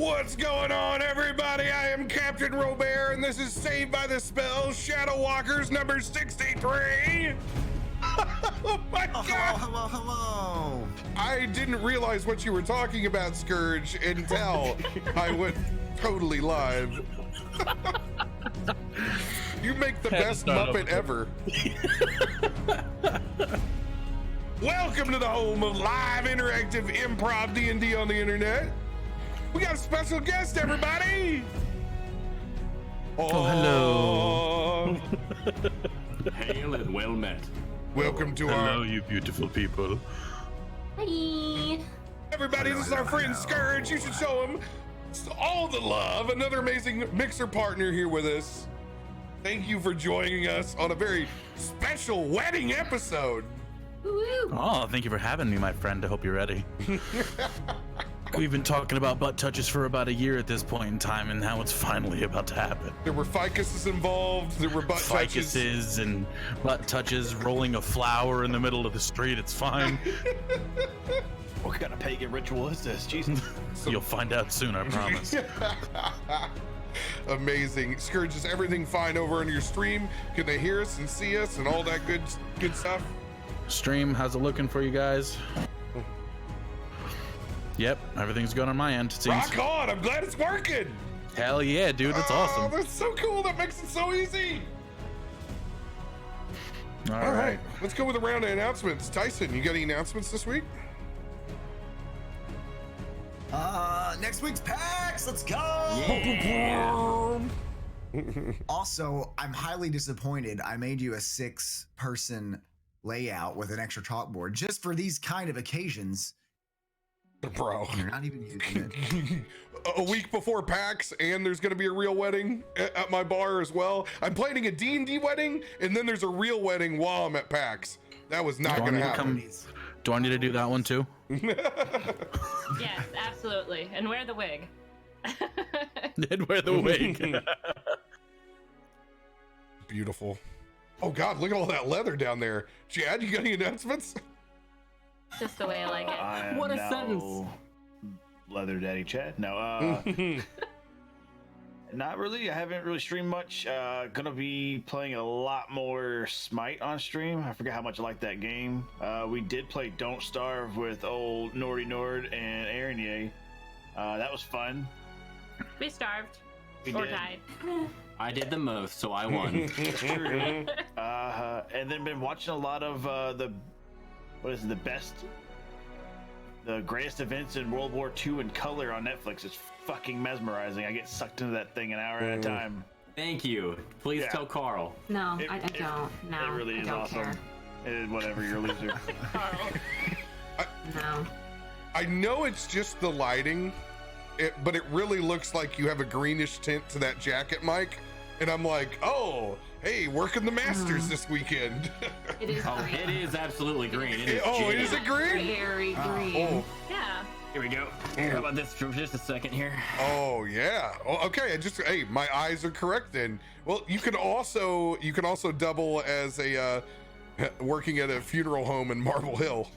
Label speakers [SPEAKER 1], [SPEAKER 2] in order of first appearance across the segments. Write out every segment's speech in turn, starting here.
[SPEAKER 1] What's going on, everybody? I am Captain Robert, and this is Saved by the Spell Shadow Walkers number 63. Oh my God!
[SPEAKER 2] Hello.
[SPEAKER 1] I didn't realize what you were talking about, Scourge, until I went totally live. You make the best Muppet ever. Welcome to the home of live interactive improv D&D on the internet. We got a special guest, everybody.
[SPEAKER 3] Oh, hello.
[SPEAKER 4] Hail and well met.
[SPEAKER 1] Welcome to
[SPEAKER 3] Hello, you beautiful people.
[SPEAKER 5] Hi.
[SPEAKER 1] Everybody, this is our friend Scourge. You should show him all the love. Another amazing mixer partner here with us. Thank you for joining us on a very special wedding episode.
[SPEAKER 5] Woo-woo.
[SPEAKER 3] Oh, thank you for having me, my friend. I hope you're ready. We've been talking about butt touches for about a year at this point in time, and now it's finally about to happen.
[SPEAKER 1] There were ficuses involved. There were butt touches.
[SPEAKER 3] Ficuses and butt touches, rolling a flower in the middle of the street. It's fine.
[SPEAKER 2] What kind of pagan ritual is this? Jesus.
[SPEAKER 3] You'll find out soon, I promise.
[SPEAKER 1] Amazing. Scourge, is everything fine over on your stream? Can they hear us and see us and all that good stuff?
[SPEAKER 3] Stream, how's it looking for you guys? Yep, everything's good on my end. It seems.
[SPEAKER 1] Rock on! I'm glad it's working!
[SPEAKER 3] Hell yeah, dude, that's
[SPEAKER 1] Oh,
[SPEAKER 3] awesome.
[SPEAKER 1] that's so cool. That makes it so easy.
[SPEAKER 3] All right.
[SPEAKER 1] Let's go with a round of announcements. Tyson, you got any announcements this week?
[SPEAKER 2] Next week's PAX. Let's go. Also, I'm highly disappointed. I made you a 6-person layout with an extra chalkboard just for these kind of occasions.
[SPEAKER 1] Bro.
[SPEAKER 2] You're not even using it.
[SPEAKER 1] A week before PAX, and there's going to be a real wedding at my bar as well. I'm planning a D&D wedding, and then there's a real wedding while I'm at PAX. That was not going to happen.
[SPEAKER 3] Do I need to do that one too?
[SPEAKER 5] Yes, absolutely. And wear the wig.
[SPEAKER 3] And wear the wig.
[SPEAKER 1] Beautiful. Oh God, look at all that leather down there. Chad, you got any announcements?
[SPEAKER 5] Just the way I like it.
[SPEAKER 4] What a sentence.
[SPEAKER 6] Leather Daddy Chad. No, not really. I haven't really streamed much. Gonna be playing a lot more Smite on stream. I forgot how much I like that game. We did play Don't Starve with old Nordy Nord and Aaron Ye. That was fun.
[SPEAKER 5] We starved.
[SPEAKER 6] We
[SPEAKER 5] or
[SPEAKER 6] did.
[SPEAKER 5] died.
[SPEAKER 4] I did the most, so I won.
[SPEAKER 6] True. And then been watching a lot of the greatest events in World War II in color on Netflix. It's fucking mesmerizing. I get sucked into that thing an hour at a time.
[SPEAKER 4] Thank you. Please tell Carl.
[SPEAKER 5] No,
[SPEAKER 6] It-
[SPEAKER 5] I don't. No,
[SPEAKER 6] It really
[SPEAKER 5] I
[SPEAKER 6] is
[SPEAKER 5] don't
[SPEAKER 6] awesome.
[SPEAKER 5] care.
[SPEAKER 6] Whatever, you're a loser.
[SPEAKER 5] Carl. No.
[SPEAKER 1] I know it's just the lighting, but it really looks like you have a greenish tint to that jacket, Mike. And I'm like, oh, hey, working the Masters this weekend.
[SPEAKER 5] It is
[SPEAKER 4] Oh,
[SPEAKER 5] green.
[SPEAKER 4] it is absolutely green. It is
[SPEAKER 1] Oh,
[SPEAKER 4] jaded.
[SPEAKER 1] is it green?
[SPEAKER 5] Very green.
[SPEAKER 1] Oh,
[SPEAKER 5] Yeah.
[SPEAKER 4] Here we go. How about this for just a second here?
[SPEAKER 1] oh yeah. Oh, okay. Hey, my eyes are correct then. Well, you can also double as a working at a funeral home in Marble Hill.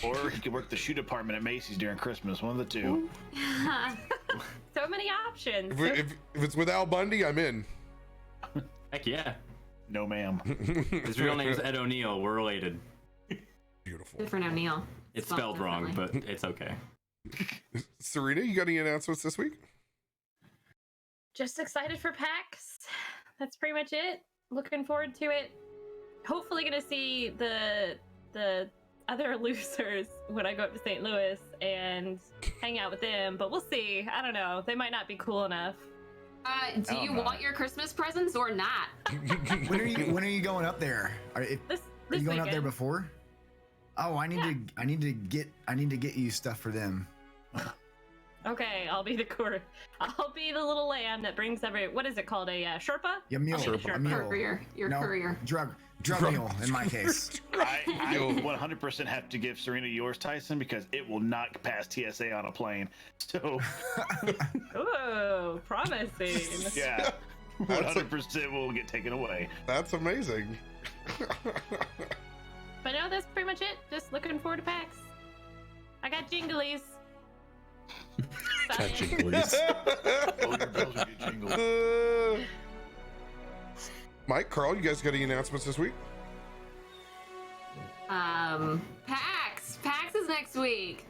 [SPEAKER 6] Or he could work the shoe department at Macy's during Christmas. One of the two.
[SPEAKER 5] So many options.
[SPEAKER 1] If it's with Al Bundy, I'm in.
[SPEAKER 4] Heck yeah.
[SPEAKER 6] No, ma'am.
[SPEAKER 4] His real name's Ed O'Neill. We're related.
[SPEAKER 1] Beautiful.
[SPEAKER 5] Different O'Neill.
[SPEAKER 4] It's spelled wrong, but it's okay.
[SPEAKER 1] Serena, you got any announcements this week?
[SPEAKER 5] Just excited for PAX. That's pretty much it. Looking forward to it. Hopefully gonna see the other losers when I go up to St. Louis and hang out with them, but we'll see. I don't know. They might not be cool enough.
[SPEAKER 7] Do you want your Christmas presents or not?
[SPEAKER 2] When are you going up there? Are you
[SPEAKER 5] This
[SPEAKER 2] going up there
[SPEAKER 5] weekend.
[SPEAKER 2] before? Oh, I need to get you stuff for them.
[SPEAKER 5] Okay, I'll be the little lamb that brings what is it called? A Sherpa?
[SPEAKER 2] Yeah, mule.
[SPEAKER 5] I'll be the
[SPEAKER 2] A
[SPEAKER 5] Sherpa.
[SPEAKER 2] mule.
[SPEAKER 7] Courier. Your
[SPEAKER 2] No,
[SPEAKER 7] courier.
[SPEAKER 2] Drug mule in my case.
[SPEAKER 6] I 100% have to give Serena yours, Tyson, because it will not pass TSA on a plane. So,
[SPEAKER 5] Ooh, promising.
[SPEAKER 6] yeah, 100% will get taken away.
[SPEAKER 1] That's amazing.
[SPEAKER 5] But no, that's pretty much it. Just looking forward to PAX. I got jinglies. So
[SPEAKER 3] Fetching, please.
[SPEAKER 6] Oh, your bells will get jingled.
[SPEAKER 1] Mike, Carl, you guys got any announcements this week?
[SPEAKER 7] PAX is next week.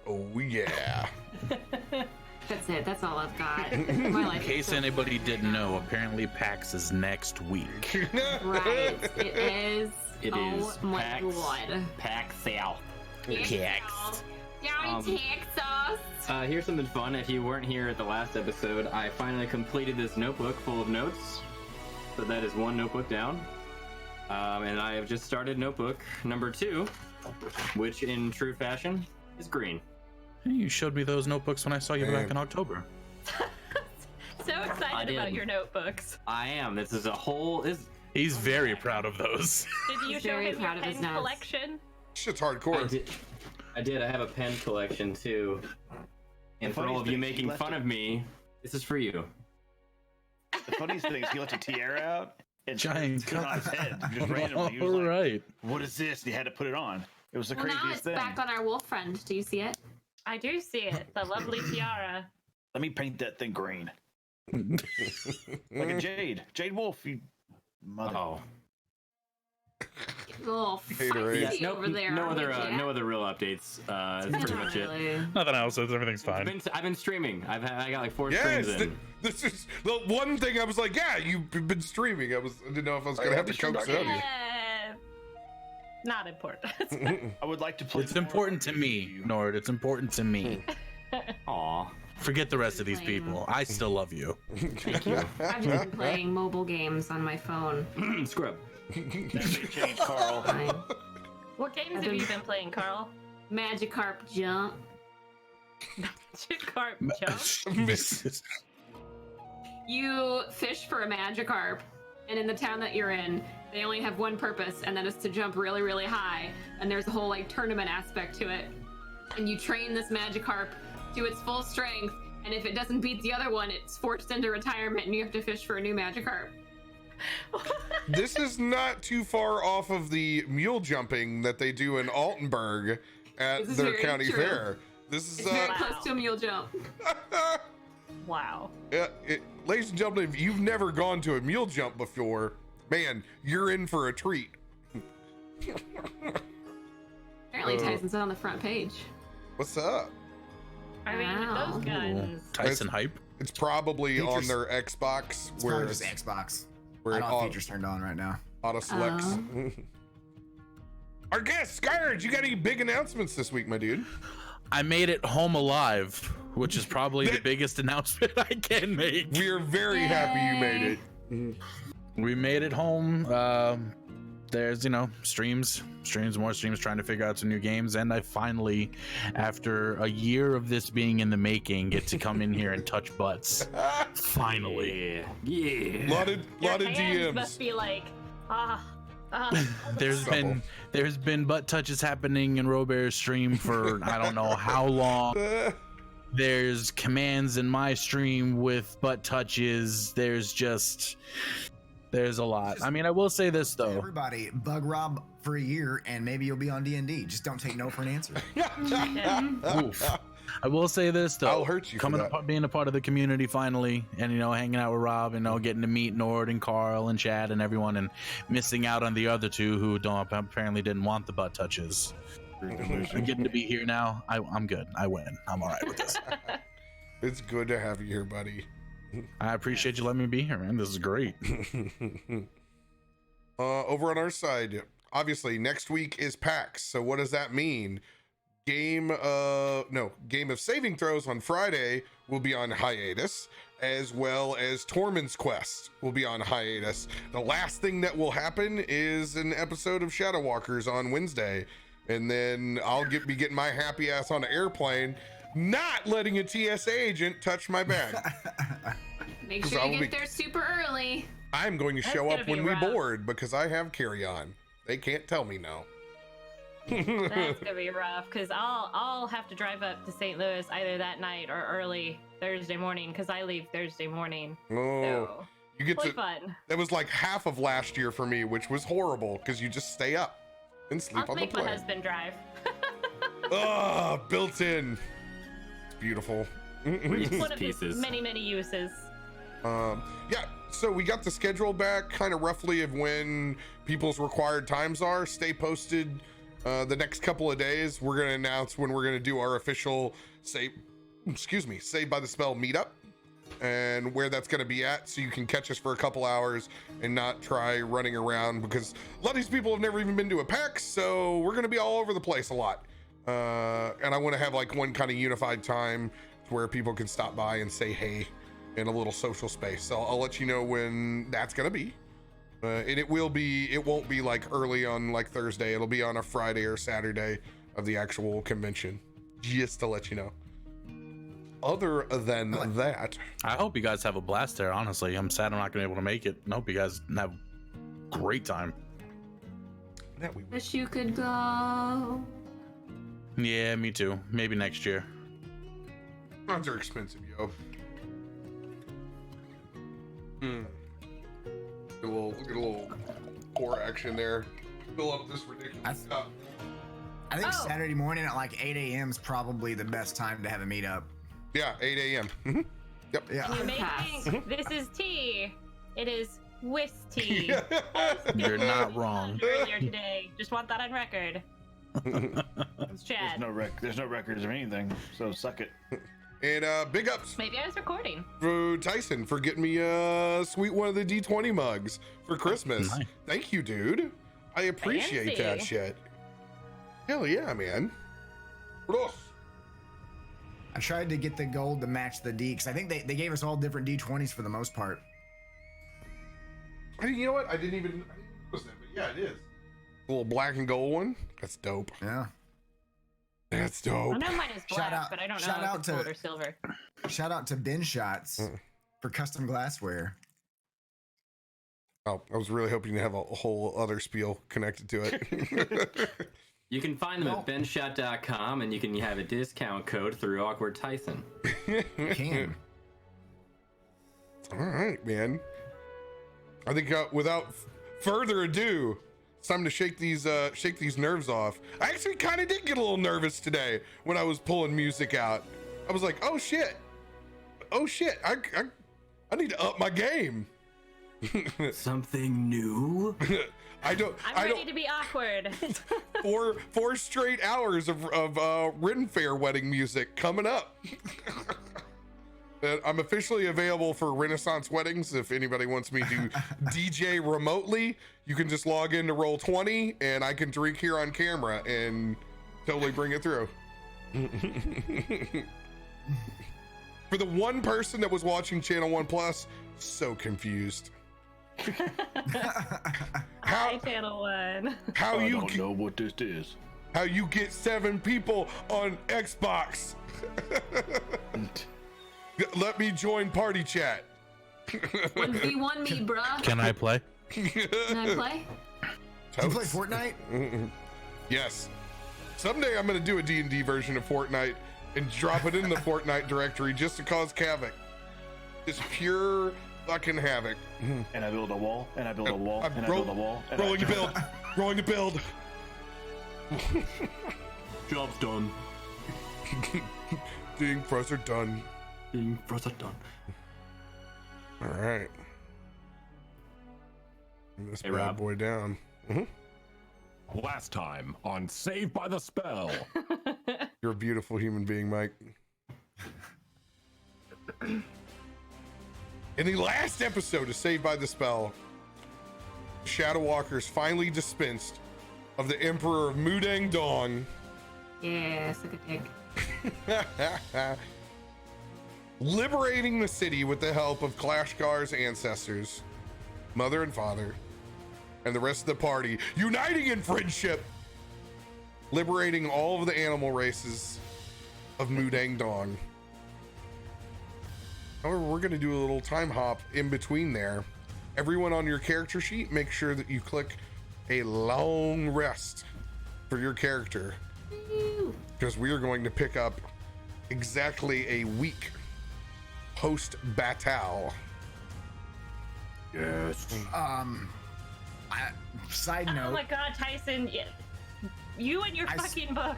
[SPEAKER 1] Oh yeah.
[SPEAKER 7] That's it. That's all I've got. My
[SPEAKER 3] In
[SPEAKER 7] life is
[SPEAKER 3] case
[SPEAKER 7] so
[SPEAKER 3] anybody didn't know, apparently PAX is next week.
[SPEAKER 7] right. It is.
[SPEAKER 4] It
[SPEAKER 7] oh
[SPEAKER 4] is
[SPEAKER 7] my
[SPEAKER 4] PAX.
[SPEAKER 7] god.
[SPEAKER 4] PAX South.
[SPEAKER 7] PAX. Down in Texas.
[SPEAKER 4] Here's something fun. If you weren't here at the last episode, I finally completed this notebook full of notes. So that is one notebook down. And I have just started notebook number 2, which in true fashion is green.
[SPEAKER 3] Hey, you showed me those notebooks when I saw you back
[SPEAKER 1] Man.
[SPEAKER 3] in October.
[SPEAKER 5] So excited about
[SPEAKER 4] did.
[SPEAKER 5] your notebooks.
[SPEAKER 4] I am. This is a whole.
[SPEAKER 3] He's very proud of those.
[SPEAKER 5] Did you
[SPEAKER 7] He's
[SPEAKER 5] show
[SPEAKER 7] very
[SPEAKER 5] him your
[SPEAKER 7] proud of his
[SPEAKER 5] pen
[SPEAKER 7] notes.
[SPEAKER 5] collection?
[SPEAKER 1] Shit's
[SPEAKER 4] I
[SPEAKER 1] hardcore.
[SPEAKER 4] did. I did. I have a pen collection too. And
[SPEAKER 6] The
[SPEAKER 4] for all
[SPEAKER 6] funniest
[SPEAKER 4] of you
[SPEAKER 6] thing is he
[SPEAKER 4] making
[SPEAKER 6] left
[SPEAKER 4] fun
[SPEAKER 6] it-
[SPEAKER 4] of me, this is for you.
[SPEAKER 6] The funniest thing is he left a tiara out and
[SPEAKER 3] Giant
[SPEAKER 6] put it on his head just randomly. He was
[SPEAKER 3] All
[SPEAKER 6] like,
[SPEAKER 3] right.
[SPEAKER 6] "What is this?" And he had to put it on. It was the
[SPEAKER 7] Well, now
[SPEAKER 6] craziest
[SPEAKER 7] it's
[SPEAKER 6] thing.
[SPEAKER 7] back on our wolf friend. Do you see it?
[SPEAKER 5] I do see it. The lovely tiara.
[SPEAKER 6] Let me paint that thing green, like a jade. Jade wolf. You mother.
[SPEAKER 4] Oh.
[SPEAKER 7] Oh,
[SPEAKER 1] Haterade.
[SPEAKER 7] feisty over there.
[SPEAKER 4] no
[SPEAKER 7] aren't
[SPEAKER 4] other,
[SPEAKER 7] you, Jack?
[SPEAKER 4] no other real updates. That's pretty much it.
[SPEAKER 7] Really.
[SPEAKER 3] Nothing else. Everything's
[SPEAKER 4] I've
[SPEAKER 3] fine.
[SPEAKER 4] been streaming. I got like 4
[SPEAKER 1] Yes,
[SPEAKER 4] streams in.
[SPEAKER 1] this is the one thing I was like, yeah, you've been streaming. I didn't know if I was gonna
[SPEAKER 6] yeah,
[SPEAKER 1] have to
[SPEAKER 6] Mr.
[SPEAKER 1] coax it out of you.
[SPEAKER 5] Not important.
[SPEAKER 6] I would like to play.
[SPEAKER 3] It's
[SPEAKER 6] more
[SPEAKER 3] important to me, Nord. It's important to me.
[SPEAKER 4] Aw.
[SPEAKER 3] Forget the rest of these people. I still love you.
[SPEAKER 4] Thank you.
[SPEAKER 7] I've just been playing mobile games on my phone.
[SPEAKER 4] Scrub.
[SPEAKER 6] That may change, Carl.
[SPEAKER 7] Fine.
[SPEAKER 5] What games have you been playing, Carl?
[SPEAKER 7] Magikarp Jump.
[SPEAKER 5] Magikarp Jump?
[SPEAKER 3] Mrs.
[SPEAKER 7] You fish for a Magikarp, and in the town that you're in, they only have one purpose, and that is to jump really, really high. And there's a whole like tournament aspect to it. And you train this Magikarp to its full strength, and if it doesn't beat the other one, it's forced into retirement, and you have to fish for a new Magikarp.
[SPEAKER 1] This is not too far off of the mule jumping that they do in Altenburg at
[SPEAKER 7] This is
[SPEAKER 1] their
[SPEAKER 7] very
[SPEAKER 1] county
[SPEAKER 7] true.
[SPEAKER 1] fair. This is
[SPEAKER 7] It's very close to a mule jump.
[SPEAKER 5] Wow.
[SPEAKER 1] ladies and gentlemen, if you've never gone to a mule jump before, man, you're in for a treat.
[SPEAKER 7] Apparently, Tyson's on the front page.
[SPEAKER 1] What's up?
[SPEAKER 5] I mean,
[SPEAKER 7] Wow.
[SPEAKER 5] those guns.
[SPEAKER 3] Tyson hype.
[SPEAKER 1] It's probably on
[SPEAKER 2] Features-
[SPEAKER 1] their Xbox
[SPEAKER 2] It's
[SPEAKER 1] where
[SPEAKER 2] probably just Xbox.
[SPEAKER 1] where
[SPEAKER 2] I
[SPEAKER 1] it
[SPEAKER 2] don't have
[SPEAKER 1] auto,
[SPEAKER 2] features turned on right now.
[SPEAKER 1] auto selects. Our guest Scourge, you got any big announcements this week, my dude?
[SPEAKER 3] I made it home alive, which is probably the
[SPEAKER 1] That-
[SPEAKER 3] biggest announcement I can make.
[SPEAKER 1] We are very happy you made it.
[SPEAKER 3] We made it home. There's, streams, more streams, trying to figure out some new games. And I finally, after a year of this being in the making, get to come in here and touch butts. Finally.
[SPEAKER 4] Yeah.
[SPEAKER 1] Lot of
[SPEAKER 5] Your hands
[SPEAKER 1] DMs.
[SPEAKER 5] must be like,
[SPEAKER 3] There's been butt touches happening in Robert's stream for I don't know how long. There's commands in my stream with butt touches. There's a lot. I mean, I will say this though.
[SPEAKER 2] Everybody, bug Rob for a year, and maybe you'll be on D&D. Just don't take no for an answer.
[SPEAKER 3] Oof. I will say this though.
[SPEAKER 1] I'll hurt you for that.
[SPEAKER 3] being a part of the community finally, and hanging out with Rob, getting to meet Nord and Carl and Chad and everyone, and missing out on the other two who apparently didn't want the butt touches. And getting to be here now, I'm good. I win. I'm all right with this.
[SPEAKER 1] It's good to have you here, buddy.
[SPEAKER 3] I appreciate you letting me be here, man. This is great.
[SPEAKER 1] Over on our side, obviously next week is PAX. So what does that mean? Game of Saving Throws on Friday will be on hiatus, as well as Tormund's Quest will be on hiatus. The last thing that will happen is an episode of Shadow Walkers on Wednesday, and then I'll be getting my happy ass on an airplane, not letting a TSA agent touch my bag.
[SPEAKER 7] Make
[SPEAKER 1] Because
[SPEAKER 7] sure
[SPEAKER 1] I
[SPEAKER 7] you
[SPEAKER 1] will
[SPEAKER 7] get
[SPEAKER 1] be-
[SPEAKER 7] there super early.
[SPEAKER 1] I'm going to
[SPEAKER 5] That's
[SPEAKER 1] show
[SPEAKER 5] gonna
[SPEAKER 1] up
[SPEAKER 5] be
[SPEAKER 1] when we
[SPEAKER 5] rough.
[SPEAKER 1] board because I have carry-on. They can't tell me no.
[SPEAKER 5] That's gonna be rough because I'll have to drive up to St. Louis either that night or early Thursday morning because I leave Thursday morning.
[SPEAKER 1] Oh,
[SPEAKER 5] So
[SPEAKER 1] you get
[SPEAKER 5] play
[SPEAKER 1] to.
[SPEAKER 5] fun.
[SPEAKER 1] That was like half of last year for me, which was horrible because you just stay up and sleep
[SPEAKER 5] I'll
[SPEAKER 1] on the
[SPEAKER 5] make my
[SPEAKER 1] plane.
[SPEAKER 5] husband drive.
[SPEAKER 1] Oh, built in. It's beautiful.
[SPEAKER 5] It's one of
[SPEAKER 4] Pieces.
[SPEAKER 5] its many, many uses.
[SPEAKER 1] Yeah, so we got the schedule back kind of roughly of when people's required times are. Stay posted the next couple of days. We're going to announce when we're going to do our official Saved by the Spell meetup and where that's going to be at, so you can catch us for a couple hours and not try running around, because a lot of these people have never even been to a PAX, so we're going to be all over the place a lot. And I want to have like one kind of unified time where people can stop by and say hey in a little social space. So I'll let you know when that's gonna be. And it won't be like early on like Thursday. It'll be on a Friday or Saturday of the actual convention, just to let you know. Other than that,
[SPEAKER 3] I hope you guys have a blast there. Honestly, I'm sad I'm not gonna be able to make it. I hope you guys have a great time.
[SPEAKER 1] that we will.
[SPEAKER 7] Wish you could go.
[SPEAKER 3] Yeah, me too. Maybe next year.
[SPEAKER 1] Cons are expensive, yo. Get a little core action there. Fill up this ridiculous cup.
[SPEAKER 2] I think
[SPEAKER 5] Oh.
[SPEAKER 2] Saturday morning at like 8 a.m. is probably the best time to have a meetup.
[SPEAKER 1] Yeah, 8 a.m. Yep.
[SPEAKER 2] Yeah.
[SPEAKER 5] You may
[SPEAKER 7] Pass.
[SPEAKER 5] think this is tea. It is whisk tea.
[SPEAKER 3] You're not wrong.
[SPEAKER 5] Earlier today. Just want that on record. It's Chad.
[SPEAKER 6] There's no records of anything, so suck it.
[SPEAKER 1] And big ups
[SPEAKER 5] Maybe I was recording.
[SPEAKER 1] for Tyson for getting me a sweet one of the D20 mugs for Christmas.
[SPEAKER 3] Nice.
[SPEAKER 1] Thank you, dude. I appreciate that
[SPEAKER 5] Fancy.
[SPEAKER 1] shit. Hell yeah, man. What else?
[SPEAKER 2] I tried to get the gold to match the D, because I think they gave us all different D20s for the most part.
[SPEAKER 1] You know what? I didn't even notice that, but yeah, it is. A little black and gold one. That's dope.
[SPEAKER 2] Yeah.
[SPEAKER 1] That's
[SPEAKER 5] I
[SPEAKER 1] dope.
[SPEAKER 5] know mine is
[SPEAKER 2] Shout
[SPEAKER 5] black,
[SPEAKER 2] out-
[SPEAKER 5] but I don't
[SPEAKER 2] shout
[SPEAKER 5] know
[SPEAKER 2] out
[SPEAKER 5] if it's
[SPEAKER 2] to-
[SPEAKER 5] gold or silver.
[SPEAKER 2] Shout out to Bin Shots for custom glassware.
[SPEAKER 1] Oh, I was really hoping to have a whole other spiel connected to it.
[SPEAKER 4] You can find them at benshot.com, and you can have a discount code through Awkward Tyson.
[SPEAKER 2] Can.
[SPEAKER 1] All right, man. I think without further ado, it's time to shake these nerves off. I actually kind of did get a little nervous today when I was pulling music out. I was like, oh shit, I need to up my game.
[SPEAKER 4] Something new?
[SPEAKER 5] I'm ready to be awkward.
[SPEAKER 1] 4 straight hours of Ren Fair wedding music coming up. I'm officially available for Renaissance weddings. If anybody wants me to DJ remotely, you can just log in to Roll20 and I can drink here on camera and totally bring it through. For the one person that was watching Channel 1 Plus, so confused.
[SPEAKER 5] Hi, Channel 1.
[SPEAKER 1] How
[SPEAKER 6] I
[SPEAKER 1] you
[SPEAKER 6] don't know what this is.
[SPEAKER 1] how you get 7 people on Xbox? Let me join party chat.
[SPEAKER 7] 1v1 me, bruh.
[SPEAKER 3] Can I play?
[SPEAKER 7] Can I play?
[SPEAKER 2] You play Fortnite?
[SPEAKER 1] Yes. Someday I'm gonna do a D&D version of Fortnite and drop it in the Fortnite directory just to cause havoc. Just pure fucking havoc.
[SPEAKER 6] And I build a wall, and I build a wall,
[SPEAKER 1] I'm
[SPEAKER 6] and I build a wall. And
[SPEAKER 1] Rolling to
[SPEAKER 6] I
[SPEAKER 1] build. Rolling to build.
[SPEAKER 4] Job's done.
[SPEAKER 1] Ding, frozer done.
[SPEAKER 4] Being frozen done.
[SPEAKER 1] All right. Bring this
[SPEAKER 4] Hey,
[SPEAKER 1] bad
[SPEAKER 4] Rob.
[SPEAKER 1] boy down.
[SPEAKER 8] Last time on Saved by the Spell.
[SPEAKER 1] You're a beautiful human being, Mike. In the last episode of Saved by the Spell, Shadow Walkers finally dispensed of the Emperor of Mudandong,
[SPEAKER 7] Yeah, suck a dick.
[SPEAKER 1] liberating the city with the help of Klashgar's ancestors, mother and father, and the rest of the party, uniting in friendship, liberating all of the animal races of Mudandong. However, we're going to do a little time hop in between there. Everyone on your character sheet, make sure that you click a long rest for your character, because we are going to pick up exactly a week post battle.
[SPEAKER 8] Yes.
[SPEAKER 2] Side
[SPEAKER 5] Oh
[SPEAKER 2] note,
[SPEAKER 5] my god, Tyson. You and your
[SPEAKER 2] I s-
[SPEAKER 5] fucking book.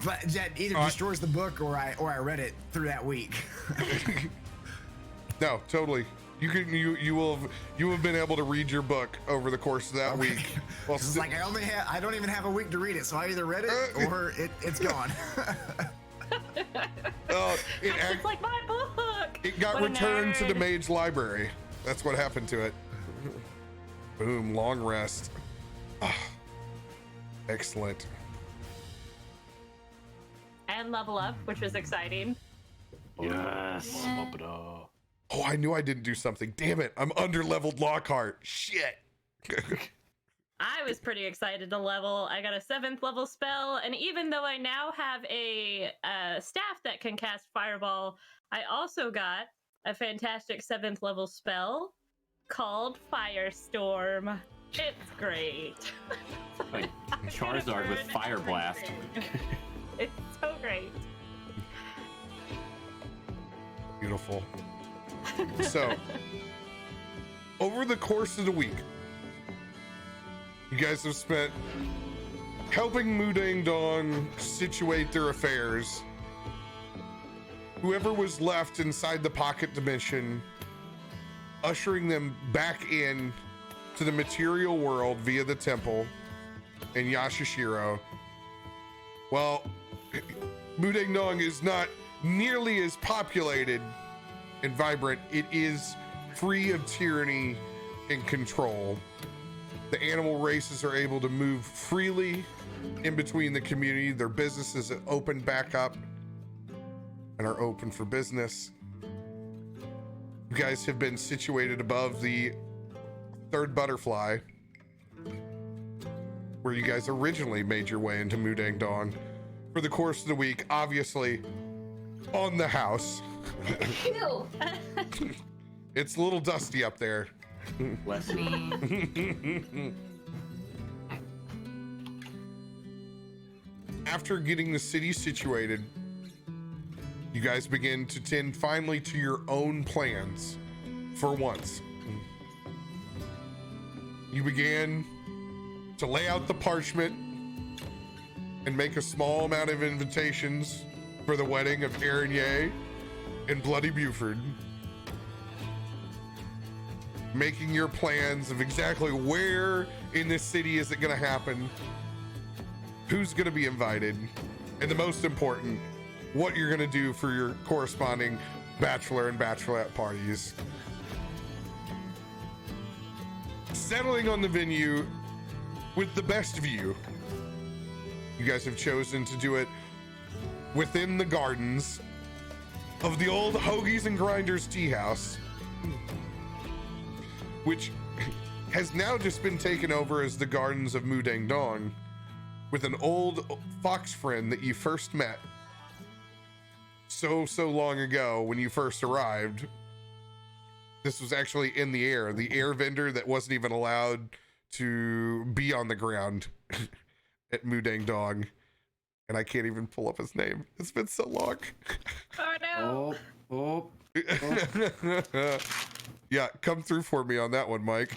[SPEAKER 2] But that either destroys the book or I read it through that week.
[SPEAKER 1] No, totally. You will have been able to read your book over the course of that week. Well,
[SPEAKER 2] It's like I don't even have a week to read it, so I either read it or it's gone.
[SPEAKER 5] It's like my book.
[SPEAKER 1] It got
[SPEAKER 5] What a
[SPEAKER 1] returned to the
[SPEAKER 5] nerd.
[SPEAKER 1] mage library. That's what happened to it. Boom, long rest. Ah, excellent.
[SPEAKER 5] And level up, which was exciting.
[SPEAKER 6] Yes.
[SPEAKER 1] Oh, I knew I didn't do something. Damn it, I'm under-leveled Lockhart. Shit.
[SPEAKER 5] I was pretty excited to level. I got a 7th level spell, and even though I now have a staff that can cast Fireball, I also got a fantastic 7th level spell called Firestorm. It's great.
[SPEAKER 4] Like Charizard with Fire Blast.
[SPEAKER 5] It's so great.
[SPEAKER 1] Beautiful. So, over the course of the week, you guys have spent helping Mudandong situate their affairs. Whoever was left inside the pocket dimension, ushering them back in to the material world via the temple and Yashishiro. Well, Mudandong is not nearly as populated and vibrant. It is free of tyranny and control. The animal races are able to move freely in between the community. Their businesses have opened back up and are open for business. You guys have been situated above the third butterfly, where you guys originally made your way into Mudandong for the course of the week, obviously on the house.
[SPEAKER 7] Ew.
[SPEAKER 1] It's a little dusty up there.
[SPEAKER 4] Bless you.
[SPEAKER 1] After getting the city situated, you guys begin to tend finally to your own plans for once. You began to lay out the parchment and make a small amount of invitations for the wedding of Araignée and Bloody Buford. Making your plans of exactly where in this city is it going to happen, who's going to be invited, and the most important, what you're going to do for your corresponding bachelor and bachelorette parties. Settling on the venue with the best view. You guys have chosen to do it within the gardens of the old Hoagies and Grinders Tea House, which has now just been taken over as the Gardens of Mudandong, with an old fox friend that you first met so long ago when you first arrived. This was actually in the air vendor that wasn't even allowed to be on the ground at Mudandong. And I can't even pull up his name. It's been so long.
[SPEAKER 5] Oh no.
[SPEAKER 1] Yeah, come through for me on that one, Mike.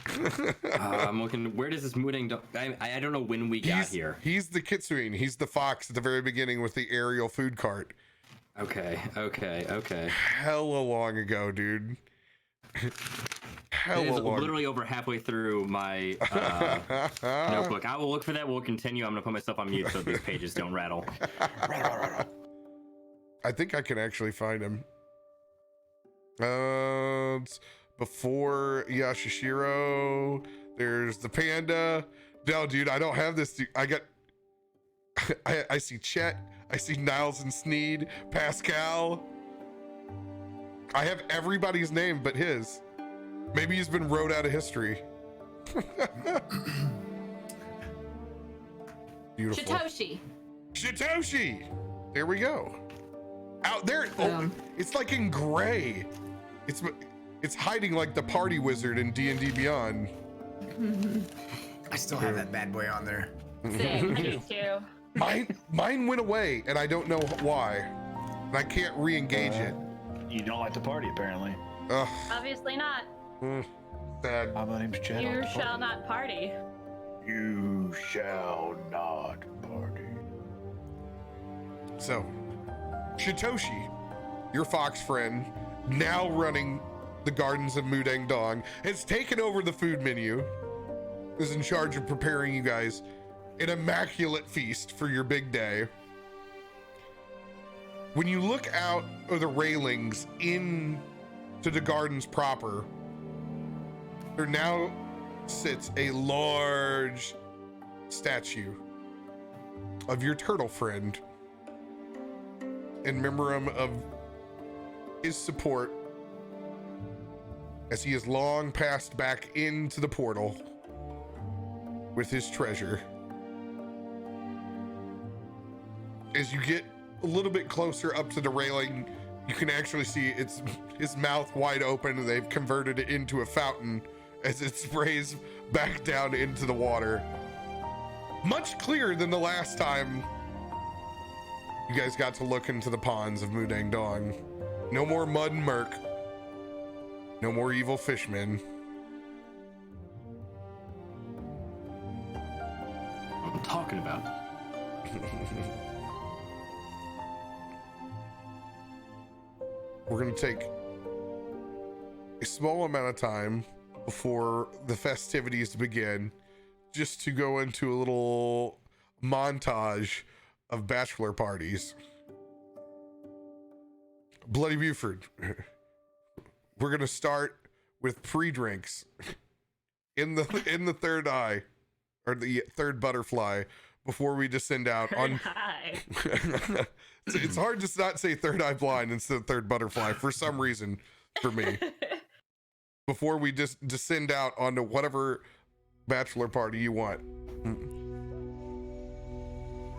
[SPEAKER 4] I'm looking. Where does this Mudandong? I don't know when we got here.
[SPEAKER 1] He's the Kitsune. He's the fox at the very beginning with the aerial food cart.
[SPEAKER 4] Okay.
[SPEAKER 1] Hella long ago, dude.
[SPEAKER 4] It is literally over halfway through my notebook. I will look for that. We'll continue. I'm gonna put myself on mute so these pages don't rattle.
[SPEAKER 1] I think I can actually find him. It's before Yashishiro. There's the panda. No, dude, I don't have this. I see Chet. I see Niles and Sneed. Pascal. I have everybody's name but his. Maybe he's been wrote out of history. Beautiful. Shitoshi. There we go. Out there. Oh, it's like in gray. It's hiding like the party wizard in D&D Beyond.
[SPEAKER 2] I still have that bad boy on there.
[SPEAKER 5] Same, me too.
[SPEAKER 1] Mine went away, and I don't know why. And I can't re-engage it.
[SPEAKER 6] You don't like to party, apparently.
[SPEAKER 1] Ugh.
[SPEAKER 5] Obviously not.
[SPEAKER 1] Sad.
[SPEAKER 6] My name's Chad.
[SPEAKER 5] You shall not party.
[SPEAKER 6] You shall not party.
[SPEAKER 1] So, Shitoshi, your fox friend, now running the gardens of Mudandong, has taken over the food menu, is in charge of preparing you guys an immaculate feast for your big day. When you look out of the railings into the gardens proper, there now sits a large statue of your turtle friend in memoriam of his support as he has long passed back into the portal with his treasure. As you get a little bit closer up to the railing, you can actually see his mouth wide open, and they've converted it into a fountain as it sprays back down into the water. Much clearer than the last time you guys got to look into the ponds of Mudandong. No more mud and murk. No more evil fishmen.
[SPEAKER 4] What I'm talking about.
[SPEAKER 1] We're going to take a small amount of time before the festivities begin, just to go into a little montage of bachelor parties. Bloody Buford, we're going to start with pre-drinks in the third eye, or the third butterfly, before we descend out on it's hard to not say third eye blind instead of third butterfly for some reason for me. Before we just descend out onto whatever bachelor party you want.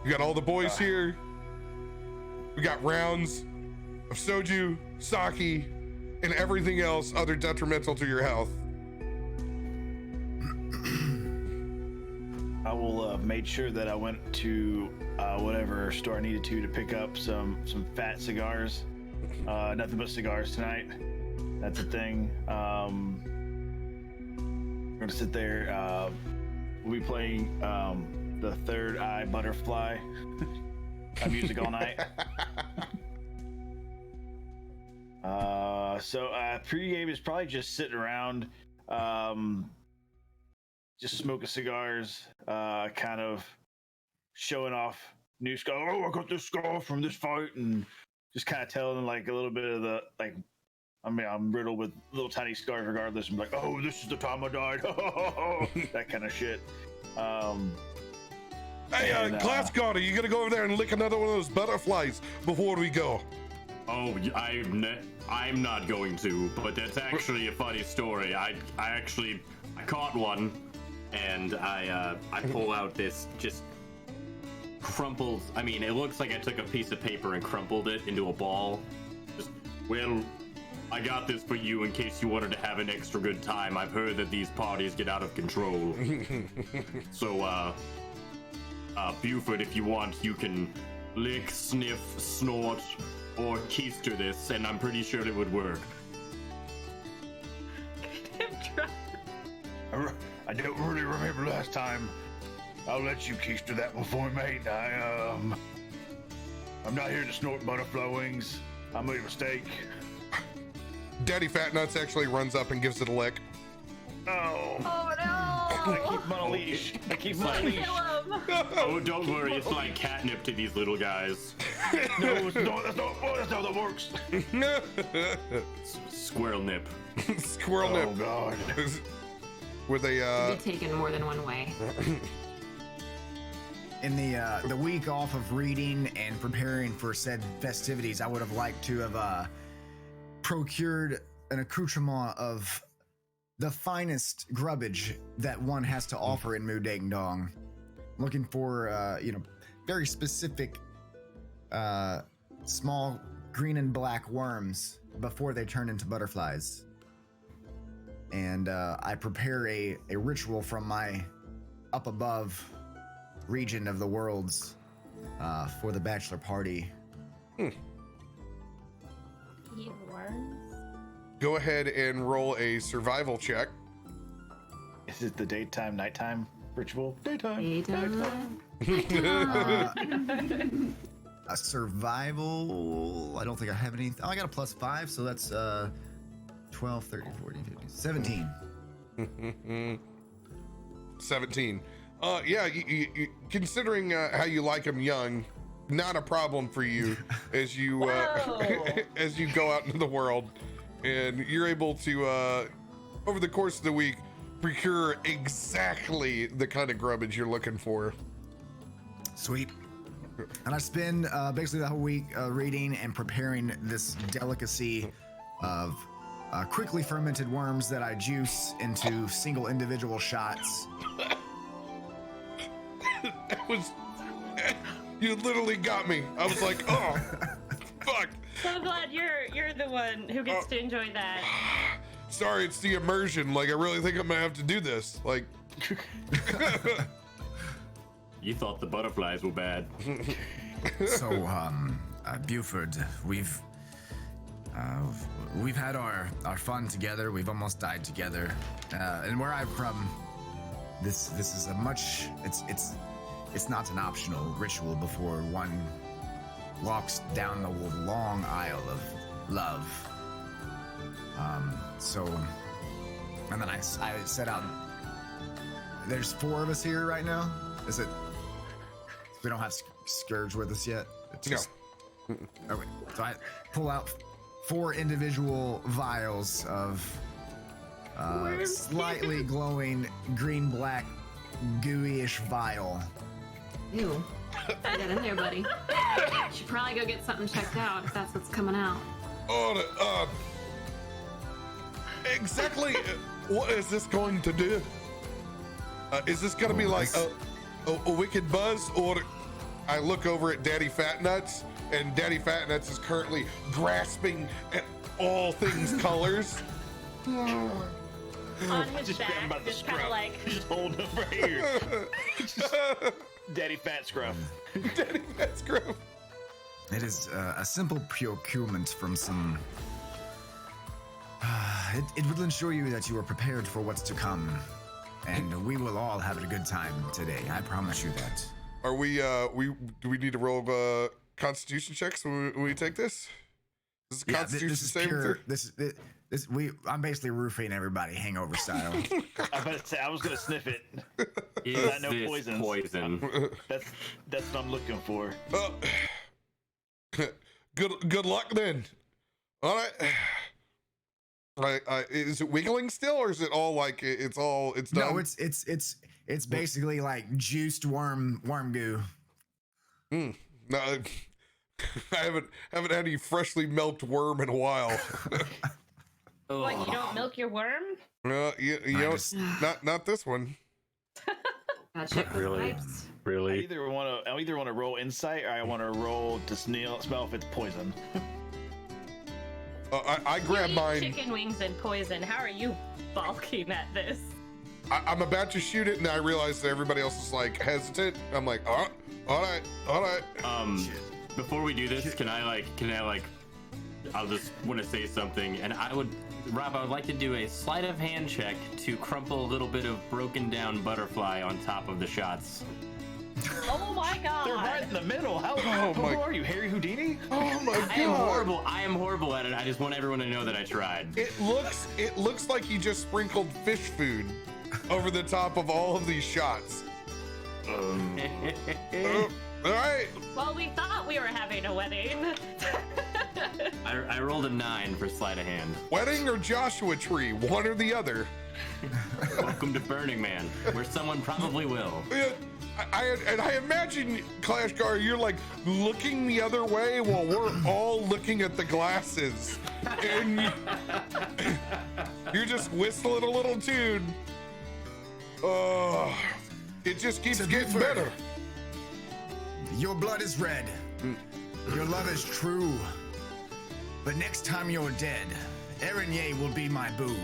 [SPEAKER 1] You got all the boys here. We got rounds of soju, sake, and everything else other detrimental to your health.
[SPEAKER 6] I will made sure that I went to whatever store I needed to pick up some fat cigars. Nothing but cigars tonight. That's a thing. We're gonna sit there. We'll be playing the Third Eye Butterfly music all night. So pregame is probably just sitting around, just smoking cigars, kind of showing off new scar. Oh, I got this scar from this fight, and just kind of telling them like a little bit of the like. I mean, I'm riddled with little tiny scars regardless. I'm like, oh, this is the time I died. That kind of shit.
[SPEAKER 1] Hey, Glass God, are you gonna go over there and lick another one of those butterflies before we go?
[SPEAKER 8] Oh, I'm not going to, but that's actually a funny story. I caught one, and I pull out this just crumpled. I mean, it looks like I took a piece of paper and crumpled it into a ball. Just, well, I got this for you in case you wanted to have an extra good time. I've heard that these parties get out of control. So, Buford, if you want, you can lick, sniff, snort, or keister this, and I'm pretty sure it would work.
[SPEAKER 6] I don't really remember last time. I'll let you keister that before, mate. I'm not here to snort butterfly wings. I made a mistake.
[SPEAKER 1] Daddy Fat Nuts actually runs up and gives it a lick.
[SPEAKER 6] Oh.
[SPEAKER 5] Oh no!
[SPEAKER 6] I keep him on a leash. I keep him on a leash.
[SPEAKER 8] Oh, don't worry, it's like catnip to these little guys.
[SPEAKER 6] No, that's not how that works.
[SPEAKER 8] Squirrel nip.
[SPEAKER 1] Squirrel nip.
[SPEAKER 6] Oh God.
[SPEAKER 1] Were they
[SPEAKER 7] Be taken more than one way.
[SPEAKER 2] In the week off of reading and preparing for said festivities, I would have liked to have procured an accoutrement of the finest grubbage that one has to offer in Mudandong. Looking for very specific small green and black worms before they turn into butterflies. And I prepare a ritual from my up above region of the worlds for the bachelor party.
[SPEAKER 5] Eat worms?
[SPEAKER 1] Go ahead and roll a survival check.
[SPEAKER 6] Is it the daytime, nighttime ritual? Daytime.
[SPEAKER 2] a survival. I don't think I have any. Oh, I got a +5, so that's 12, 13, 14, 15, 17.
[SPEAKER 1] 17. Yeah, you, considering how you like him young, not a problem for you as you as you go out into the world, and you're able to over the course of the week procure exactly the kind of grubbage you're looking for.
[SPEAKER 2] Sweet. And I spend basically the whole week reading and preparing this delicacy of quickly fermented worms that I juice into single individual shots.
[SPEAKER 1] That was, you literally got me. I was like, oh, fuck.
[SPEAKER 5] So glad you're the one who gets to enjoy that.
[SPEAKER 1] Sorry, it's the immersion. Like, I really think I'm gonna have to do this. Like,
[SPEAKER 8] You thought the butterflies were bad.
[SPEAKER 2] So, Buford, we've had our fun together. We've almost died together, and where I'm from, this is a much it's not an optional ritual before one walks down the long aisle of love. So, and then I set out. There's 4 of us here right now. Is it? We don't have Scourge with us yet. It's just, okay. So I pull out 4 individual vials of slightly glowing green-black gooey-ish vial.
[SPEAKER 7] Ew. Get in there, buddy. Should probably go get something checked out if that's what's coming out.
[SPEAKER 1] oh, exactly. What is this going to do? Is this gonna be like a wicked buzz, or I look over at Daddy Fat Nuts, and Daddy Fat Nuts is currently grasping at all things colors.
[SPEAKER 5] On his
[SPEAKER 6] Just grab him by
[SPEAKER 5] back,
[SPEAKER 6] the
[SPEAKER 5] just kind
[SPEAKER 6] scruff.
[SPEAKER 5] of like.
[SPEAKER 6] Just hold him right here. Daddy Fat Scruff.
[SPEAKER 1] Daddy Fat Scruff.
[SPEAKER 2] It is a simple procurement from some. It will ensure you that you are prepared for what's to come, and we will all have a good time today. I promise you that.
[SPEAKER 1] Are we? Do we need to roll Constitution checks when we take this? This is a Constitution
[SPEAKER 2] this is
[SPEAKER 1] saving
[SPEAKER 2] pure.
[SPEAKER 1] throw?
[SPEAKER 2] I'm basically roofing everybody hangover style.
[SPEAKER 6] I was gonna sniff it.
[SPEAKER 8] Is
[SPEAKER 6] Got no
[SPEAKER 8] this
[SPEAKER 6] poisons.
[SPEAKER 8] poison?
[SPEAKER 6] That's what I'm looking for.
[SPEAKER 1] Good luck then. All right. Is it wiggling still, or is it all like it's done?
[SPEAKER 2] No, it's basically like juiced worm goo.
[SPEAKER 1] No, I haven't had any freshly milked worm in a while.
[SPEAKER 5] What, you don't milk your worm?
[SPEAKER 1] You know, not this one.
[SPEAKER 7] Gotta check those pipes.
[SPEAKER 6] I
[SPEAKER 3] Really?
[SPEAKER 6] either want to roll insight, or I want to roll to smell if it's poison.
[SPEAKER 1] I grab
[SPEAKER 5] You eat
[SPEAKER 1] mine.
[SPEAKER 5] chicken wings and poison. How are you balking at this?
[SPEAKER 1] I'm about to shoot it, and I realize that everybody else is like hesitant. I'm like, all right.
[SPEAKER 8] Before we do this, can I I'll just want to say something, and Rob, I would like to do a sleight of hand check to crumple a little bit of broken down butterfly on top of the shots.
[SPEAKER 5] Oh my god!
[SPEAKER 6] They're right in the middle. How
[SPEAKER 1] my-
[SPEAKER 6] are you, Harry Houdini?
[SPEAKER 1] Oh my god!
[SPEAKER 8] I am horrible at it. I just want everyone to know that I tried.
[SPEAKER 1] It looks like he just sprinkled fish food over the top of all of these shots. All right.
[SPEAKER 5] Well, we thought we were having a wedding.
[SPEAKER 8] I rolled a 9 for sleight of hand.
[SPEAKER 1] Wedding or Joshua Tree, one or the other.
[SPEAKER 8] Welcome to Burning Man, where someone probably will.
[SPEAKER 1] Yeah, I imagine, Clashgar, you're like looking the other way while we're all looking at the glasses, and you're just whistling a little tune. It just keeps getting better.
[SPEAKER 2] Your blood is red. Your love is true. But next time you're dead, Erinye will be my boo.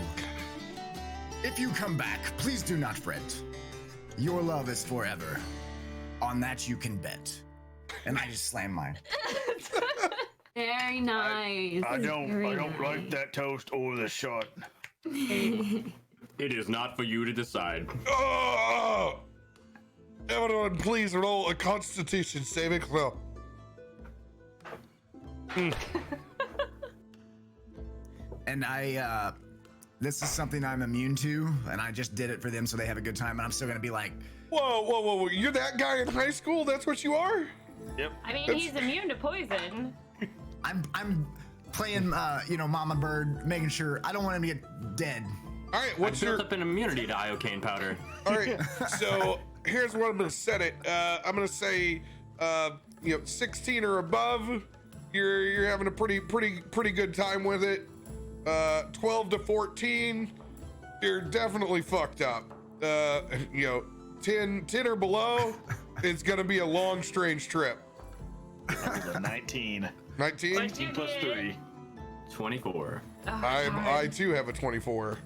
[SPEAKER 2] If you come back, please do not fret. Your love is forever. On that you can bet. And I just slam mine.
[SPEAKER 7] Very nice.
[SPEAKER 6] I don't
[SPEAKER 7] Very
[SPEAKER 6] like
[SPEAKER 7] nice.
[SPEAKER 6] that toast or the shot.
[SPEAKER 8] It is not for you to decide.
[SPEAKER 1] Everyone, please roll a Constitution saving throw.
[SPEAKER 2] And this is something I'm immune to, and I just did it for them so they have a good time, and I'm still gonna be like,
[SPEAKER 1] Whoa. You're that guy in high school? That's what you are?
[SPEAKER 6] Yep.
[SPEAKER 5] I mean, he's immune to poison.
[SPEAKER 2] I'm playing, Mama Bird, making sure I don't want him to get dead.
[SPEAKER 1] All right,
[SPEAKER 8] I've
[SPEAKER 1] what's
[SPEAKER 8] built
[SPEAKER 1] your...
[SPEAKER 8] up an immunity to iocane powder.
[SPEAKER 1] All right, so here's what I'm gonna set it. I'm gonna say, 16 or above. You're having a pretty good time with it. 12 to 14, you're definitely fucked up. 10 or below, it's gonna be a long, strange trip.
[SPEAKER 6] 19.
[SPEAKER 1] 19?
[SPEAKER 6] 19 plus 3.
[SPEAKER 4] 24.
[SPEAKER 1] I too have a 24.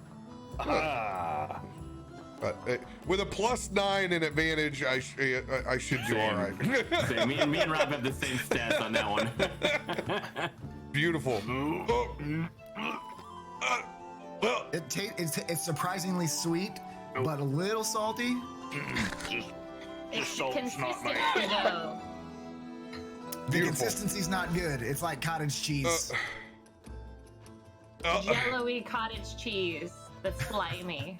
[SPEAKER 6] Ah.
[SPEAKER 1] But with a +9 in advantage, I should do all right.
[SPEAKER 4] Same. Me and Rob have the same stats on that one.
[SPEAKER 1] Beautiful. Well,
[SPEAKER 2] It's surprisingly sweet, but a little salty.
[SPEAKER 5] It's
[SPEAKER 6] salt's not
[SPEAKER 5] consistent
[SPEAKER 6] my-
[SPEAKER 5] though.
[SPEAKER 2] The
[SPEAKER 1] beautiful.
[SPEAKER 2] consistency's not good. It's like cottage cheese.
[SPEAKER 5] Yellowy cottage cheese that's slimy.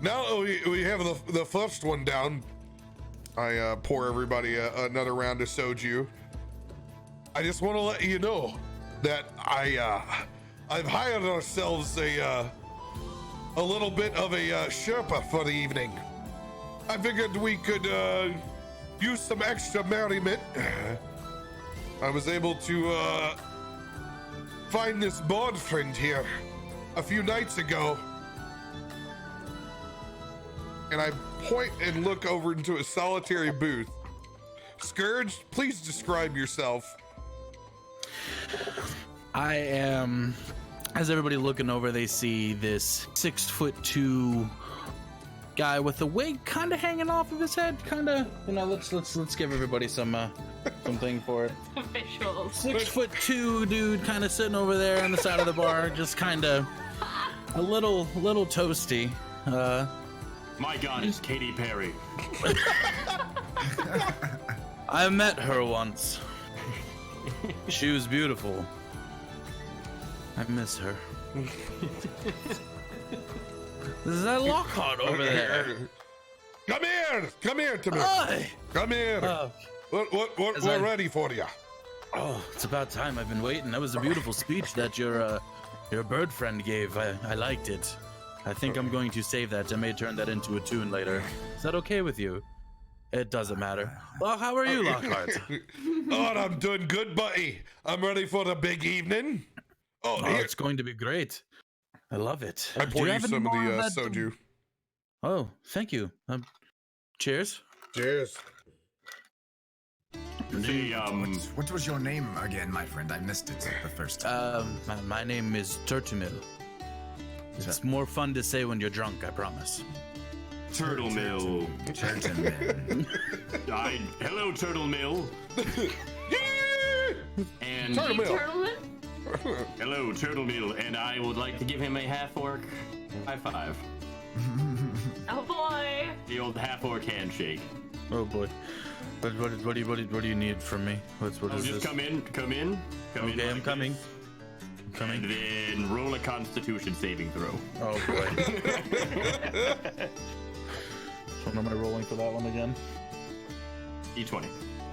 [SPEAKER 1] Now we have the first one down. I pour everybody another round of soju. I just want to let you know that I've hired ourselves a little bit of a Sherpa for the evening. I figured we could use some extra merriment. I was able to find this board friend here a few nights ago. And I point and look over into a solitary booth. Scourge, please describe yourself.
[SPEAKER 3] I am, as everybody looking over, they see this 6'2" guy with a wig kind of hanging off of his head. Kind of, let's give everybody some something for it.
[SPEAKER 5] Visuals.
[SPEAKER 3] 6'2" dude, kind of sitting over there on the side of the bar, just kind of a little toasty.
[SPEAKER 8] My God, it's Katy Perry.
[SPEAKER 3] I met her once. She was beautiful. I miss her. Is that Lockhart over there?
[SPEAKER 1] Come here, Tamir.
[SPEAKER 3] Hi.
[SPEAKER 1] Come here. We're ready for you.
[SPEAKER 3] Oh, it's about time. I've been waiting. That was a beautiful speech that your bird friend gave. I liked it. I think I'm going to save that. I may turn that into a tune later. Is that okay with you? It doesn't matter. Well, how are you, Lockhart?
[SPEAKER 1] Oh, I'm doing good, buddy. I'm ready for the big evening.
[SPEAKER 3] Oh,
[SPEAKER 1] here.
[SPEAKER 3] it's going to be great. I love it.
[SPEAKER 1] I
[SPEAKER 3] Do
[SPEAKER 1] pour you
[SPEAKER 3] have any
[SPEAKER 1] some of
[SPEAKER 3] more
[SPEAKER 1] the
[SPEAKER 3] that-
[SPEAKER 1] soju.
[SPEAKER 3] Oh, thank you. Cheers.
[SPEAKER 1] Cheers.
[SPEAKER 8] The
[SPEAKER 2] What was your name again, my friend? I missed it the first time.
[SPEAKER 3] My name is Turtumil. It's more fun to say when you're drunk, I promise.
[SPEAKER 8] Turtle Mill. Hello, Turtle Mill. And
[SPEAKER 1] Turtle Mill.
[SPEAKER 5] Turtleman?
[SPEAKER 8] hello, Turtle Mill, and I would like to give him a half-orc high five.
[SPEAKER 5] Oh boy.
[SPEAKER 8] The old half-orc handshake.
[SPEAKER 3] Oh boy. What do you need from me? What
[SPEAKER 8] Oh,
[SPEAKER 3] is
[SPEAKER 8] just
[SPEAKER 3] this?
[SPEAKER 8] come in.
[SPEAKER 3] Okay,
[SPEAKER 8] like
[SPEAKER 3] I'm coming.
[SPEAKER 8] this,
[SPEAKER 3] I'm coming.
[SPEAKER 8] And then roll a Constitution saving throw.
[SPEAKER 3] Oh boy. What am I rolling for that one again?
[SPEAKER 8] D20.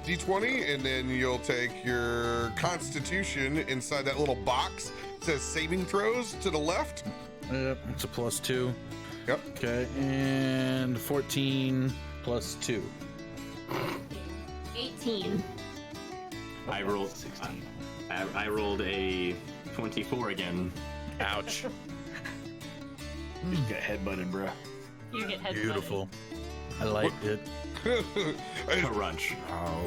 [SPEAKER 1] D20, and then you'll take your Constitution inside that little box. It says saving throws to the left.
[SPEAKER 3] Yep, it's a +2.
[SPEAKER 1] Yep.
[SPEAKER 3] Okay, and 14 +2.
[SPEAKER 7] 18.
[SPEAKER 4] I rolled 16. I rolled a 24 again.
[SPEAKER 3] Ouch.
[SPEAKER 6] Got headbutted, bro.
[SPEAKER 5] You get head
[SPEAKER 3] Beautiful. I liked it.
[SPEAKER 8] Crunch.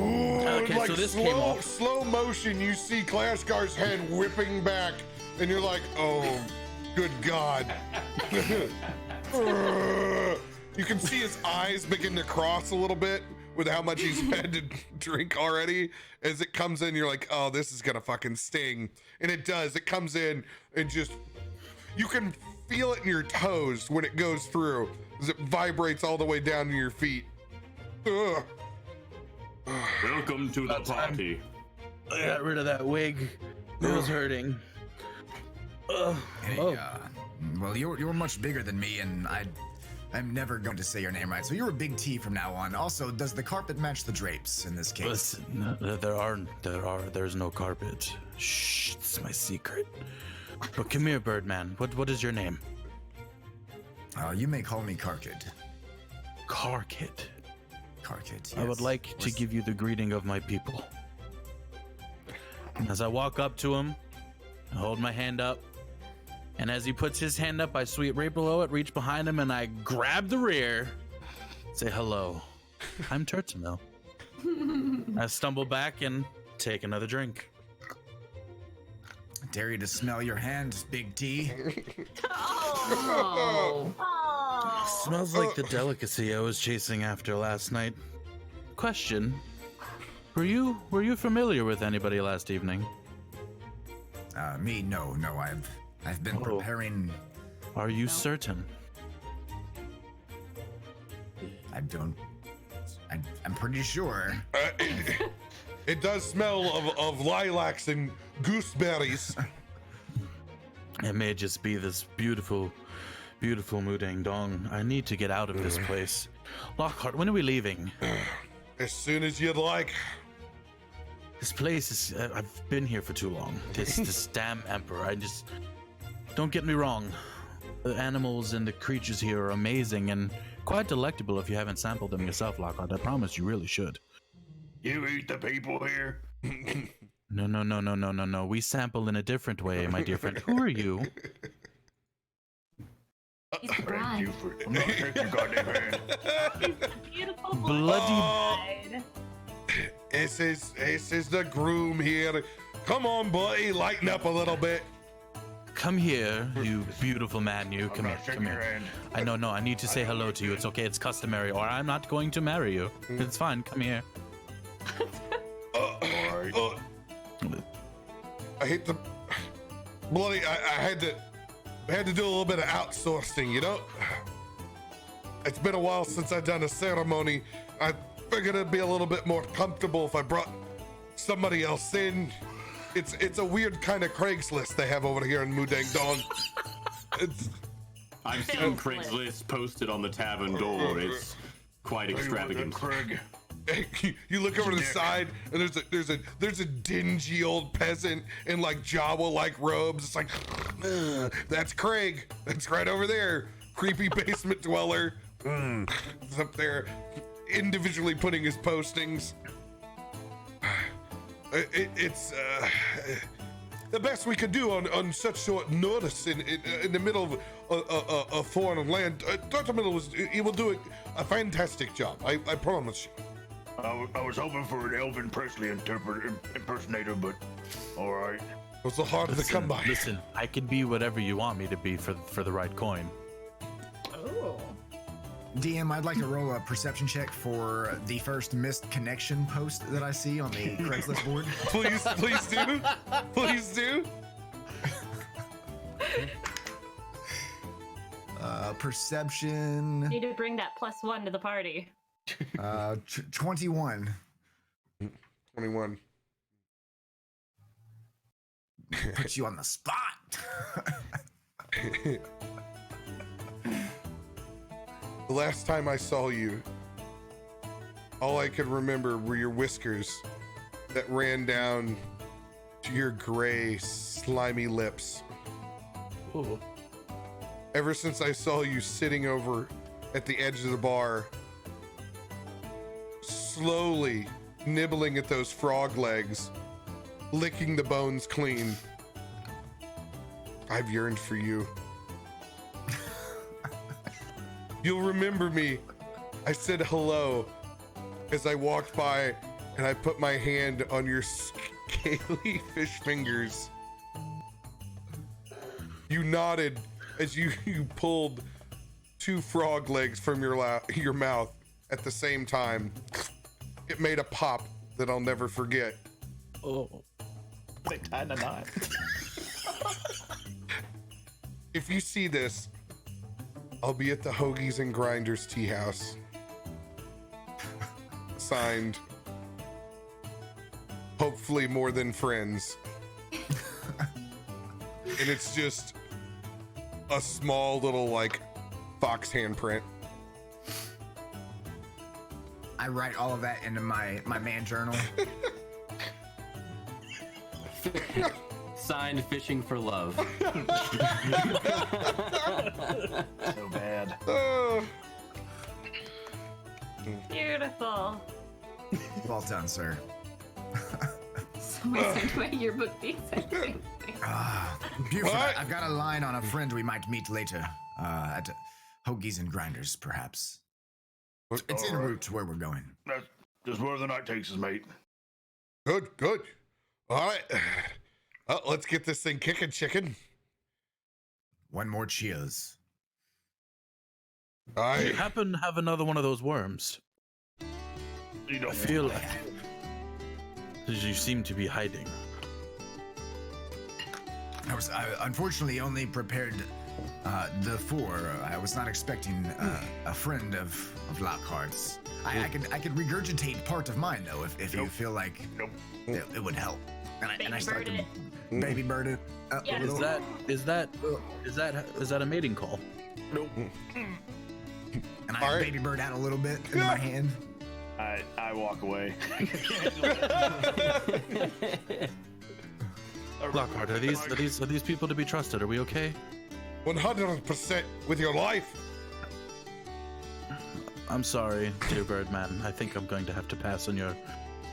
[SPEAKER 1] Ooh,
[SPEAKER 3] Okay,
[SPEAKER 1] like
[SPEAKER 3] so this came off.
[SPEAKER 1] slow motion, you see Clashgar's head whipping back, and you're like, oh, good God. You can see his eyes begin to cross a little bit with how much he's had to drink already. As it comes in, you're like, oh, this is gonna fucking sting. And it does. It comes in and just, you can feel it in your toes when it goes through, as it vibrates all the way down to your feet. Ugh.
[SPEAKER 8] Welcome to the
[SPEAKER 3] About time.
[SPEAKER 8] party.
[SPEAKER 3] I got rid of that wig. It was hurting.
[SPEAKER 2] Hey,
[SPEAKER 3] Oh.
[SPEAKER 2] well, you're much bigger than me, and I'm never going to say your name right. So you're a big T from now on. Also, does the carpet match the drapes in this case?
[SPEAKER 3] Listen, there's no carpet. Shh, it's my secret. But come here, Birdman. What is your name?
[SPEAKER 2] You may call me Karkid.
[SPEAKER 3] Karkid.
[SPEAKER 2] Karkid.
[SPEAKER 3] I would
[SPEAKER 2] yes.
[SPEAKER 3] like to give you the greeting of my people. As I walk up to him, I hold my hand up, and as he puts his hand up, I sweep right below it, reach behind him, and I grab the rear, say hello. I'm Turtamil. I stumble back and take another drink.
[SPEAKER 2] Dare you to smell your hand, Big T.
[SPEAKER 7] Oh.
[SPEAKER 3] Smells like the delicacy I was chasing after last night. Question: Were you familiar with anybody last evening?
[SPEAKER 2] Me, no. I've been
[SPEAKER 3] Oh.
[SPEAKER 2] preparing.
[SPEAKER 3] Are you certain?
[SPEAKER 2] I'm pretty sure.
[SPEAKER 1] It does smell of lilacs and gooseberries.
[SPEAKER 3] It may just be this beautiful Mudandong. I need to get out of this place. Lockhart, when are we leaving?
[SPEAKER 1] As soon as you'd like.
[SPEAKER 3] This place is... I've been here for too long. This damn emperor. Don't get me wrong. The animals and the creatures here are amazing and quite delectable if you haven't sampled them yourself, Lockhart. I promise you really should.
[SPEAKER 6] You eat the people here?
[SPEAKER 3] No. We sample in a different way, my dear friend. Who are you?
[SPEAKER 7] He's the
[SPEAKER 6] Thank
[SPEAKER 7] bride.
[SPEAKER 6] you for. I'm not taking your goddamn hand.
[SPEAKER 5] Beautiful
[SPEAKER 3] Bloody-
[SPEAKER 5] bride.
[SPEAKER 1] This is the groom here. Come on, buddy, lighten up a little bit.
[SPEAKER 3] Come here, you beautiful man, you.
[SPEAKER 6] I'm
[SPEAKER 3] Come here,
[SPEAKER 6] not taking
[SPEAKER 3] come
[SPEAKER 6] your
[SPEAKER 3] here.
[SPEAKER 6] hand.
[SPEAKER 3] I know, I need to say hello to you. It's okay, it's customary, or I'm not going to marry you. It's fine, come here.
[SPEAKER 6] Alright.
[SPEAKER 1] I hate the bloody. I had to do a little bit of outsourcing, you know. It's been a while since I've done a ceremony. I figured it'd be a little bit more comfortable if I brought somebody else in. It's a weird kind of Craigslist they have over here in Mudandong.
[SPEAKER 8] I've seen Craigslist posted on the tavern door. It's quite extravagant.
[SPEAKER 6] Craig.
[SPEAKER 1] You look over to the side, and there's a dingy old peasant in like Jawa-like robes. It's like, that's Craig. That's right over there. Creepy basement dweller. He's up there, individually putting his postings. It's the best we could do on such short notice in the middle of a foreign land. Dr. Middle he will do a fantastic job. I promise you.
[SPEAKER 6] I was hoping for an Elvin Presley impersonator, but all right.
[SPEAKER 1] It was so hard to come by.
[SPEAKER 3] Listen, I can be whatever you want me to be for the right coin.
[SPEAKER 5] Oh.
[SPEAKER 2] DM, I'd like to roll a perception check for the first missed connection post that I see on the Craigslist board.
[SPEAKER 1] Please do. Please do.
[SPEAKER 2] Perception.
[SPEAKER 5] Need to bring that +1 to the party.
[SPEAKER 2] 21.
[SPEAKER 1] 21.
[SPEAKER 2] Put you on the spot.
[SPEAKER 1] The last time I saw you, all I could remember were your whiskers that ran down to your gray, slimy lips.
[SPEAKER 3] Ooh.
[SPEAKER 1] Ever since I saw you sitting over at the edge of the bar, slowly nibbling at those frog legs, licking the bones clean, I've yearned for you. You'll remember me. I said hello as I walked by, and I put my hand on your scaly fish fingers. You nodded as you pulled 2 frog legs from your mouth at the same time. It made a pop that I'll never forget.
[SPEAKER 3] Oh.
[SPEAKER 6] They tied a knot.
[SPEAKER 1] If you see this, I'll be at the Hoagies and Grinders Tea House. Signed, hopefully more than friends. And it's just a small little like fox handprint.
[SPEAKER 2] I write all of that into my man journal.
[SPEAKER 4] Signed Fishing for Love.
[SPEAKER 6] So bad.
[SPEAKER 5] Beautiful.
[SPEAKER 2] Well done, sir.
[SPEAKER 7] Someone sent my yearbook being sent to me.
[SPEAKER 2] Buford,
[SPEAKER 1] What?
[SPEAKER 2] I've got a line on a friend we might meet later. At Hoagies and Grinders, perhaps. It's en route to where we're going.
[SPEAKER 6] That's just where the night takes us, mate.
[SPEAKER 1] Good. All right. Let's get this thing kicking, chicken.
[SPEAKER 2] One more cheers.
[SPEAKER 1] All
[SPEAKER 3] Do you
[SPEAKER 1] right.
[SPEAKER 3] happen to have another one of those worms?
[SPEAKER 6] You know,
[SPEAKER 3] I feel you seem to be hiding.
[SPEAKER 2] I unfortunately only prepared the 4. I was not expecting a friend of Lockhart's. I could regurgitate part of mine though if you feel like it would help. And I start to baby bird it up
[SPEAKER 5] Yeah.
[SPEAKER 2] a little.
[SPEAKER 3] Is that a mating call?
[SPEAKER 2] And I
[SPEAKER 1] All right.
[SPEAKER 2] baby bird out a little bit into my hand.
[SPEAKER 6] I walk away.
[SPEAKER 3] Lockhart, are these people to be trusted? Are we okay?
[SPEAKER 1] 100% with your life.
[SPEAKER 3] I'm sorry, dear Birdman. I think I'm going to have to pass on your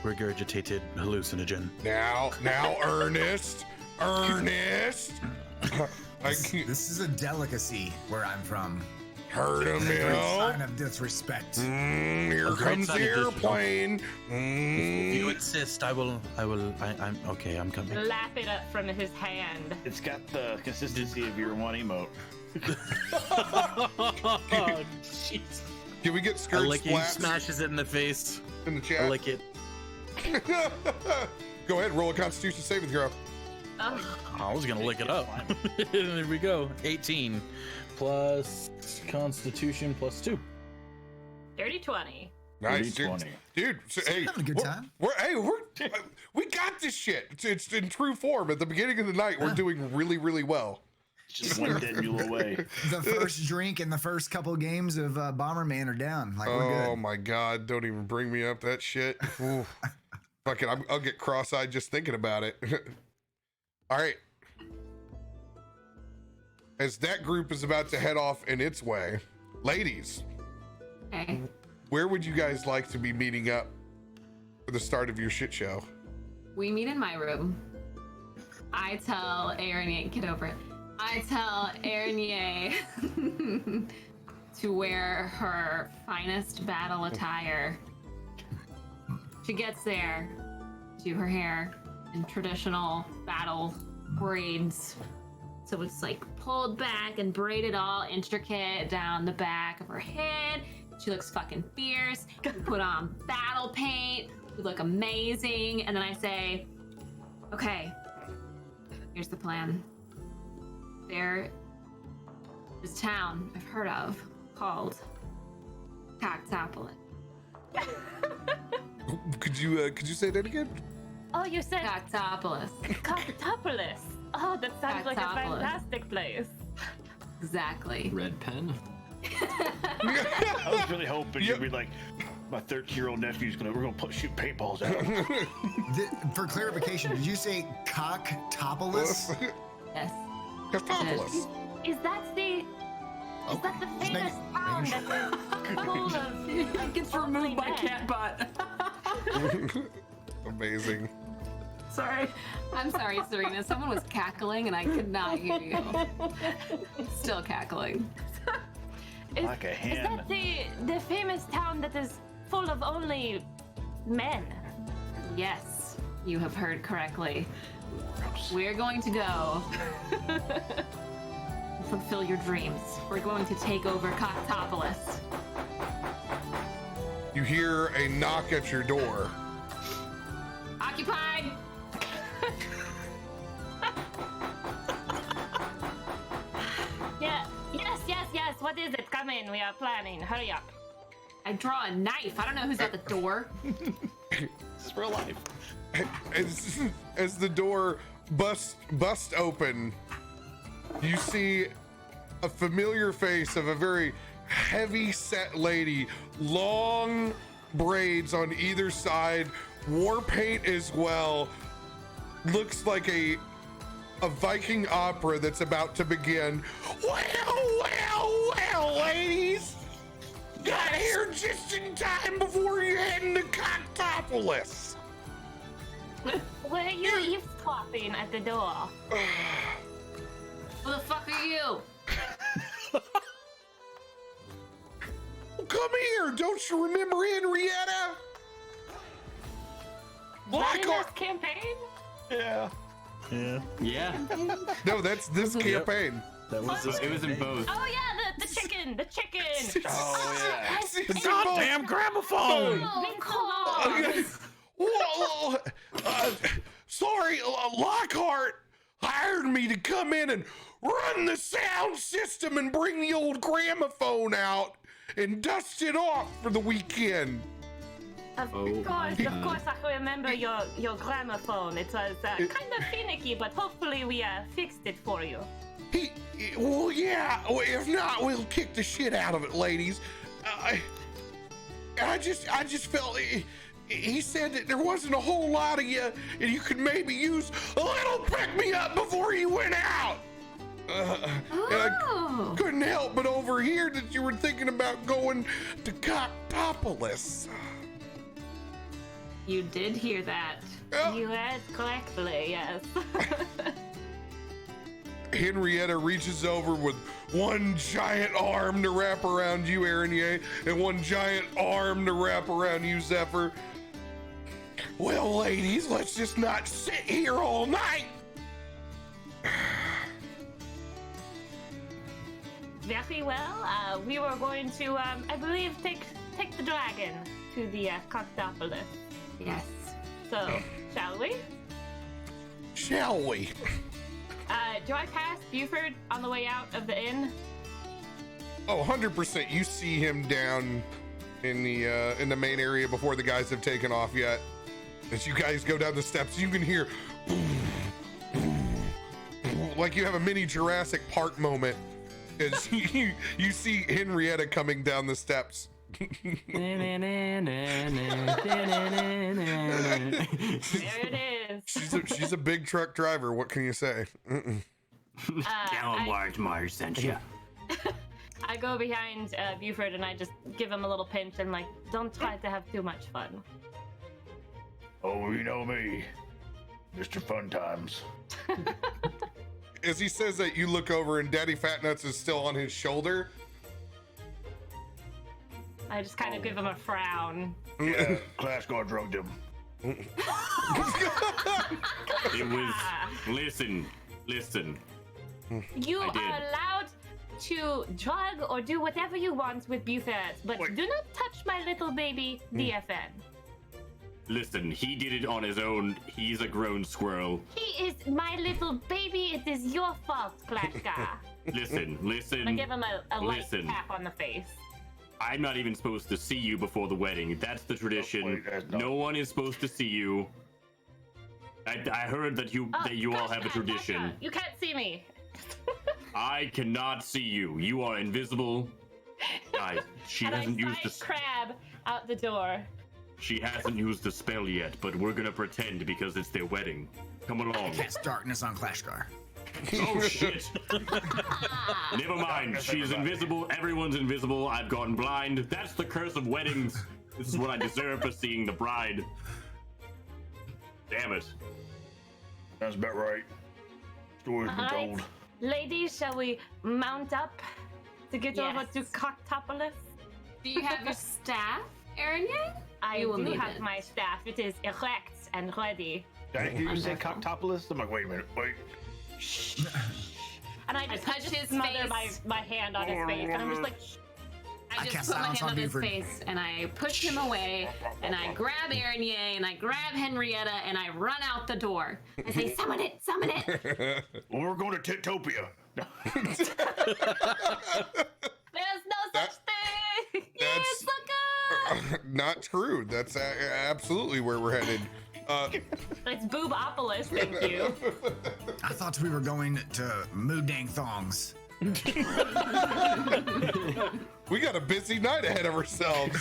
[SPEAKER 3] regurgitated hallucinogen.
[SPEAKER 1] Now, Ernest.
[SPEAKER 2] This is a delicacy where I'm from.
[SPEAKER 1] Heard him,
[SPEAKER 2] Every
[SPEAKER 1] Mill.
[SPEAKER 2] sign of disrespect.
[SPEAKER 1] Here
[SPEAKER 3] A great
[SPEAKER 1] comes
[SPEAKER 3] sign
[SPEAKER 1] the
[SPEAKER 3] of disrespect.
[SPEAKER 1] airplane.
[SPEAKER 3] If you insist, I'm okay, I'm coming.
[SPEAKER 5] Lap it up from his hand.
[SPEAKER 6] It's got the consistency of your one emote.
[SPEAKER 3] Oh, jeez.
[SPEAKER 1] Can we get
[SPEAKER 3] I
[SPEAKER 1] Scourge
[SPEAKER 3] lick it, he
[SPEAKER 1] splats
[SPEAKER 3] smashes it in the face.
[SPEAKER 1] in the
[SPEAKER 3] I
[SPEAKER 1] chat?
[SPEAKER 3] lick it.
[SPEAKER 1] Go ahead, roll a Constitution saving throw.
[SPEAKER 5] Oh,
[SPEAKER 3] I was gonna lick it up. There we go. 18 plus Constitution plus 2.
[SPEAKER 5] dirty 20.
[SPEAKER 1] Nice, dude.
[SPEAKER 6] 20.
[SPEAKER 1] Dude, so, hey,
[SPEAKER 2] having a good time.
[SPEAKER 1] We got this shit. It's in true form. At the beginning of the night, we're doing really, really well.
[SPEAKER 6] Just one dead mule away.
[SPEAKER 2] The first drink and the first couple games of Bomberman are down. Like we're
[SPEAKER 1] Oh
[SPEAKER 2] good.
[SPEAKER 1] my god! Don't even bring me up that shit. Ooh. Fuck it, I'll get cross-eyed just thinking about it. All right. As that group is about to head off in its way, ladies,
[SPEAKER 7] Okay.
[SPEAKER 1] where would you guys like to be meeting up for the start of your shit show?
[SPEAKER 7] We meet in my room. I tell Aaron, get over it. I tell Aaron to wear her finest battle attire. She gets there, do her hair in traditional battle braids. So it's like pulled back and braided all intricate down the back of her head. She looks fucking fierce. We put on battle paint. We look amazing. And then I say, okay, here's the plan. There is a town I've heard of called Cactopolis.
[SPEAKER 1] Could you say that again?
[SPEAKER 5] Oh, you said
[SPEAKER 7] Cactopolis.
[SPEAKER 5] Cactopolis. Oh, that sounds like a
[SPEAKER 7] Cactopolis.
[SPEAKER 5] fantastic place.
[SPEAKER 7] Exactly.
[SPEAKER 4] Red pen.
[SPEAKER 6] I was really hoping you'd be like, my 13-year-old nephew's we're gonna shoot paintballs at him.
[SPEAKER 2] For clarification, did you say Coctopolis?
[SPEAKER 7] Yes.
[SPEAKER 1] Cactopolis.
[SPEAKER 5] Is that the
[SPEAKER 2] Just
[SPEAKER 5] famous town
[SPEAKER 2] making sure.
[SPEAKER 5] that is full of
[SPEAKER 7] It gets removed by Catbot.
[SPEAKER 1] Amazing.
[SPEAKER 7] Sorry. I'm sorry, Serena. Someone was cackling and I could not hear you. Still cackling.
[SPEAKER 6] Like a
[SPEAKER 5] Is
[SPEAKER 6] hen.
[SPEAKER 5] that the famous town that is full of only men?
[SPEAKER 7] Yes, you have heard correctly. We're going to go fulfill your dreams. We're going to take over Coctopolis.
[SPEAKER 1] You hear a knock at your door.
[SPEAKER 7] Occupied!
[SPEAKER 5] Yeah. Yes. What is it? Come in. We are planning. Hurry up.
[SPEAKER 7] I draw a knife. I don't know who's at the door.
[SPEAKER 8] for a life.
[SPEAKER 1] As the door busts open, you see a familiar face of a very heavy set lady, long braids on either side, war paint as well. Looks like a Viking opera that's about to begin. Well, ladies. Got here just in time before you're heading to Coctopolis.
[SPEAKER 5] Were you eavesdropping at the door?
[SPEAKER 7] Who the fuck are you?
[SPEAKER 1] Come here, don't you remember Henrietta?
[SPEAKER 5] That in this campaign?
[SPEAKER 6] Yeah.
[SPEAKER 8] Yeah,
[SPEAKER 1] No, that's this campaign.
[SPEAKER 3] That was this.
[SPEAKER 4] It was in both.
[SPEAKER 5] Oh yeah, the chicken.
[SPEAKER 6] Oh yeah.
[SPEAKER 1] See,
[SPEAKER 3] Goddamn gramophone!
[SPEAKER 5] Oh, come on.
[SPEAKER 1] Okay. Whoa, sorry, Lockhart hired me to come in and run the sound system and bring the old gramophone out and dust it off for the weekend.
[SPEAKER 5] Of
[SPEAKER 8] Oh my
[SPEAKER 5] course, I remember your gramophone. It was kind of finicky, but hopefully we fixed it for you.
[SPEAKER 1] Well, yeah. If not, we'll kick the shit out of it, ladies. I just felt he said that there wasn't a whole lot of you, and you could maybe use a little pick me up before you went out. And I couldn't help but overhear that you were thinking about going to Coctopolis.
[SPEAKER 7] You did hear that.
[SPEAKER 5] You heard correctly, yes.
[SPEAKER 1] Henrietta reaches over with one giant arm to wrap around you, Aranier, and one giant arm to wrap around you, Zephyr. Well, ladies, let's just not sit here all night.
[SPEAKER 5] Very well. We were going to, I believe, take the dragon to the Coctopolis.
[SPEAKER 7] Yes.
[SPEAKER 5] So, shall we?
[SPEAKER 1] Shall we?
[SPEAKER 5] Do I pass Buford on the way out of the inn?
[SPEAKER 1] Oh, 100%. You see him down in the main area before the guys have taken off yet. As you guys go down the steps, you can hear like you have a mini Jurassic Park moment as you see Henrietta coming down the steps.
[SPEAKER 5] There it is.
[SPEAKER 1] She's a big truck driver. What can you say?
[SPEAKER 8] Tell him Marge sent you.
[SPEAKER 5] I go behind Buford and I just give him a little pinch and like, don't try to have too much fun.
[SPEAKER 6] Oh, you know me, Mr. Fun Times.
[SPEAKER 1] As he says that, you look over and Daddy Fatnuts is still on his shoulder.
[SPEAKER 5] I just kind of give him a frown.
[SPEAKER 6] Yeah, Class Guard drugged him.
[SPEAKER 8] It was. Listen.
[SPEAKER 5] You
[SPEAKER 8] I
[SPEAKER 5] are
[SPEAKER 8] did.
[SPEAKER 5] allowed to drug or do whatever you want with Buford, but
[SPEAKER 6] Wait.
[SPEAKER 5] do not touch my little baby DFN.
[SPEAKER 8] Listen, he did it on his own. He's a grown squirrel.
[SPEAKER 5] He is my little baby. It is your fault, Klashka.
[SPEAKER 8] Listen.
[SPEAKER 5] I give him a light
[SPEAKER 8] Listen.
[SPEAKER 5] tap on the face.
[SPEAKER 8] I'm not even supposed to see you before the wedding. That's the tradition.
[SPEAKER 6] wait, that's not-
[SPEAKER 8] No one is supposed to see you. I heard that you all have a
[SPEAKER 5] Klashka,
[SPEAKER 8] tradition.
[SPEAKER 5] Klashka, you can't see me.
[SPEAKER 8] I cannot see you. You are invisible. Guys, she
[SPEAKER 5] And
[SPEAKER 8] hasn't
[SPEAKER 5] I
[SPEAKER 8] used the
[SPEAKER 5] side crab out the door.
[SPEAKER 8] she hasn't used the spell yet, but we're gonna pretend because it's their wedding. Come along.
[SPEAKER 2] Cast darkness on Clashgar.
[SPEAKER 8] Oh shit! Never mind. She's invisible. Everyone's invisible. I've gone blind. That's the curse of weddings. This is what I deserve for seeing the bride. Damn it.
[SPEAKER 6] Sounds about right. Story's been
[SPEAKER 5] Alright.
[SPEAKER 6] told.
[SPEAKER 5] Ladies, shall we mount up to get over to
[SPEAKER 7] Yes.
[SPEAKER 5] Coctopolis?
[SPEAKER 7] Do you have your staff, Aranye?
[SPEAKER 5] I
[SPEAKER 7] You will
[SPEAKER 5] do
[SPEAKER 7] need
[SPEAKER 5] have
[SPEAKER 7] it.
[SPEAKER 5] my staff. It is erect and ready.
[SPEAKER 6] Did I hear you say Coctopolis? I'm like, wait a minute, wait.
[SPEAKER 5] And I just
[SPEAKER 7] touch his
[SPEAKER 5] smother
[SPEAKER 7] face.
[SPEAKER 5] my hand on his face, and I'm just like,
[SPEAKER 7] I just
[SPEAKER 2] cast
[SPEAKER 7] put my
[SPEAKER 2] silence
[SPEAKER 7] hand
[SPEAKER 2] on
[SPEAKER 7] on his
[SPEAKER 2] Buford.
[SPEAKER 7] face and I push him away and I grab Aranye and I grab Henrietta and I run out the door. I say, summon it, summon it.
[SPEAKER 6] Well, we're going to Titopia.
[SPEAKER 5] there's no such thing.
[SPEAKER 1] That's
[SPEAKER 7] Let's look up.
[SPEAKER 1] Not true. That's absolutely where we're headed.
[SPEAKER 5] It's Boobopolis, thank you.
[SPEAKER 2] I thought we were going to Mudandong thongs.
[SPEAKER 1] We got a busy night ahead of ourselves.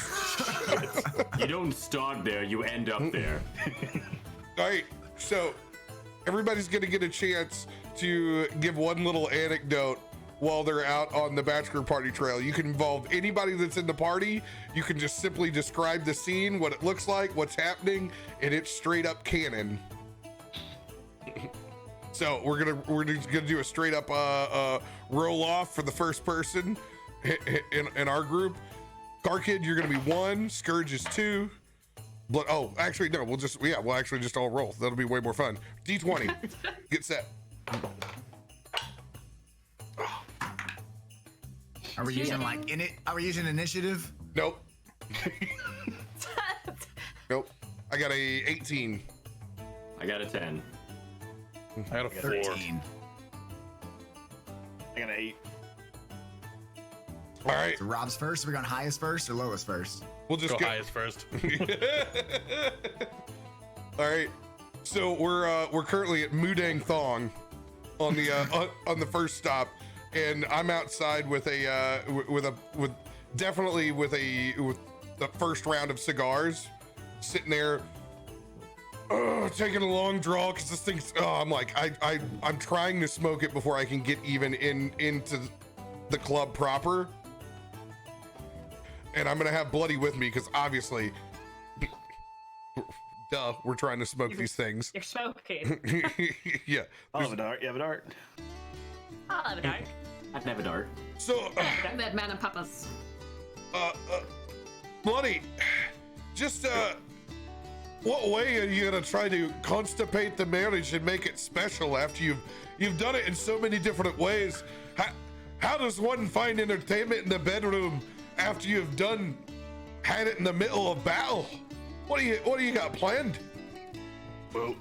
[SPEAKER 8] You don't start there, you end up there.
[SPEAKER 1] All right, so everybody's gonna get a chance to give one little anecdote while they're out on the bachelor party trail. You can involve anybody that's in the party. You can just simply describe the scene, what it looks like, what's happening, and it's straight up canon. So we're just gonna do a straight up roll off for the first person in our group. Car Kid, you're gonna be 1. Scourge is 2. Oh, actually no. We'll actually just all roll. That'll be way more fun. D20. Get set.
[SPEAKER 2] Are we using like in it? Are we using initiative?
[SPEAKER 1] Nope. Nope. I got a 18.
[SPEAKER 8] I got a 10.
[SPEAKER 3] I got a 4.
[SPEAKER 2] 13.
[SPEAKER 6] I got an 8.
[SPEAKER 1] All right.
[SPEAKER 2] So Rob's first. Are we going highest first or lowest first?
[SPEAKER 1] We'll just
[SPEAKER 3] Go
[SPEAKER 1] go
[SPEAKER 3] highest first.
[SPEAKER 1] All right. So we're currently at Mudandong Thong on the on the first stop, and I'm outside with the first round of cigars, sitting there, taking a long draw because this thing's. I'm like I'm trying to smoke it before I can get even into the club proper, and I'm gonna have Bloody with me because obviously. Duh, we're trying to smoke these things.
[SPEAKER 5] You're smoking.
[SPEAKER 1] Yeah.
[SPEAKER 6] I'll have a dart. You have a dart?
[SPEAKER 5] I'll have a dart.
[SPEAKER 8] I'd have a dart.
[SPEAKER 1] So,
[SPEAKER 7] That man and papas.
[SPEAKER 1] Bloody, just, what way are you gonna try to constipate the marriage and make it special after you've done it in so many different ways? How does one find entertainment in the bedroom after you've had it in the middle of battle? What do you got planned?
[SPEAKER 6] Well,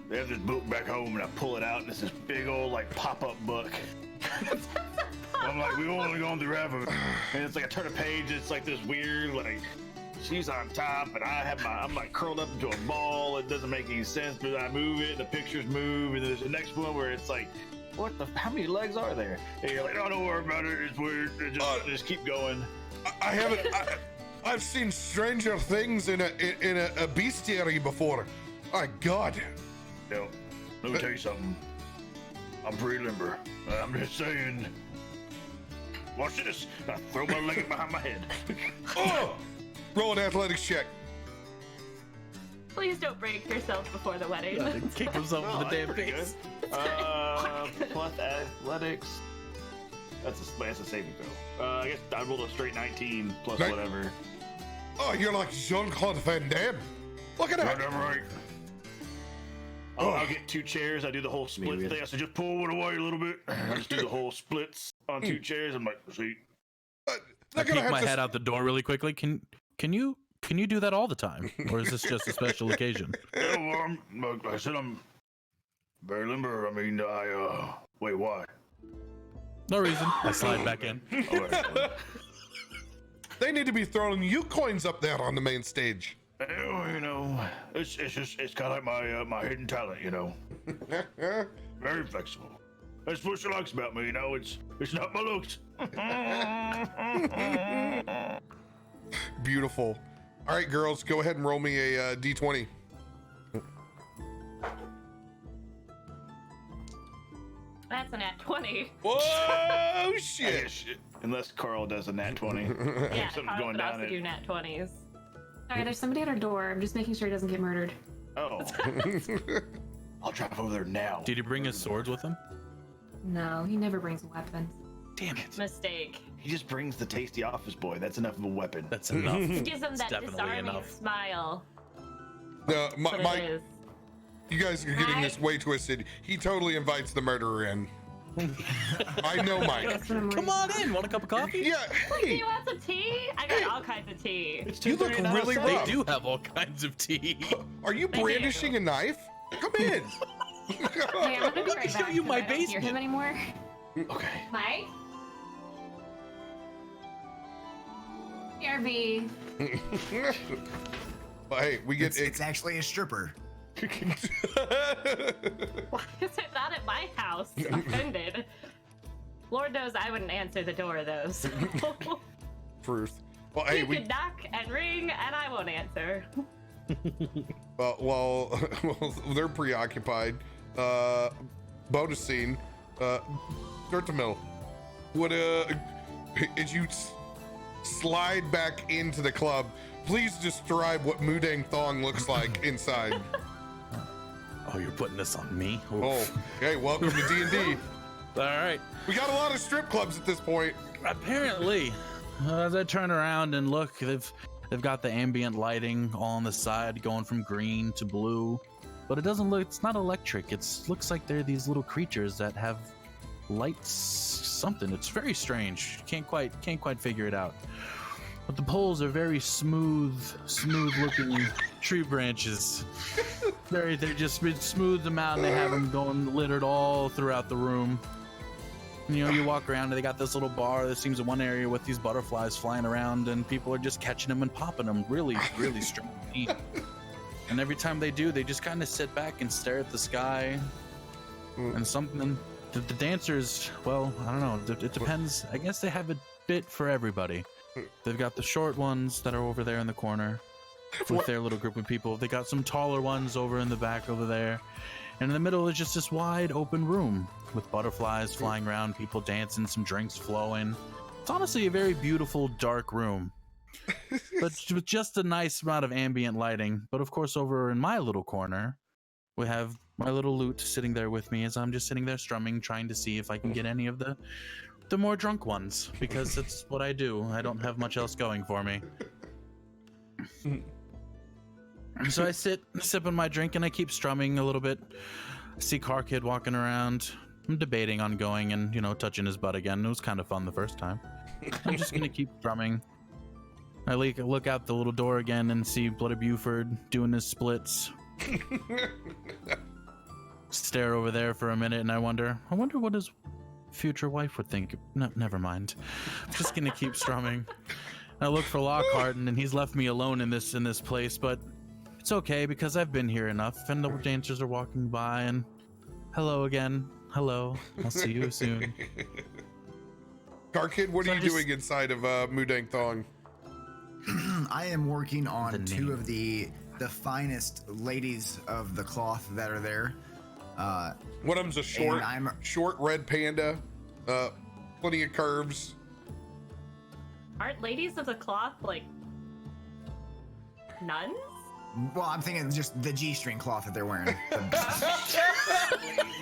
[SPEAKER 6] they have this book back home, and I pull it out, and it's this big old like pop-up book. I'm like, we've only gone through half of it, and it's like I turn a page, it's like this weird like she's on top, and I'm like curled up into a ball. It doesn't make any sense, but I move it, the pictures move, and there's the next one where it's like, how many legs are there? And you're like, oh, don't worry about it. It's weird. Just keep going.
[SPEAKER 1] I've seen stranger things in a bestiary before. My God.
[SPEAKER 6] Yo, let me tell you something. I'm pretty limber. I'm just saying. Watch this. I throw my leg behind my head.
[SPEAKER 1] Oh! Roll an athletics check.
[SPEAKER 5] Please don't break yourself before the wedding.
[SPEAKER 3] Kick himself in the damn
[SPEAKER 6] pretty
[SPEAKER 3] face.
[SPEAKER 6] Plus athletics. That's a saving throw. I guess I rolled a straight 19 plus whatever.
[SPEAKER 1] Oh, you're like Jean-Claude Van Damme. Look at that.
[SPEAKER 6] Damn right. I'll get 2 chairs. I do the whole split thing. I said, just pull one away a little bit. I just do the whole splits on 2 chairs. I'm like, see.
[SPEAKER 3] I peek my head out the door really quickly. Can you do that all the time, or is this just a special occasion?
[SPEAKER 6] Yeah, well, I said I'm very limber. I mean, wait, why?
[SPEAKER 3] No reason. I slide back in.
[SPEAKER 6] All right.
[SPEAKER 1] They need to be throwing you coins up there on the main stage.
[SPEAKER 6] You know, it's kind of like my hidden talent, you know. Very flexible. That's what she likes about me, you know. It's not my looks.
[SPEAKER 1] Beautiful. All right, girls, go ahead and roll me a D20.
[SPEAKER 5] That's a nat 20.
[SPEAKER 1] Whoa, shit.
[SPEAKER 6] Unless Carl does a nat 20.
[SPEAKER 5] Yeah,
[SPEAKER 6] Something's
[SPEAKER 5] I
[SPEAKER 6] going
[SPEAKER 5] would
[SPEAKER 6] down
[SPEAKER 5] also
[SPEAKER 6] it.
[SPEAKER 5] do nat 20s.
[SPEAKER 7] Sorry, there's somebody at our door. I'm just making sure he doesn't get murdered.
[SPEAKER 6] Oh. I'll drive over there now.
[SPEAKER 3] Did he bring his swords with him?
[SPEAKER 7] No, he never brings weapons.
[SPEAKER 3] Damn it.
[SPEAKER 5] Mistake.
[SPEAKER 6] He just brings the tasty office boy. That's enough of a weapon.
[SPEAKER 3] That's enough.
[SPEAKER 5] Gives him that
[SPEAKER 3] definitely
[SPEAKER 5] disarming
[SPEAKER 3] enough.
[SPEAKER 5] smile.
[SPEAKER 1] No,
[SPEAKER 5] That's what it
[SPEAKER 1] Mike,
[SPEAKER 5] is.
[SPEAKER 1] you guys are getting this way twisted. He totally invites the murderer in. I know Mike.
[SPEAKER 7] That's what I'm
[SPEAKER 3] Come on in. Want a cup of coffee?
[SPEAKER 1] Yeah,
[SPEAKER 5] Do
[SPEAKER 1] hey,
[SPEAKER 5] you want some tea? I got all kinds of tea.
[SPEAKER 6] It's
[SPEAKER 1] you look
[SPEAKER 6] 2:30
[SPEAKER 1] really
[SPEAKER 6] outside.
[SPEAKER 1] rough.
[SPEAKER 3] They do have all kinds of tea.
[SPEAKER 1] Are you brandishing a knife? Come in.
[SPEAKER 7] Hey, I'm gonna be
[SPEAKER 3] Let me
[SPEAKER 7] right
[SPEAKER 3] show
[SPEAKER 7] back.
[SPEAKER 3] you
[SPEAKER 7] 'cause
[SPEAKER 3] my
[SPEAKER 7] I don't hear
[SPEAKER 3] basement.
[SPEAKER 7] him anymore.
[SPEAKER 6] Okay.
[SPEAKER 7] Mike? Here. BRB.
[SPEAKER 1] But hey, we get
[SPEAKER 2] It's actually a stripper.
[SPEAKER 5] Why is it not at my house? Offended. Lord knows I wouldn't answer the door of those.
[SPEAKER 1] Truth. Well, hey,
[SPEAKER 5] You
[SPEAKER 1] we
[SPEAKER 5] could knock and ring, and I won't answer.
[SPEAKER 1] well, they're preoccupied. Bonus scene. Start to middle. What as you slide back into the club, please describe what Mudandong looks like inside.
[SPEAKER 3] Oh, you're putting this on me? Oof.
[SPEAKER 1] Oh, hey, welcome to D&D.
[SPEAKER 3] All right.
[SPEAKER 1] We got a lot of strip clubs at this point.
[SPEAKER 3] Apparently, as I turn around and look, they've got the ambient lighting all on the side, going from green to blue, but it doesn't look. It's not electric. It looks like they're these little creatures that have lights. Something. It's very strange. Can't quite figure it out. But the poles are very smooth looking tree branches. They just smooth them out, and they have them going littered all throughout the room. And, you walk around, and they got this little bar that seems in one area with these butterflies flying around, and people are just catching them and popping them. Really strange. And every time they do, they just kind of sit back and stare at the sky. And something. The dancers, well, I don't know. It depends. I guess they have a bit for everybody. They've got the short ones that are over there in the corner with their little group of people. They got some taller ones over in the back over there. And in the middle is just this wide open room with butterflies flying around, people dancing, some drinks flowing. It's honestly a very beautiful, dark room. But with just a nice amount of ambient lighting. But of course, over in my little corner, we have my little lute sitting there with me as I'm just sitting there strumming, trying to see if I can get any of the more drunk ones, because it's what I do. I don't have much else going for me. So I sit sipping my drink and I keep strumming a little bit. I see Car Kid walking around. I'm debating on going and, touching his butt again. It was kind of fun the first time. I'm just gonna keep strumming. I look out the little door again and see Bloody Buford doing his splits. Stare over there for a minute and I wonder what his future wife would think. No, never mind. I'm just gonna keep strumming. I look for Lockhart and he's left me alone in this place, but it's okay because I've been here enough and the dancers are walking by and hello again. Hello. I'll see you soon.
[SPEAKER 1] Car Kid, what are you doing inside of Mudandong?
[SPEAKER 2] I am working on two of the finest ladies of the cloth that are there.
[SPEAKER 1] One of them's a short red panda, plenty of curves.
[SPEAKER 5] Aren't ladies of the cloth like nuns?
[SPEAKER 2] Well, I'm thinking just the G-string cloth that they're wearing.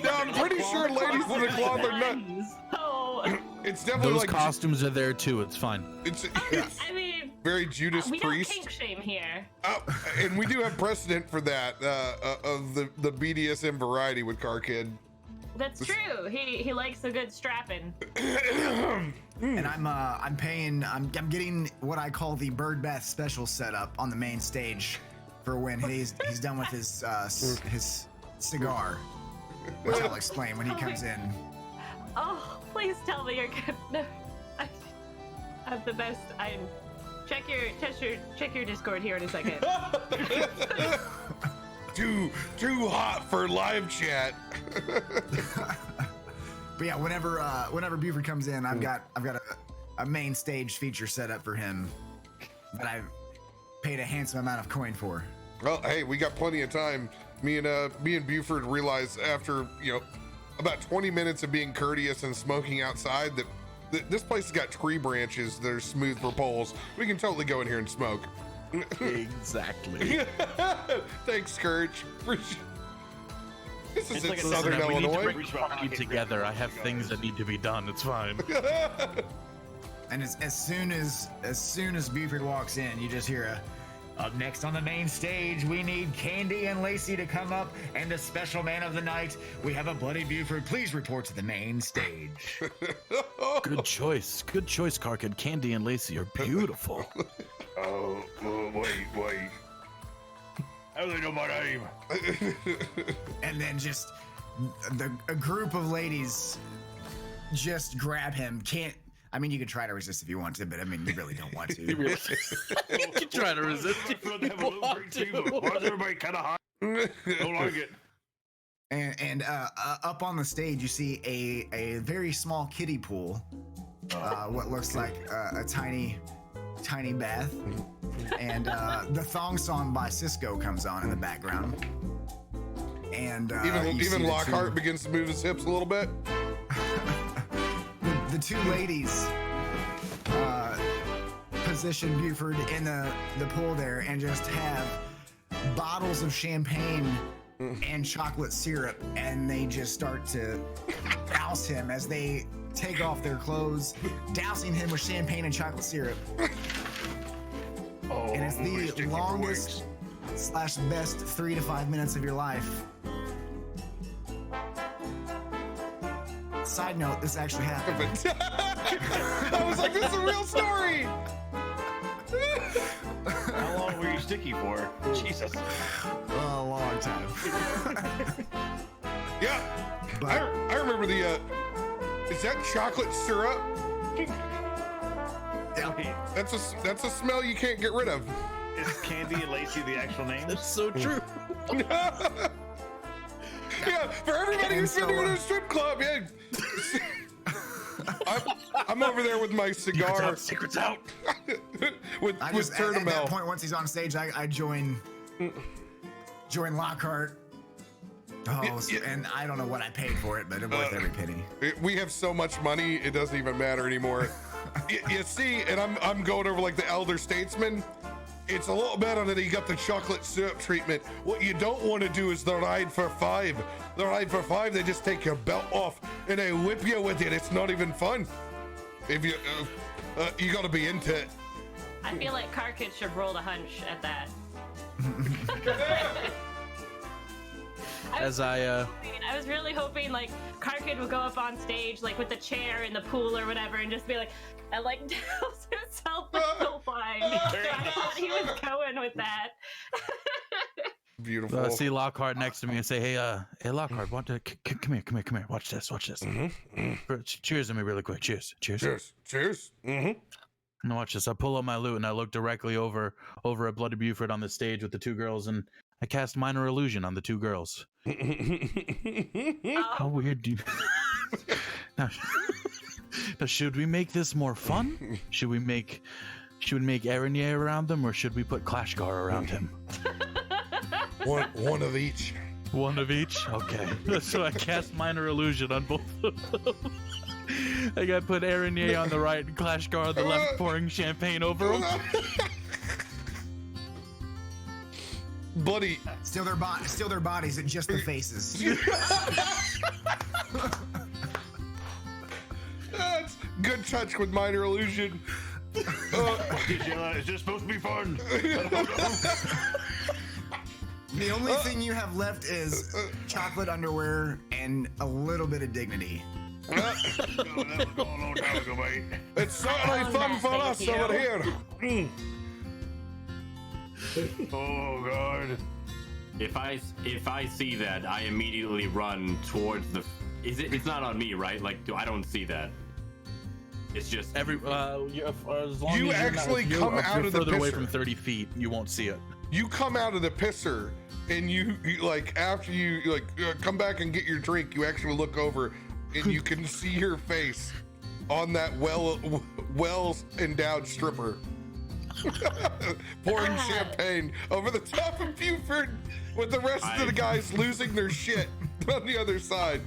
[SPEAKER 1] No, I'm pretty sure ladies of the cloth are not.
[SPEAKER 5] Oh,
[SPEAKER 1] It's definitely
[SPEAKER 3] Those
[SPEAKER 1] like
[SPEAKER 3] costumes are there too. It's fine.
[SPEAKER 1] It's
[SPEAKER 5] I mean,
[SPEAKER 1] very Judas
[SPEAKER 5] we
[SPEAKER 1] Priest.
[SPEAKER 5] don't kink shame here.
[SPEAKER 1] And we do have precedent for that of the BDSM variety with Car Kid.
[SPEAKER 5] That's true. He likes a good strapping.
[SPEAKER 2] And I'm getting what I call the Birdbath special setup on the main stage for when he's done with his cigar, which I'll explain when he comes in.
[SPEAKER 5] Oh, please tell me you're good. No, I'm the best. Check your Discord here in a second.
[SPEAKER 1] Too hot for live chat.
[SPEAKER 2] But yeah, whenever Buford comes in, I've got a main stage feature set up for him that I've paid a handsome amount of coin for.
[SPEAKER 1] Well, hey, we got plenty of time. Me and Buford realized after about 20 minutes of being courteous and smoking outside that this place has got tree branches that are smooth for poles. We can totally go in here and smoke.
[SPEAKER 3] Exactly.
[SPEAKER 1] Thanks, Scourge. This is in
[SPEAKER 6] like a
[SPEAKER 1] Southern
[SPEAKER 3] We need to
[SPEAKER 1] Illinois.
[SPEAKER 3] bring the party together. I have things that need to be done. It's fine.
[SPEAKER 2] And as soon as Buford walks in, you just hear up next on the main stage, we need Candy and Lacey to come up, and the special man of the night, we have a Bloody Buford. Please report to the main stage.
[SPEAKER 3] Good choice, Car Kid. Candy and Lacey are beautiful.
[SPEAKER 1] Oh, wait.
[SPEAKER 6] How do they know my name?
[SPEAKER 2] And then just a group of ladies just grab him. I mean, you could try to resist if you want to, but I mean, you really don't want to.
[SPEAKER 3] You try to resist.
[SPEAKER 6] Why is everybody kind of hot? Don't like it.
[SPEAKER 2] And up on the stage, you see a very small kiddie pool. What looks like a tiny bath. And the thong song by Cisco comes on in the background. And
[SPEAKER 1] even Lockhart begins to move his hips a little bit.
[SPEAKER 2] The two ladies position Buford in the pool there and just have bottles of champagne and chocolate syrup, and they just start to douse him as they take off their clothes, dousing him with champagne and chocolate syrup.
[SPEAKER 6] Oh,
[SPEAKER 2] And it's the longest / best 3 to 5 minutes of your life. Side note, this actually happened.
[SPEAKER 1] I was like, this is a real story.
[SPEAKER 6] How long were you sticky for? Jesus.
[SPEAKER 2] A long time.
[SPEAKER 1] Yeah,
[SPEAKER 2] But
[SPEAKER 1] I remember the. Is that chocolate syrup? That's a smell you can't get rid of.
[SPEAKER 6] Is Candy and Lacey the actual names?
[SPEAKER 3] That's so true.
[SPEAKER 1] Yeah, for everybody who's been here to a strip club, yeah. I'm over there with my cigar.
[SPEAKER 3] Secrets out.
[SPEAKER 1] with
[SPEAKER 2] I just, at that
[SPEAKER 1] Turnamel.
[SPEAKER 2] point, once he's on stage, I join Lockhart. Oh,
[SPEAKER 1] Yeah.
[SPEAKER 2] and I don't know what I paid for it, but it worth every penny.
[SPEAKER 1] We have so much money, it doesn't even matter anymore. You see, and I'm going over like the elder statesman. It's a little better that he got the chocolate syrup treatment. What you don't want to do is the ride for five. The ride for five, they just take your belt off and they whip you with it. It's not even fun. If you got to be into it.
[SPEAKER 5] I feel like Karkid should roll the hunch at that. I was really hoping like Karkid would go up on stage like with the chair in the pool or whatever and just be like, and like douse himself with the wine. I thought he was going with that.
[SPEAKER 1] Beautiful.
[SPEAKER 3] See Lockhart next to me and say, "Hey, Lockhart, come here. Watch this. Cheers to me really quick. Cheers.
[SPEAKER 1] Mm-hmm.
[SPEAKER 3] And watch this. I pull up my loot and I look directly over at Bloody Buford on the stage with the two girls, and I cast Minor Illusion on the two girls. How weird do you... now, should we make this more fun? Should we make Aranier around them, or should we put Clashgar around him?
[SPEAKER 1] One of each.
[SPEAKER 3] One of each? Okay. So I cast Minor Illusion on both of them. I got put Aranier on the right and Clashgar on the left, pouring champagne over him.
[SPEAKER 1] Buddy.
[SPEAKER 2] Still their bodies, and just the faces.
[SPEAKER 1] That's good touch with Minor Illusion.
[SPEAKER 6] It's just supposed to be fun.
[SPEAKER 2] The only thing you have left is chocolate underwear and a little bit of dignity.
[SPEAKER 6] That was going a long time ago, mate.
[SPEAKER 1] It's certainly fun for us over here.
[SPEAKER 6] Oh God!
[SPEAKER 8] If I see that, I immediately run towards the. It's not on me, right? Like, I don't see that. It's just
[SPEAKER 3] As long
[SPEAKER 1] You
[SPEAKER 3] as
[SPEAKER 1] actually
[SPEAKER 3] you're
[SPEAKER 1] come
[SPEAKER 3] not,
[SPEAKER 1] out
[SPEAKER 3] you're
[SPEAKER 1] of the
[SPEAKER 3] further away
[SPEAKER 1] pisser.
[SPEAKER 3] from 30 feet, you won't see it.
[SPEAKER 1] You come out of the pisser, and you like after you like come back and get your drink. You actually look over, and you can see your face on that well endowed stripper. Pouring champagne over the top of Buford with the rest of the guys losing their shit on the other side.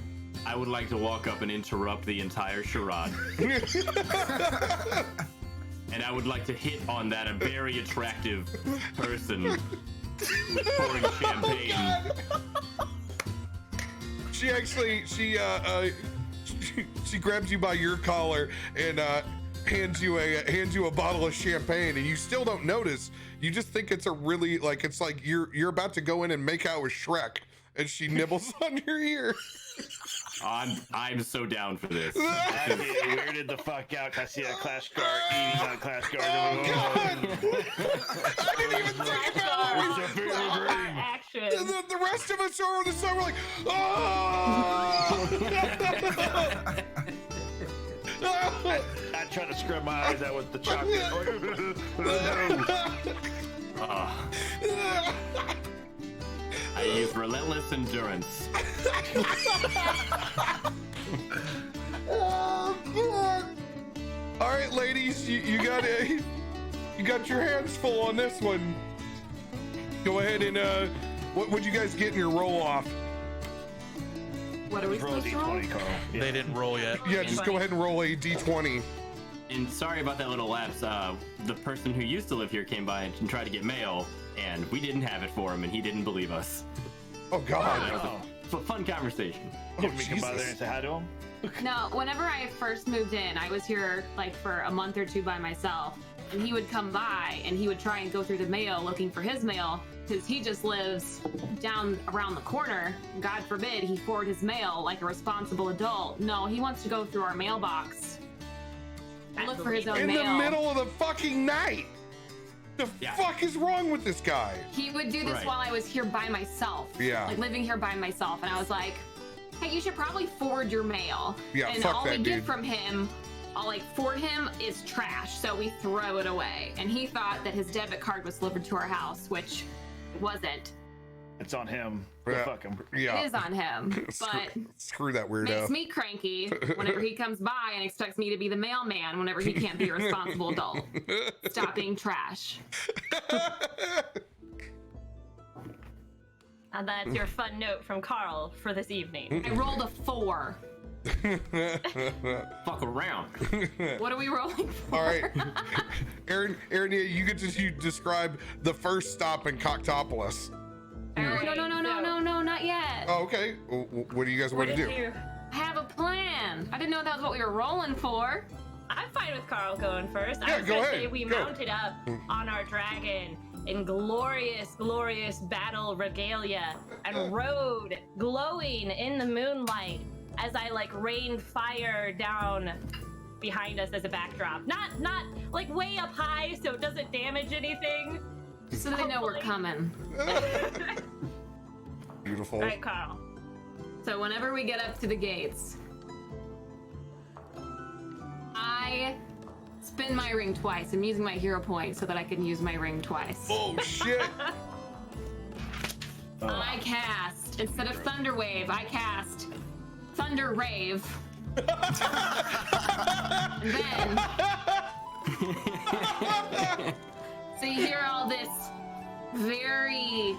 [SPEAKER 8] I would like to walk up and interrupt the entire charade. And I would like to hit on that a very attractive person pouring champagne.
[SPEAKER 1] She actually she grabs you by your collar and hands you a bottle of champagne, and you still don't notice. You just think it's a really it's like you're about to go in and make out with Shrek, and she nibbles on your ear.
[SPEAKER 8] I'm so down for this.
[SPEAKER 6] I get weirded the fuck out because I see a Clashgar eating on Clashgar.
[SPEAKER 1] Oh, God. I didn't even think about
[SPEAKER 6] It's a favorite dream.
[SPEAKER 5] Action.
[SPEAKER 1] The rest of us are on the side. We're like, oh!
[SPEAKER 6] I trying to scrub my eyes out with the chocolate.
[SPEAKER 8] I use relentless endurance.
[SPEAKER 1] Oh, God. All right, ladies, you got your hands full on this one. Go ahead and what would you guys get in your roll off?
[SPEAKER 7] What are we
[SPEAKER 6] Roll a
[SPEAKER 7] supposed to roll?
[SPEAKER 6] D20, Carl. Yeah.
[SPEAKER 3] They didn't roll yet.
[SPEAKER 1] Yeah, just go ahead and roll a d20.
[SPEAKER 8] And sorry about that little lapse. The person who used to live here came by and tried to get mail, and we didn't have it for him, and he didn't believe us.
[SPEAKER 1] Oh God.
[SPEAKER 8] That was a fun conversation.
[SPEAKER 6] Did we come by there
[SPEAKER 1] Jesus.
[SPEAKER 6] and say hi to him?
[SPEAKER 7] No, whenever I first moved in, I was here like for a month or two by myself, and he would come by and he would try and go through the mail looking for his mail because he just lives down around the corner. God forbid he forward his mail like a responsible adult. No, he wants to go through our mailbox and look for his own
[SPEAKER 1] In
[SPEAKER 7] mail.
[SPEAKER 1] the middle of the fucking night. The fuck is wrong with this guy?
[SPEAKER 7] He would do this
[SPEAKER 8] Right.
[SPEAKER 7] while I was here by myself.
[SPEAKER 1] Yeah.
[SPEAKER 7] Like living here by myself, and I was like, hey, you should probably forward your mail.
[SPEAKER 1] Yeah,
[SPEAKER 7] and
[SPEAKER 1] fuck
[SPEAKER 7] all
[SPEAKER 1] that
[SPEAKER 7] we get
[SPEAKER 1] dude.
[SPEAKER 7] from him, for him is trash, so we throw it away. And he thought that his debit card was delivered to our house, which it wasn't.
[SPEAKER 6] It's on him.
[SPEAKER 1] Yeah.
[SPEAKER 6] Fuck him.
[SPEAKER 1] Yeah.
[SPEAKER 7] It is on him, but
[SPEAKER 1] Screw that
[SPEAKER 7] makes
[SPEAKER 1] weirdo.
[SPEAKER 7] me cranky whenever he comes by and expects me to be the mailman whenever he can't be a responsible adult. Stop being trash.
[SPEAKER 5] And that's your fun note from Carl for this evening.
[SPEAKER 7] I rolled a 4.
[SPEAKER 8] Fuck around.
[SPEAKER 7] What are we rolling for?
[SPEAKER 1] All right, Aaron, you get to describe the first stop in Coctopolis.
[SPEAKER 7] No, not yet.
[SPEAKER 1] Oh, okay. What do you guys want to do?
[SPEAKER 7] I have a plan. I didn't know that was what we were rolling for.
[SPEAKER 5] I'm fine with Carl going first.
[SPEAKER 1] Yeah,
[SPEAKER 5] I was
[SPEAKER 1] go
[SPEAKER 5] gonna
[SPEAKER 1] ahead,
[SPEAKER 5] say we
[SPEAKER 1] go.
[SPEAKER 5] mounted up on our dragon in glorious battle regalia and rode glowing in the moonlight as I like rained fire down behind us as a backdrop. Not like way up high so it doesn't damage anything.
[SPEAKER 7] So they know we're coming.
[SPEAKER 1] Beautiful.
[SPEAKER 5] All right, Carl.
[SPEAKER 7] So whenever we get up to the gates, I spin my ring twice. I'm using my hero point so that I can use my ring twice.
[SPEAKER 1] Oh shit!
[SPEAKER 7] I cast, instead of Thunder Wave, I cast Thunder Rave. And then, so you hear all this very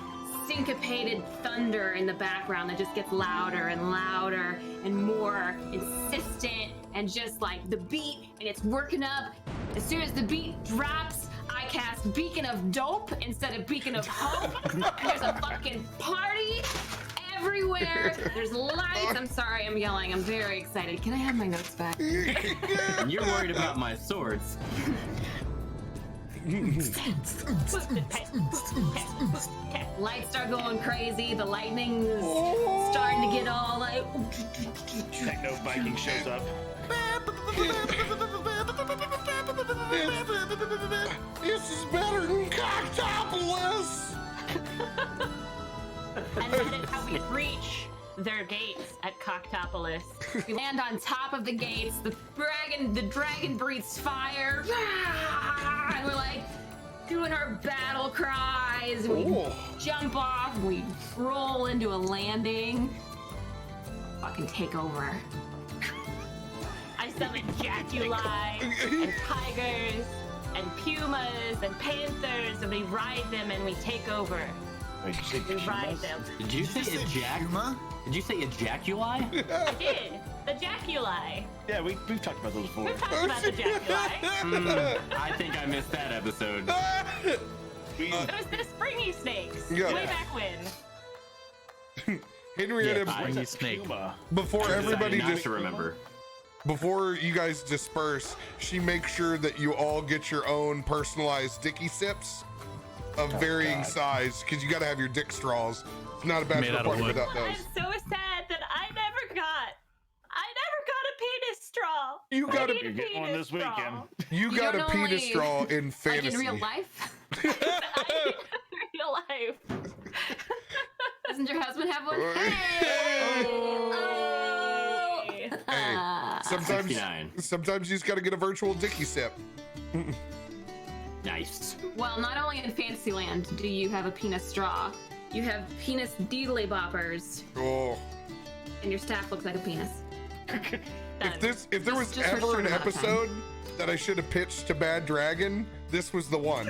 [SPEAKER 7] syncopated thunder in the background that just gets louder and louder and more insistent, and just like the beat, and it's working up. As soon as the beat drops, I cast Beacon of Dope instead of Beacon of Hope. And there's a fucking party everywhere. There's lights. I'm sorry, I'm yelling. I'm very excited. Can I have my notes back?
[SPEAKER 8] And you're worried about my swords.
[SPEAKER 7] Lights start going crazy. The lightning's starting to get all like.
[SPEAKER 6] Techno Viking shows up.
[SPEAKER 1] This is better than Coctopolis.
[SPEAKER 5] And that is how we reach their gates at Coctopolis.
[SPEAKER 7] We land on top of the gates. The dragon breathes fire. And we're like doing our battle cries. And we jump off. And we roll into a landing. Fucking take over.
[SPEAKER 5] I summon jaculi and tigers and pumas and panthers, and we ride them and we take over.
[SPEAKER 6] Wait, you say
[SPEAKER 5] We ride
[SPEAKER 6] pumas?
[SPEAKER 5] them.
[SPEAKER 8] Did you say
[SPEAKER 2] Puma?
[SPEAKER 8] Did you say ejaculi?
[SPEAKER 5] I did. The jaculi.
[SPEAKER 6] Yeah, we've talked about those before.
[SPEAKER 5] We've talked about the jaculi.
[SPEAKER 8] I think I missed that episode.
[SPEAKER 5] It was the springy snakes.
[SPEAKER 1] Yeah.
[SPEAKER 5] Way back when.
[SPEAKER 1] Henrietta,
[SPEAKER 8] Yeah,
[SPEAKER 3] Springy snake.
[SPEAKER 6] Puma.
[SPEAKER 1] before everybody
[SPEAKER 8] not
[SPEAKER 1] just
[SPEAKER 8] to remember.
[SPEAKER 1] before you guys disperse, she makes sure that you all get your own personalized dicky sips of varying
[SPEAKER 6] God.
[SPEAKER 1] size, because you got to have your dick straws. It's not a
[SPEAKER 3] Made
[SPEAKER 1] bachelor
[SPEAKER 3] out of
[SPEAKER 1] party
[SPEAKER 3] wood.
[SPEAKER 1] without
[SPEAKER 5] I'm
[SPEAKER 1] those.
[SPEAKER 5] so sad that I never got a penis straw.
[SPEAKER 1] You got
[SPEAKER 5] I
[SPEAKER 1] a
[SPEAKER 5] need
[SPEAKER 6] You're getting one
[SPEAKER 5] penis
[SPEAKER 6] this
[SPEAKER 5] straw.
[SPEAKER 6] weekend.
[SPEAKER 1] you got a
[SPEAKER 7] don't
[SPEAKER 1] penis
[SPEAKER 7] only-
[SPEAKER 1] straw in
[SPEAKER 7] Like
[SPEAKER 1] fantasy.
[SPEAKER 7] in real life?
[SPEAKER 5] I in real life.
[SPEAKER 7] Doesn't your husband have one?
[SPEAKER 1] Hey.
[SPEAKER 7] Oh!
[SPEAKER 1] Hey, sometimes you just gotta get a virtual dicky sip.
[SPEAKER 8] Nice.
[SPEAKER 7] Well, not only in Fantasyland do you have a penis straw, you have penis deedly boppers,
[SPEAKER 1] Oh.
[SPEAKER 7] and your staff looks like a penis.
[SPEAKER 1] If there was
[SPEAKER 7] Just for a
[SPEAKER 1] ever
[SPEAKER 7] short
[SPEAKER 1] an
[SPEAKER 7] amount of time.
[SPEAKER 1] episode that I should have pitched to Bad Dragon, this was the one.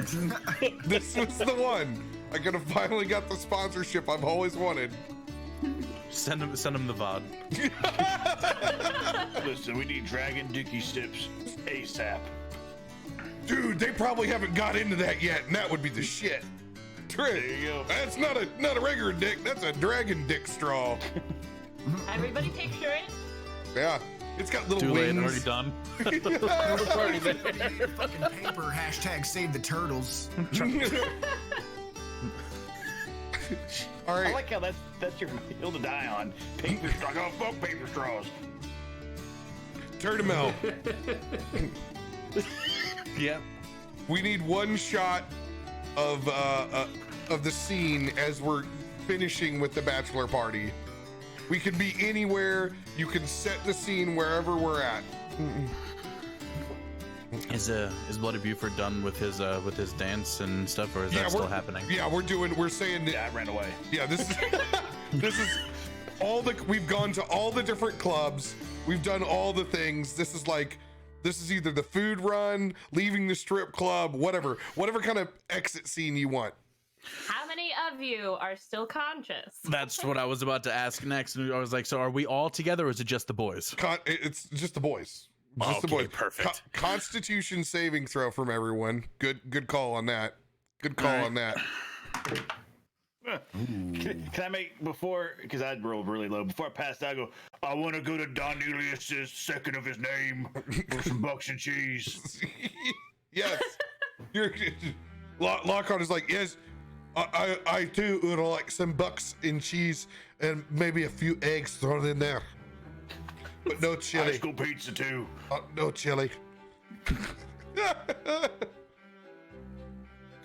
[SPEAKER 1] This was the one. I could have finally got the sponsorship I've always wanted.
[SPEAKER 3] Send him the VOD.
[SPEAKER 6] Listen, we need Dragon Dicky Sips ASAP.
[SPEAKER 1] Dude, they probably haven't got into that yet, and that would be the shit.
[SPEAKER 6] There you go.
[SPEAKER 1] That's not a regular dick. That's a dragon dick straw.
[SPEAKER 5] Everybody picture it.
[SPEAKER 1] Yeah, it's got little
[SPEAKER 3] Too late,
[SPEAKER 1] wings.
[SPEAKER 3] already done.
[SPEAKER 2] Fucking paper, #save the turtles.
[SPEAKER 1] All
[SPEAKER 6] I
[SPEAKER 1] right,
[SPEAKER 6] like how that's your hill to die on. Paper straws. Oh, fuck paper straws.
[SPEAKER 1] Turtle.
[SPEAKER 3] Yeah.
[SPEAKER 1] We need one shot of the scene as we're finishing with the bachelor party. We can be anywhere. You can set the scene wherever we're at.
[SPEAKER 3] Is Bloody Buford done with his dance and stuff, or is that still happening?
[SPEAKER 1] Yeah, we're saying that.
[SPEAKER 6] Yeah, I ran away.
[SPEAKER 1] Yeah, this is this is we've gone to all the different clubs. We've done all the things. This is either the food run, leaving the strip club, whatever kind of exit scene you want.
[SPEAKER 5] How many of you are still conscious?
[SPEAKER 3] That's what I was about to ask next, and I was like, so are we all together, or is it just the boys?
[SPEAKER 1] It's just the boys. Just the
[SPEAKER 3] Okay,
[SPEAKER 1] boys.
[SPEAKER 3] perfect.
[SPEAKER 1] Constitution saving throw from everyone. Good call on that. Good call on that.
[SPEAKER 6] Can I make because I rolled really low before I passed out? I go. I want to go to Don Elias's second of his name for some bucks and cheese.
[SPEAKER 1] Yes. Lockhart is like, yes, I too would like some bucks and cheese and maybe a few eggs thrown in there, but no
[SPEAKER 6] High
[SPEAKER 1] chili.
[SPEAKER 6] school pizza too.
[SPEAKER 1] No chili.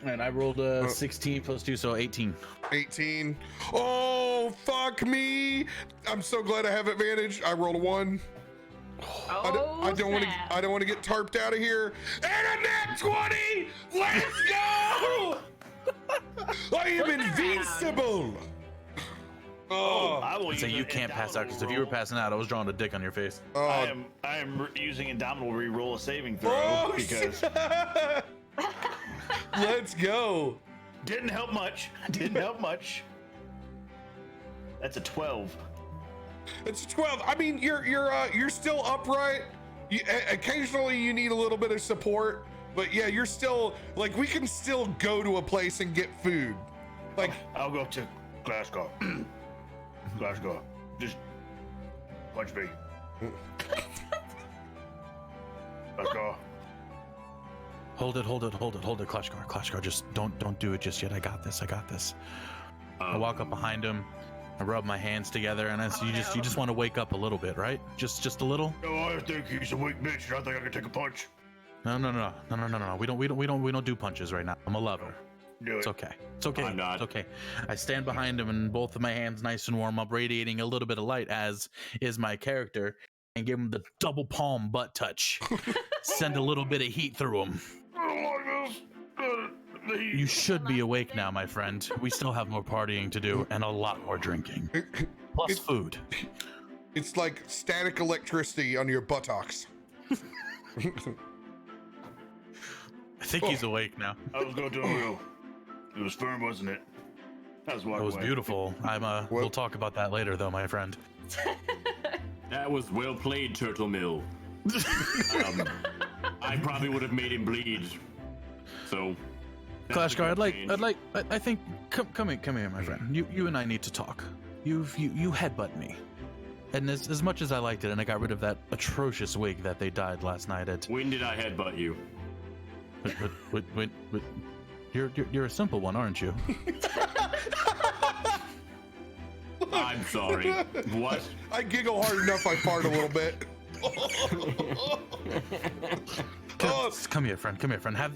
[SPEAKER 3] And I rolled 16 plus 2, so 18.
[SPEAKER 1] 18. Oh, fuck me. I'm so glad I have advantage. I rolled a 1. I don't want to get tarped out of here. And a nat 20. Let's go. I am invincible. Oh,
[SPEAKER 6] I will
[SPEAKER 3] So
[SPEAKER 6] use
[SPEAKER 3] you
[SPEAKER 6] an
[SPEAKER 3] can't pass out, because if you
[SPEAKER 6] indomitable
[SPEAKER 3] were passing out, I was drawing a dick on your face.
[SPEAKER 6] I am using Indomitable re-roll a saving throw
[SPEAKER 1] Oh,
[SPEAKER 6] because
[SPEAKER 1] let's go.
[SPEAKER 6] didn't help much. That's a 12.
[SPEAKER 1] It's a 12. I mean, you're still upright. Occasionally you need a little bit of support, but yeah, you're still like, we can still go to a place and get food. Like,
[SPEAKER 6] I'll go to Glasgow. Glasgow. Just punch me. Let's go.
[SPEAKER 3] Hold it, Klashkar. Just don't do it just yet. I got this. I walk up behind him, I rub my hands together, and you just want to wake up a little bit, right? Just a little.
[SPEAKER 6] No, I think he's a weak bitch, and I think I can take a punch.
[SPEAKER 3] No. We don't do punches right now. I'm a lover.
[SPEAKER 6] Do it.
[SPEAKER 3] It's okay.
[SPEAKER 8] I'm not.
[SPEAKER 3] It's okay. I stand behind him, and both of my hands nice and warm up, radiating a little bit of light, as is my character, and give him the double palm butt touch. Send a little bit of heat through him.
[SPEAKER 6] I don't like this.
[SPEAKER 3] You should be awake now, my friend. We still have more partying to do and a lot more drinking. Plus food.
[SPEAKER 1] it's like static electricity on your buttocks.
[SPEAKER 3] I think he's awake now.
[SPEAKER 6] I was going to a wheel. It was firm, wasn't it? That was
[SPEAKER 3] That was beautiful. We'll talk about that later, though, my friend.
[SPEAKER 8] That was well played, Turtle Mill. I probably would have made him bleed. So,
[SPEAKER 3] Klashkar, I think, come here, my friend. You and I need to talk. You headbutt me. And as much as I liked it, and I got rid of that atrocious wig that they dyed last night at.
[SPEAKER 8] When did I headbutt you?
[SPEAKER 3] But you're a simple one, aren't you?
[SPEAKER 8] I'm sorry. What?
[SPEAKER 1] I giggle hard enough, I fart a little bit.
[SPEAKER 3] Come here, friend.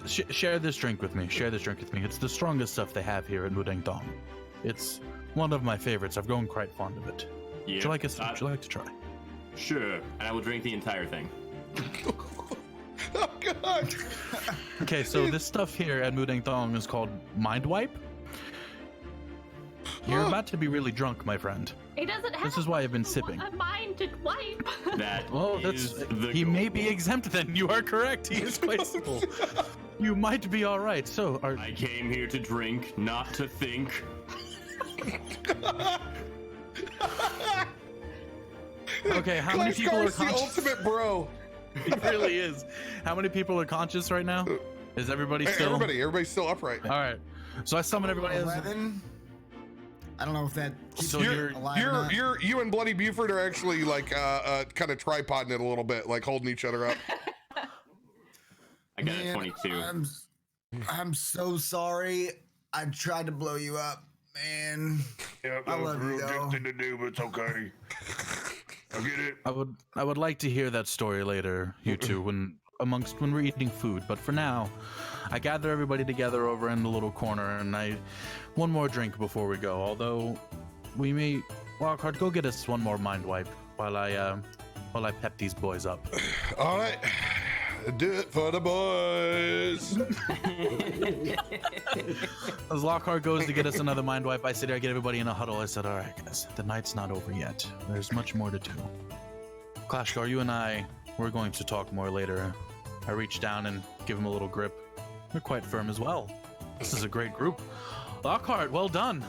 [SPEAKER 3] Share this drink with me. It's the strongest stuff they have here at Mudandong. It's one of my favorites. I've grown quite fond of it.
[SPEAKER 8] Yeah,
[SPEAKER 3] Would you like to try?
[SPEAKER 8] Sure. And I will drink the entire thing.
[SPEAKER 1] Oh God!
[SPEAKER 3] Okay, so this stuff here at Mudandong is called Mind Wipe. You're about to be really drunk, my friend.
[SPEAKER 5] He doesn't have.
[SPEAKER 3] This is why I've been sipping.
[SPEAKER 5] A mind to wipe.
[SPEAKER 8] That
[SPEAKER 3] Oh,
[SPEAKER 8] is
[SPEAKER 3] that's
[SPEAKER 8] the
[SPEAKER 3] he
[SPEAKER 8] goal.
[SPEAKER 3] may be exempt then. You are correct. He is quite simple. You might be all right. So, are
[SPEAKER 8] I came here to drink, not to think.
[SPEAKER 3] okay? How many people are
[SPEAKER 1] Clash Guard's the
[SPEAKER 3] conscious?
[SPEAKER 1] ultimate bro.
[SPEAKER 3] He really is. How many people are conscious right now? Is everybody still?
[SPEAKER 1] Everybody's still upright.
[SPEAKER 3] All right. So I summon everybody.
[SPEAKER 2] 11. I don't know if that keeps
[SPEAKER 3] So
[SPEAKER 2] you
[SPEAKER 3] you're-
[SPEAKER 2] alive or not.
[SPEAKER 1] You and Bloody Buford are actually like kind of tripoding it a little bit, like holding each other up.
[SPEAKER 8] I got
[SPEAKER 2] Man,
[SPEAKER 8] a 22.
[SPEAKER 2] I'm so sorry. I tried to blow you up, man.
[SPEAKER 6] Yeah,
[SPEAKER 2] I love you, though.
[SPEAKER 6] to do, but it's okay. I get it.
[SPEAKER 3] I would like to hear that story later, you two, when we're eating food. But for now, I gather everybody together over in the little corner, and one more drink before we go. Although we may, Lockhart, go get us one more mind wipe while I pep these boys up.
[SPEAKER 1] All right, do it for the boys.
[SPEAKER 3] As Lockhart goes to get us another mind wipe, I sit here, I get everybody in a huddle. I said, all right, guys, the night's not over yet. There's much more to do. Clashgar, you and we're going to talk more later. I reach down and give him a little grip. They're quite firm as well. This is a great group. Lockhart, well done.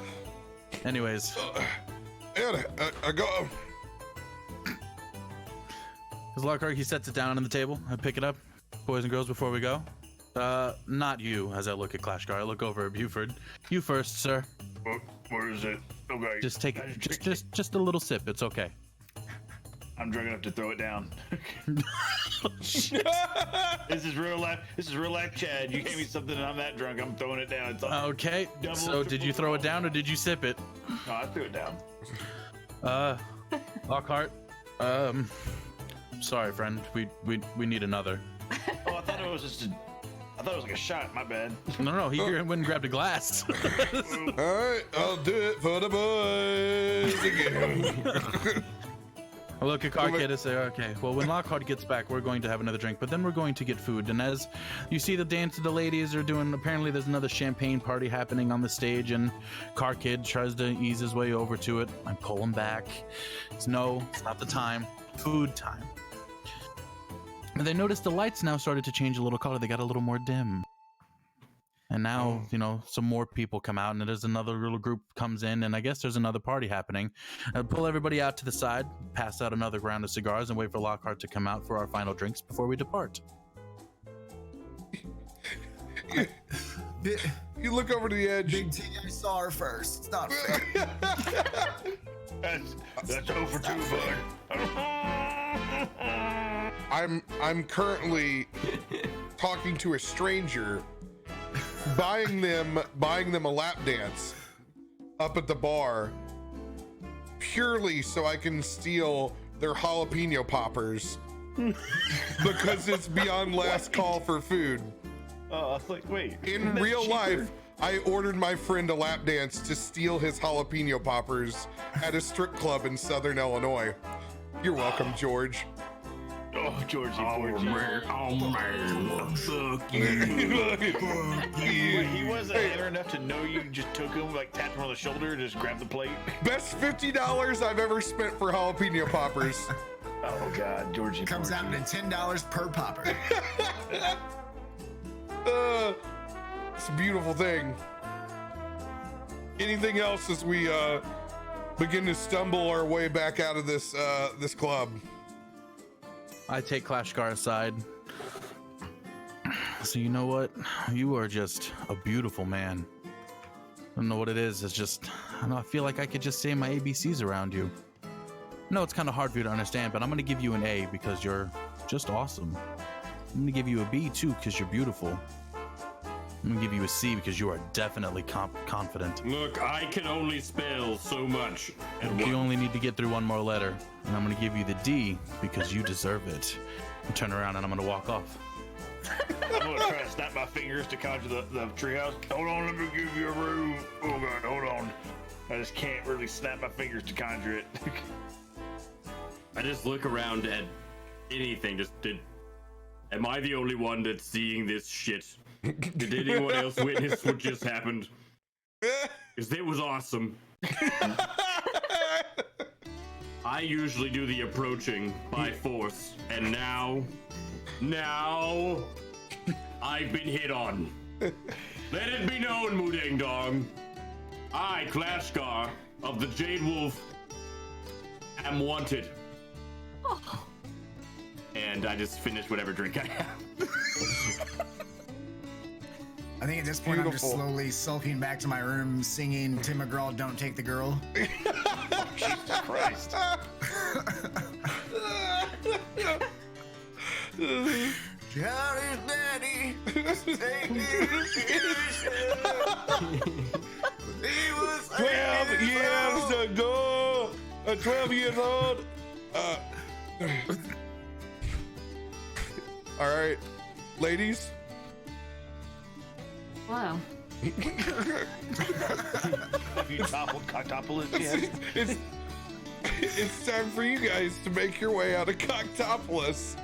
[SPEAKER 3] Anyways.
[SPEAKER 1] And I go.
[SPEAKER 3] As Lockhart, he sets it down on the table. I pick it up. Boys and girls, before we go. Not you, as I look at Clashgar. I look over at Buford. You first, sir.
[SPEAKER 6] Where is it? Okay.
[SPEAKER 3] Just take it. Just a little sip. It's okay.
[SPEAKER 6] I'm drunk enough to throw it down. This is real life. This is real life, Chad. You gave me something and I'm that drunk. I'm throwing it down. It's all,
[SPEAKER 3] Okay.
[SPEAKER 6] Double,
[SPEAKER 3] So did you throw it down or did you sip it?
[SPEAKER 6] no, I threw it down.
[SPEAKER 3] Lockhart. Sorry, friend. We need another.
[SPEAKER 6] Oh, I thought it was just I thought it was like a shot. My bad.
[SPEAKER 3] No. He went and grabbed a glass.
[SPEAKER 1] All right, I'll do it for the boys again.
[SPEAKER 3] I look at Carkid and say, okay, well, when Lockhart gets back, we're going to have another drink, but then we're going to get food. And as you see the dance the ladies are doing, apparently there's another champagne party happening on the stage, and Carkid tries to ease his way over to it. I pull him back. It's not the time. Food time. And they notice the lights now started to change a little color. They got a little more dim. And now, some more people come out, and there's another little group comes in, and I guess there's another party happening. I pull everybody out to the side, pass out another round of cigars, and wait for Lockhart to come out for our final drinks before we depart.
[SPEAKER 1] You look over to the edge.
[SPEAKER 2] Big T, I saw her first. It's not fair.
[SPEAKER 6] That's 0 for 2, bud.
[SPEAKER 1] I'm currently talking to a stranger, buying them a lap dance up at the bar, purely so I can steal their jalapeno poppers because it's beyond last call for food.
[SPEAKER 6] Oh, I was like, wait.
[SPEAKER 1] In real life, I ordered my friend a lap dance to steal his jalapeno poppers at a strip club in Southern Illinois. You're welcome, George.
[SPEAKER 6] Oh, Georgie, Georgie.
[SPEAKER 8] Fuck you.
[SPEAKER 6] Wait, he wasn't there enough to know you just took him, like tapped him on the shoulder and just grabbed the plate?
[SPEAKER 1] Best $50 I've ever spent for jalapeno poppers.
[SPEAKER 6] Oh, God, Georgie.
[SPEAKER 2] Comes out to $10 per popper.
[SPEAKER 1] It's a beautiful thing. Anything else as we begin to stumble our way back out of this club?
[SPEAKER 3] I take Clashgar aside. So you know what? You are just a beautiful man. I don't know what it is. It's just, I feel like I could just say my ABCs around you. No, it's kind of hard for you to understand, but I'm going to give you an A because you're just awesome. I'm going to give you a B too because you're beautiful. I'm going to give you a C because you are definitely confident.
[SPEAKER 8] Look, I can only spell so much. And
[SPEAKER 3] You only need to get through one more letter. And I'm going to give you the D because you deserve it. I turn around and I'm going to walk off.
[SPEAKER 6] I'm going to try to snap my fingers to conjure the treehouse. Hold on, let me give you a room. Oh, God, hold on. I just can't really snap my fingers to conjure it.
[SPEAKER 8] I just look around at anything. Am I the only one that's seeing this shit? Did anyone else witness what just happened? Because it was awesome. I usually do the approaching by force, and now I've been hit on. Let it be known, Mudandong. I, Clashgar of the Jade Wolf, am wanted.
[SPEAKER 5] Oh.
[SPEAKER 8] And I just finished whatever drink I have.
[SPEAKER 2] I think at this point I'm just
[SPEAKER 1] Beautiful.
[SPEAKER 2] slowly sulking back to my room singing Tim McGraw, Don't Take the Girl.
[SPEAKER 6] Jesus Christ.
[SPEAKER 2] Johnny's daddy. He was
[SPEAKER 1] 12 years ago, 12 years old. All right, ladies.
[SPEAKER 7] Whoa.
[SPEAKER 6] Have you toppled Coctopolis yet?
[SPEAKER 1] It's time for you guys to make your way out of Coctopolis.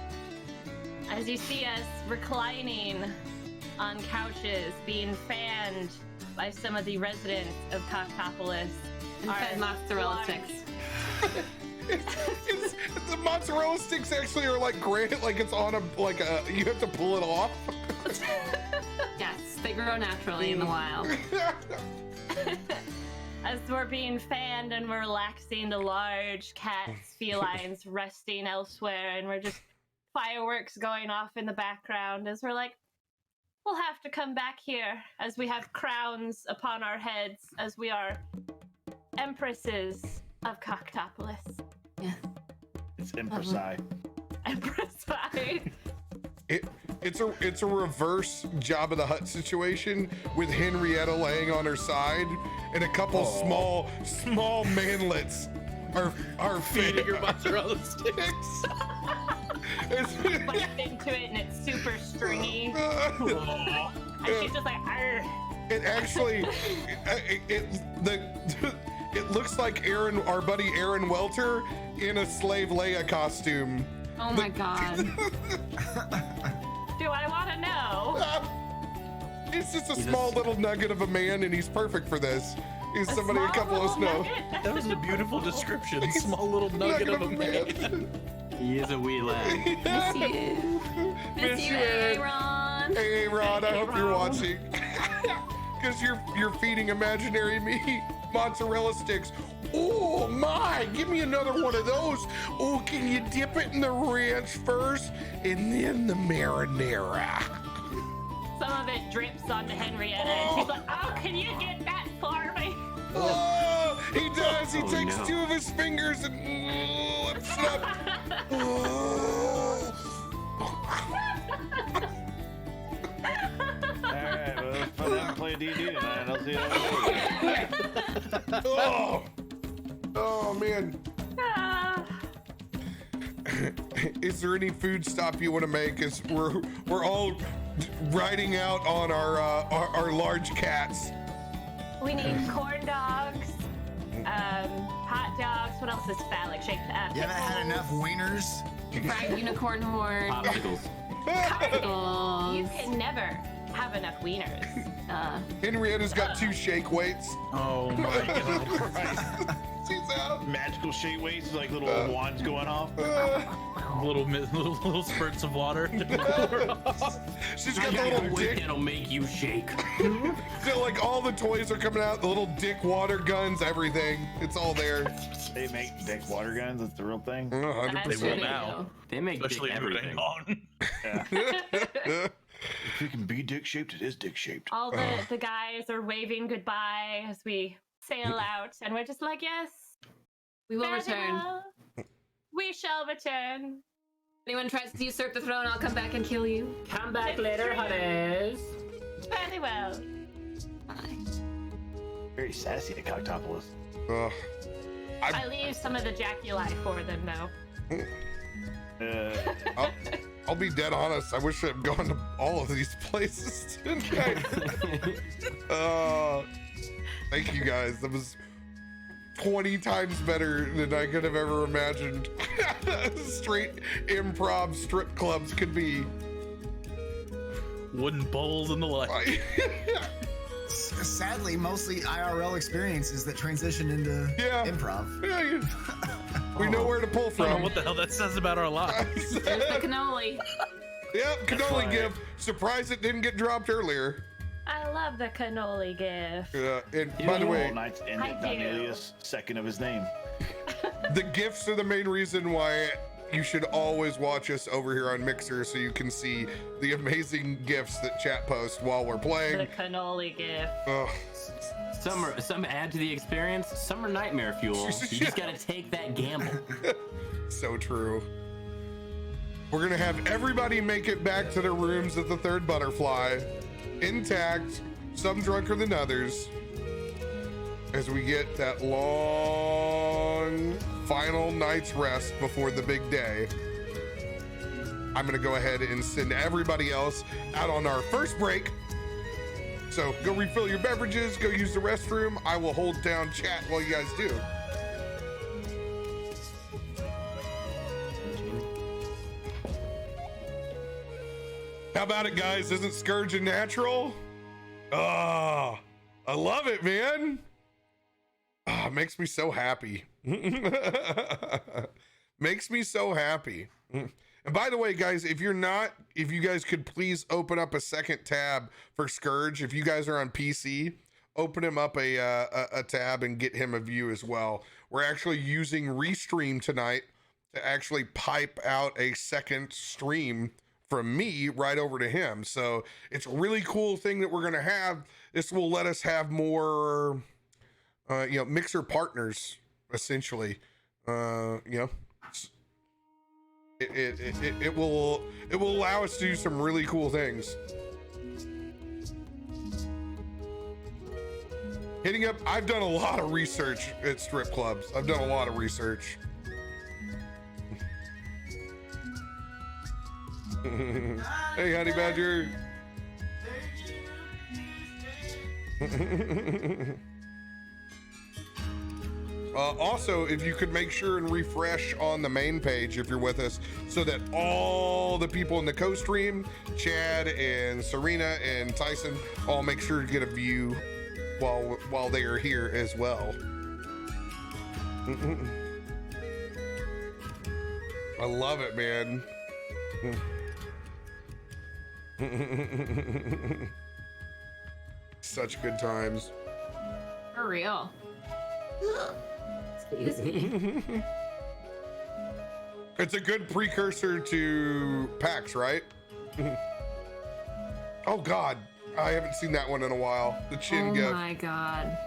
[SPEAKER 5] As you see us reclining on couches, being fanned by some of the residents of Coctopolis.
[SPEAKER 7] And fed mozzarella sticks.
[SPEAKER 1] It's the mozzarella sticks actually are like granite, like it's on you have to pull it off.
[SPEAKER 7] Yes, they grow naturally in the wild.
[SPEAKER 5] As we're being fanned and we're relaxing, the large cats, felines resting elsewhere, and we're just fireworks going off in the background as we're like, we'll have to come back here as we have crowns upon our heads as we are empresses of Coctopolis.
[SPEAKER 7] Yeah.
[SPEAKER 6] It's Empress Eye.
[SPEAKER 5] Empress Eye.
[SPEAKER 1] It's a reverse Jabba the Hutt situation with Henrietta laying on her side and a couple small manlets are
[SPEAKER 3] Feeding your mozzarella sticks.
[SPEAKER 5] Bites into it and it's super stringy. And she's just like, arr.
[SPEAKER 1] It actually, it looks like our buddy Aaron Welter in a slave Leia costume.
[SPEAKER 7] Oh my god.
[SPEAKER 5] Do I want to know?
[SPEAKER 1] He's just a small little nugget of a man, and he's perfect for this. He's somebody a couple of us know.
[SPEAKER 3] That was a beautiful description. Small little nugget of a man.
[SPEAKER 4] He is a wee lad.
[SPEAKER 7] Miss you. Miss you, Aaron.
[SPEAKER 1] Hey, Ron, I hope you're watching. Because you're feeding imaginary me mozzarella sticks. Oh my, give me another one of those. Oh, can you dip it in the ranch first and then the marinara?
[SPEAKER 5] Some of it drips onto Henrietta, and she's like, oh, can you get that for me?
[SPEAKER 1] Oh, he does. He
[SPEAKER 4] Oh,
[SPEAKER 1] takes
[SPEAKER 4] no.
[SPEAKER 1] two of his fingers and lifts it up. Oh.
[SPEAKER 6] Alright, well, let's put out and play D&D tonight. I'll see how it goes.
[SPEAKER 1] Oh man.
[SPEAKER 5] Ah.
[SPEAKER 1] Is there any food stop you want to make? As we're all riding out on our large cats.
[SPEAKER 5] We need corn dogs, hot dogs. What else is phallic shaped?
[SPEAKER 2] You haven't had enough wieners?
[SPEAKER 7] Fried unicorn horn.
[SPEAKER 8] Popsicles.
[SPEAKER 5] You
[SPEAKER 7] Popsicles.
[SPEAKER 5] can never have enough wieners.
[SPEAKER 1] Henrietta's got two shake weights.
[SPEAKER 3] Oh my god.
[SPEAKER 1] She's out.
[SPEAKER 6] Magical shade weights, like little wands going off.
[SPEAKER 3] little spurts of water.
[SPEAKER 1] She's
[SPEAKER 8] I
[SPEAKER 1] got the
[SPEAKER 8] got a
[SPEAKER 1] little
[SPEAKER 8] whip
[SPEAKER 1] dick.
[SPEAKER 8] that'll make you shake.
[SPEAKER 1] So, like all the toys are coming out. The little dick water guns, everything. It's all there.
[SPEAKER 6] They make dick water guns. That's the real thing.
[SPEAKER 1] 100%.
[SPEAKER 5] That's
[SPEAKER 3] will
[SPEAKER 5] what they
[SPEAKER 3] now.
[SPEAKER 8] They make
[SPEAKER 3] Especially
[SPEAKER 8] dick
[SPEAKER 3] in
[SPEAKER 8] everything.
[SPEAKER 3] Mudandong.
[SPEAKER 6] If it can be dick shaped, it is dick shaped.
[SPEAKER 5] All the guys are waving goodbye as we sail out, and we're just like, yes,
[SPEAKER 7] We will return.
[SPEAKER 5] farewell. We shall return.
[SPEAKER 7] Anyone tries to usurp the throne, I'll come back and kill you.
[SPEAKER 4] Come back later, honeys.
[SPEAKER 5] Very well.
[SPEAKER 7] Bye.
[SPEAKER 6] Very sassy at Coctopolis.
[SPEAKER 1] Ugh.
[SPEAKER 5] I leave some of the jaculi for them, though.
[SPEAKER 1] I'll be dead honest. I wish I'd gone to all of these places tonight. Thank you guys. That was 20 times better than I could have ever imagined. Straight improv strip clubs could be.
[SPEAKER 3] Wooden bowls and the like.
[SPEAKER 2] Sadly, mostly IRL experiences that transition into improv.
[SPEAKER 1] Yeah, we know where to pull
[SPEAKER 3] I don't know
[SPEAKER 1] from.
[SPEAKER 3] what the hell that says about our lives.
[SPEAKER 7] There's the cannoli.
[SPEAKER 1] Yep, cannoli gift. Surprised it didn't get dropped earlier.
[SPEAKER 5] I love the cannoli gift.
[SPEAKER 1] And by the way,
[SPEAKER 6] All Knights ended
[SPEAKER 5] I do.
[SPEAKER 6] Cornelius, second of his name.
[SPEAKER 1] the gifts are the main reason why you should always watch us over here on Mixer, so you can see the amazing gifts that chat posts while we're
[SPEAKER 5] The
[SPEAKER 1] playing.
[SPEAKER 5] cannoli gift.
[SPEAKER 1] Ugh.
[SPEAKER 8] Some add to the experience, some are nightmare fuel. You just gotta take that gamble.
[SPEAKER 1] So true. We're gonna have everybody make it back to their rooms at the Third Butterfly, intact, some drunker than others, as we get that long final night's rest before the big day. I'm gonna go ahead and send everybody else out on our first break. So go refill your beverages, go use the restroom. I will hold down chat while you guys do. How about it, guys? Isn't Scourge a natural? Ah, I love it, man. Ah, makes me so happy. Makes me so happy. And by the way, guys, if you guys could please open up a second tab for Scourge. If you guys are on PC, open him up a tab and get him a view as well. We're actually using Restream tonight to actually pipe out a second stream from me right over to him. So it's a really cool thing that we're gonna have. This will let us have more, Mixer partners, essentially. It will allow us to do some really cool things. Hitting up, I've done a lot of research at strip clubs. I've done a lot of research. Hey, Honey Badger. Also, if you could make sure and refresh on the main page if you're with us, so that all the people in the co-stream, Chad and Serena and Tyson, all make sure to get a view while they are here as well. I love it, man. Such good times.
[SPEAKER 7] For real.
[SPEAKER 1] It's a good precursor to PAX, right? Oh God, I haven't seen that one in a while. The chin gift.
[SPEAKER 7] Oh my god.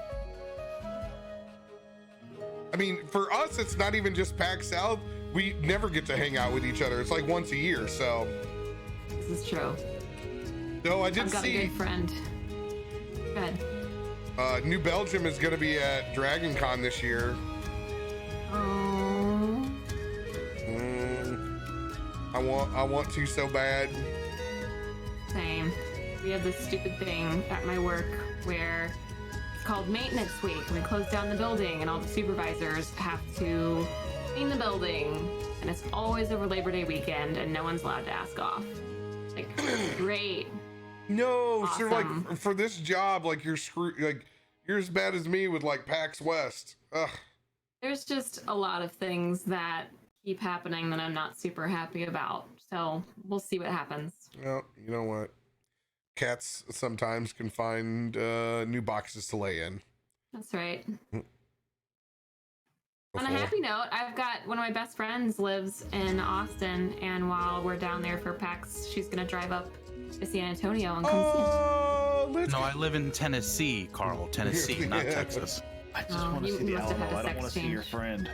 [SPEAKER 1] I mean, for us, it's not even just PAX South. We never get to hang out with each other. It's like once a year, so.
[SPEAKER 7] This is true.
[SPEAKER 1] No, I did
[SPEAKER 7] I've got
[SPEAKER 1] see.
[SPEAKER 7] a good friend. Good.
[SPEAKER 1] New Belgium is going to be at Dragon Con this year.
[SPEAKER 7] Oh.
[SPEAKER 1] I want to so bad.
[SPEAKER 7] Same. We have this stupid thing at my work where it's called maintenance week, and we close down the building, and all the supervisors have to clean the building, and it's always over Labor Day weekend, and no one's allowed to ask off. Like, great.
[SPEAKER 1] No, so like
[SPEAKER 7] Awesome.
[SPEAKER 1] for this job, like you're screwed. Like you're as bad as me with like PAX West. Ugh.
[SPEAKER 7] There's just a lot of things that keep happening that I'm not super happy about. So we'll see what happens.
[SPEAKER 1] Well, you know what? Cats sometimes can find new boxes to lay in.
[SPEAKER 7] That's right. On a
[SPEAKER 1] Before-
[SPEAKER 7] happy note, I've got one of my best friends lives in Austin, and while we're down there for PAX, she's gonna drive up to San Antonio and come see us.
[SPEAKER 1] Oh, let's
[SPEAKER 3] No, I live in Tennessee, Carl. Tennessee, not Texas.
[SPEAKER 6] I just
[SPEAKER 7] Oh,
[SPEAKER 6] want to
[SPEAKER 7] you
[SPEAKER 6] see the
[SPEAKER 7] must have had
[SPEAKER 6] Alamo.
[SPEAKER 7] a
[SPEAKER 6] I don't
[SPEAKER 7] sex
[SPEAKER 6] want to see your
[SPEAKER 7] change.
[SPEAKER 6] friend.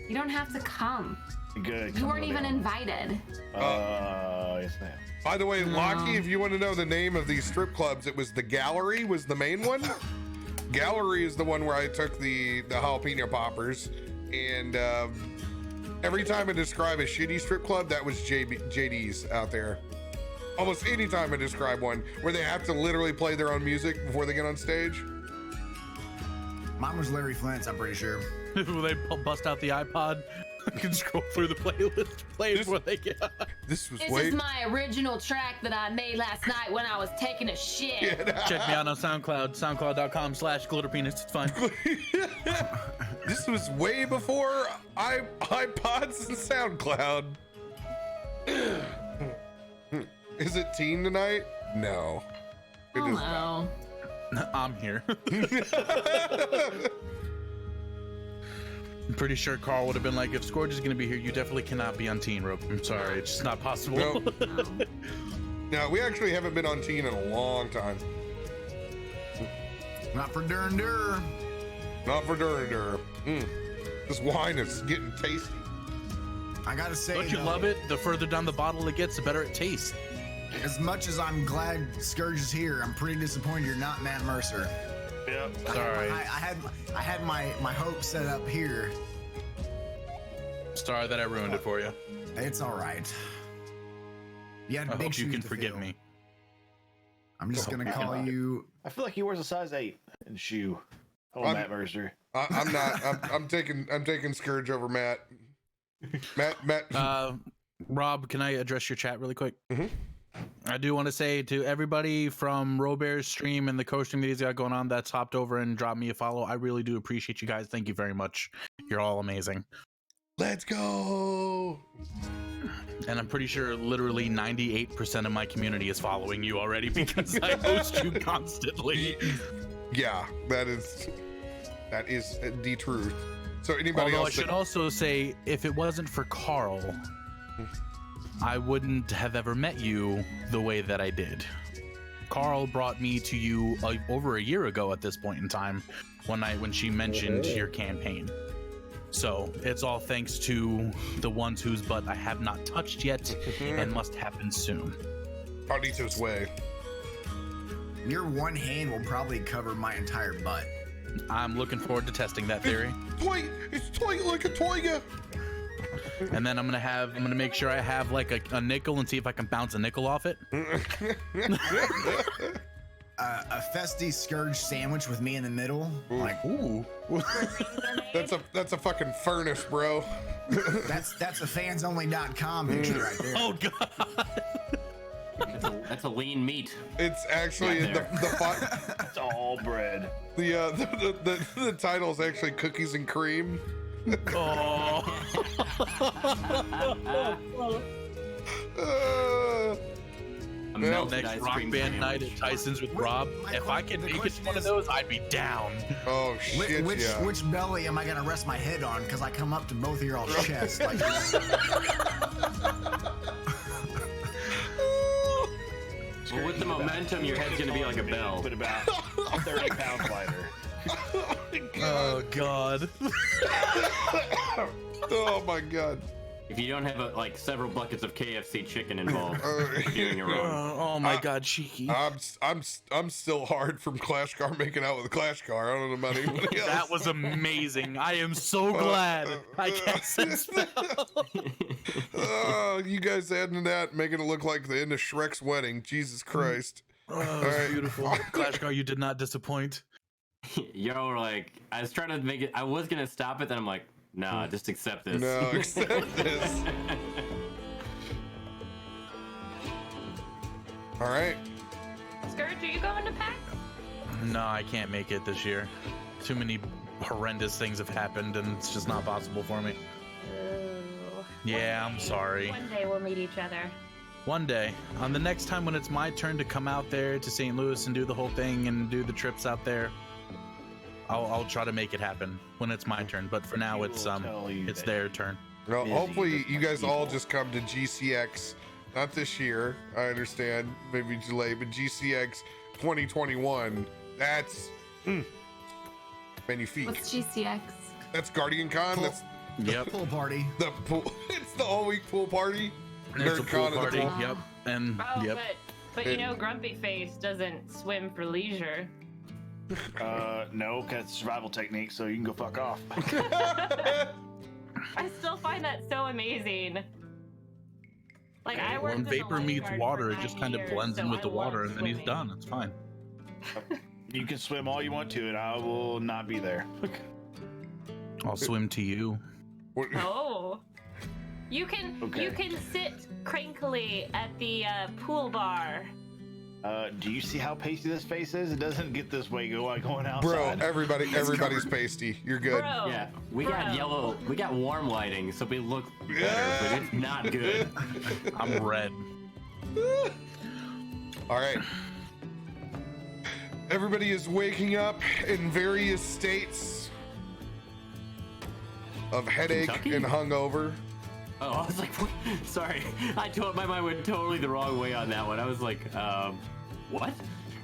[SPEAKER 7] You don't have to come.
[SPEAKER 6] Good.
[SPEAKER 7] You
[SPEAKER 6] come
[SPEAKER 7] weren't
[SPEAKER 6] on
[SPEAKER 7] even
[SPEAKER 6] down.
[SPEAKER 7] invited.
[SPEAKER 6] Yes, ma'am.
[SPEAKER 1] By the way, Lockie,
[SPEAKER 7] No.
[SPEAKER 1] if you want to know the name of these strip clubs, it was the Gallery was the main one. Gallery is the one where I took the jalapeno poppers, and every time I describe a shitty strip club, that was JD's out there. Almost any time I describe one where they have to literally play their own music before they get on stage.
[SPEAKER 2] Mine was Larry Flint's, I'm pretty sure.
[SPEAKER 3] Will they bust out the iPod? Can scroll through the playlist, play before they get up.
[SPEAKER 1] This was
[SPEAKER 7] This
[SPEAKER 1] way.
[SPEAKER 7] is my original track that I made last night when I was taking a shit.
[SPEAKER 3] Check me out on SoundCloud, soundcloud.com/glitterpenis. It's fine.
[SPEAKER 1] This was way before iPods and SoundCloud. Is it teen tonight? No. It
[SPEAKER 7] Oh
[SPEAKER 1] is not.
[SPEAKER 7] no.
[SPEAKER 3] I'm here. I'm pretty sure Carl would have been like, if Scourge is going to be here, you definitely cannot be on Teen Rope. I'm sorry, it's just not possible.
[SPEAKER 1] No. No, we actually haven't been on teen in a long time.
[SPEAKER 2] Not for Dur.
[SPEAKER 1] Not for Dur. This wine is getting tasty.
[SPEAKER 2] I gotta say,
[SPEAKER 3] Don't you
[SPEAKER 2] though,
[SPEAKER 3] love it? The further down the bottle it gets, the better it tastes.
[SPEAKER 2] as much as I'm glad Scourge is here, I'm pretty disappointed you're not Matt Mercer.
[SPEAKER 6] Yep.
[SPEAKER 3] Sorry.
[SPEAKER 2] I had my hopes set up here.
[SPEAKER 3] Sorry that I ruined it for you.
[SPEAKER 2] It's all right. You had
[SPEAKER 3] I
[SPEAKER 2] big
[SPEAKER 3] hope you
[SPEAKER 2] shoes
[SPEAKER 3] can
[SPEAKER 2] to
[SPEAKER 3] forgive
[SPEAKER 2] fill.
[SPEAKER 3] me.
[SPEAKER 2] I'm just gonna call you.
[SPEAKER 6] I feel like he wears a size 8 in shoe. Oh,
[SPEAKER 1] I'm-
[SPEAKER 6] Matt Mercer.
[SPEAKER 1] I'm not. I'm taking Scourge over Matt. Matt.
[SPEAKER 3] Rob, can I address your chat really quick?
[SPEAKER 1] Mhm.
[SPEAKER 3] I do want to say to everybody from Robear's stream and the co-stream that he's got going on that's hopped over and dropped me a follow. I really do appreciate you guys. Thank you very much. You're all amazing.
[SPEAKER 1] Let's go.
[SPEAKER 3] And I'm pretty sure literally 98% of my community is following you already because I host you constantly.
[SPEAKER 1] Yeah, that is the truth. So anybody
[SPEAKER 3] Although I
[SPEAKER 1] else?
[SPEAKER 3] should also say, if it wasn't for Carl, I wouldn't have ever met you the way that I did. Carl brought me to you over a year ago at this point in time, one night when she mentioned your campaign. So it's all thanks to the ones whose butt I have not touched yet and must happen soon.
[SPEAKER 1] Carlito's way.
[SPEAKER 2] Your one hand will probably cover my entire butt.
[SPEAKER 3] I'm looking forward to testing that theory.
[SPEAKER 1] It's toy like a toiga.
[SPEAKER 3] And then I'm gonna make sure I have like a nickel and see if I can bounce a nickel off it.
[SPEAKER 2] A festy Scourge sandwich with me in the middle. Like,
[SPEAKER 3] Ooh.
[SPEAKER 1] That's a fucking furnace, bro.
[SPEAKER 2] that's a fansonly.com picture right there.
[SPEAKER 3] Oh god.
[SPEAKER 8] That's a lean meat.
[SPEAKER 1] It's actually
[SPEAKER 8] Right there.
[SPEAKER 6] It's all bread.
[SPEAKER 1] the title is actually cookies and cream.
[SPEAKER 3] Oh.
[SPEAKER 1] Uh,
[SPEAKER 8] A melted
[SPEAKER 3] Next
[SPEAKER 8] ice
[SPEAKER 3] rock
[SPEAKER 8] cream
[SPEAKER 3] band night
[SPEAKER 8] sandwich.
[SPEAKER 3] at Tyson's with Rob.
[SPEAKER 2] my
[SPEAKER 3] If I could
[SPEAKER 2] the
[SPEAKER 3] make it to
[SPEAKER 2] question
[SPEAKER 3] one of
[SPEAKER 2] is-
[SPEAKER 3] those, I'd be down.
[SPEAKER 1] oh shit! Yeah.
[SPEAKER 2] Which belly am I gonna rest my head on? Because I come up to both of your all's chests. Like,
[SPEAKER 8] Well, with the momentum, your head's gonna be like a bell.
[SPEAKER 6] But about 30 pounds lighter.
[SPEAKER 3] Oh god.
[SPEAKER 1] Oh my god.
[SPEAKER 8] If you don't have like several buckets of KFC chicken involved,
[SPEAKER 1] Uh,
[SPEAKER 8] you're doing it wrong.
[SPEAKER 3] Oh my god, cheeky.
[SPEAKER 1] I'm still hard from Clash Car making out with Clash Car. I don't know about anybody else.
[SPEAKER 3] That was amazing. I am so glad I cast that spell.
[SPEAKER 1] Oh, you guys adding to that, making it look like the end of Shrek's wedding. Jesus Christ.
[SPEAKER 3] Oh,
[SPEAKER 1] All right.
[SPEAKER 3] beautiful. Clash Car, you did not disappoint.
[SPEAKER 8] Yo, like, I was trying to make it, I was gonna stop it, then I'm like, nah, just accept this.
[SPEAKER 1] No, accept this. All right.
[SPEAKER 5] Scourge, are you going to PAX?
[SPEAKER 3] No, I can't make it this year. Too many horrendous things have happened and it's just not possible for me.
[SPEAKER 5] Ooh.
[SPEAKER 3] Yeah, I'm sorry.
[SPEAKER 5] One day we'll meet each other.
[SPEAKER 3] One day, on the next time when it's my turn to come out there to St. Louis and do the whole thing and do the trips out there, I'll try to make it happen when it's my turn. But for now,
[SPEAKER 6] He
[SPEAKER 3] it's
[SPEAKER 6] will tell you that
[SPEAKER 3] their turn.
[SPEAKER 1] Well,
[SPEAKER 6] busy
[SPEAKER 1] hopefully
[SPEAKER 6] with
[SPEAKER 1] you guys all
[SPEAKER 6] people.
[SPEAKER 1] just come to GCX, not this year. I understand, maybe July, but GCX 2021. That's magnifique.
[SPEAKER 7] What's GCX?
[SPEAKER 1] That's Guardian Con. That's
[SPEAKER 3] Yep.
[SPEAKER 2] pool party.
[SPEAKER 1] the pool. It's the all week pool party.
[SPEAKER 3] There's a
[SPEAKER 1] Nerd
[SPEAKER 3] pool
[SPEAKER 1] Con of the
[SPEAKER 3] party.
[SPEAKER 1] pool.
[SPEAKER 3] Yep. And
[SPEAKER 5] Oh,
[SPEAKER 3] yep.
[SPEAKER 5] but you know, Grumpy Face doesn't swim for leisure.
[SPEAKER 6] No, because it's survival technique, so you can go fuck off.
[SPEAKER 5] I still find that so amazing. Like I worked
[SPEAKER 3] When
[SPEAKER 5] as a
[SPEAKER 3] vapor meets
[SPEAKER 5] lifeguard
[SPEAKER 3] water,
[SPEAKER 5] for
[SPEAKER 3] it just
[SPEAKER 5] 9
[SPEAKER 3] kind of
[SPEAKER 5] years,
[SPEAKER 3] blends in
[SPEAKER 5] so
[SPEAKER 3] with the
[SPEAKER 5] I
[SPEAKER 3] water
[SPEAKER 5] love
[SPEAKER 3] and then he's
[SPEAKER 5] swimming.
[SPEAKER 3] done. It's fine.
[SPEAKER 6] You can swim all you want to, and I will not be there.
[SPEAKER 3] I'll swim to you.
[SPEAKER 5] Oh. You can sit crankily at the pool bar.
[SPEAKER 6] Do you see how pasty this face is? It doesn't get this way going outside.
[SPEAKER 1] Bro, everybody's pasty. You're good.
[SPEAKER 5] Bro,
[SPEAKER 8] Yeah, we got yellow. We got warm lighting, so we look better, but it's not good.
[SPEAKER 3] I'm red.
[SPEAKER 1] All right. Everybody is waking up in various states of headache
[SPEAKER 8] Kentucky?
[SPEAKER 1] and hungover.
[SPEAKER 8] Oh, I was like, what? Sorry, my mind went totally the wrong way on that one. I was like, what?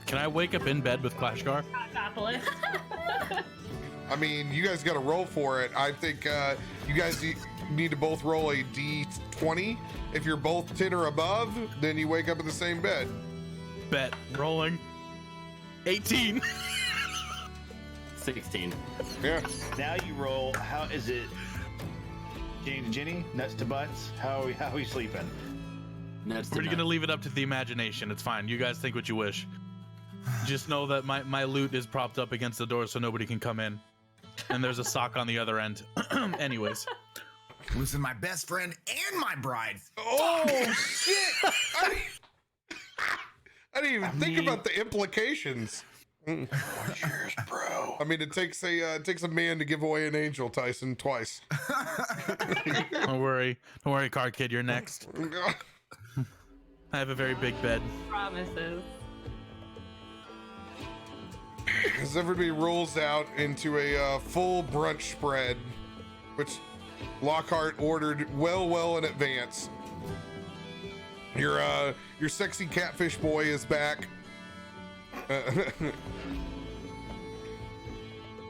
[SPEAKER 3] Can I wake up in bed with Clashgar?
[SPEAKER 5] Cosmopolis.
[SPEAKER 1] I mean, you guys got to roll for it. I think you guys need to both roll a d20. If you're both 10 or above, then you wake up in the same bed.
[SPEAKER 3] Bet. Rolling. 18.
[SPEAKER 8] 16.
[SPEAKER 1] Yeah.
[SPEAKER 6] Now you roll. How is it? Jenny to Jenny, nuts to butts. How are we sleeping?
[SPEAKER 8] That's
[SPEAKER 3] We're gonna leave it up to the imagination. It's fine. You guys think what you wish. Just know that my loot is propped up against the door so nobody can come in. And there's a sock on the other end. Anyways.
[SPEAKER 2] Losing my best friend and my bride.
[SPEAKER 1] Oh, shit. I didn't even think about the implications.
[SPEAKER 6] Cheers, bro.
[SPEAKER 1] I mean, it takes a man to give away an angel, Tyson, twice.
[SPEAKER 3] Don't worry, Card Kid, you're next. I have a very big bed.
[SPEAKER 5] Promises.
[SPEAKER 1] As everybody rolls out into a full brunch spread, which Lockhart ordered well in advance. Your sexy catfish boy is back.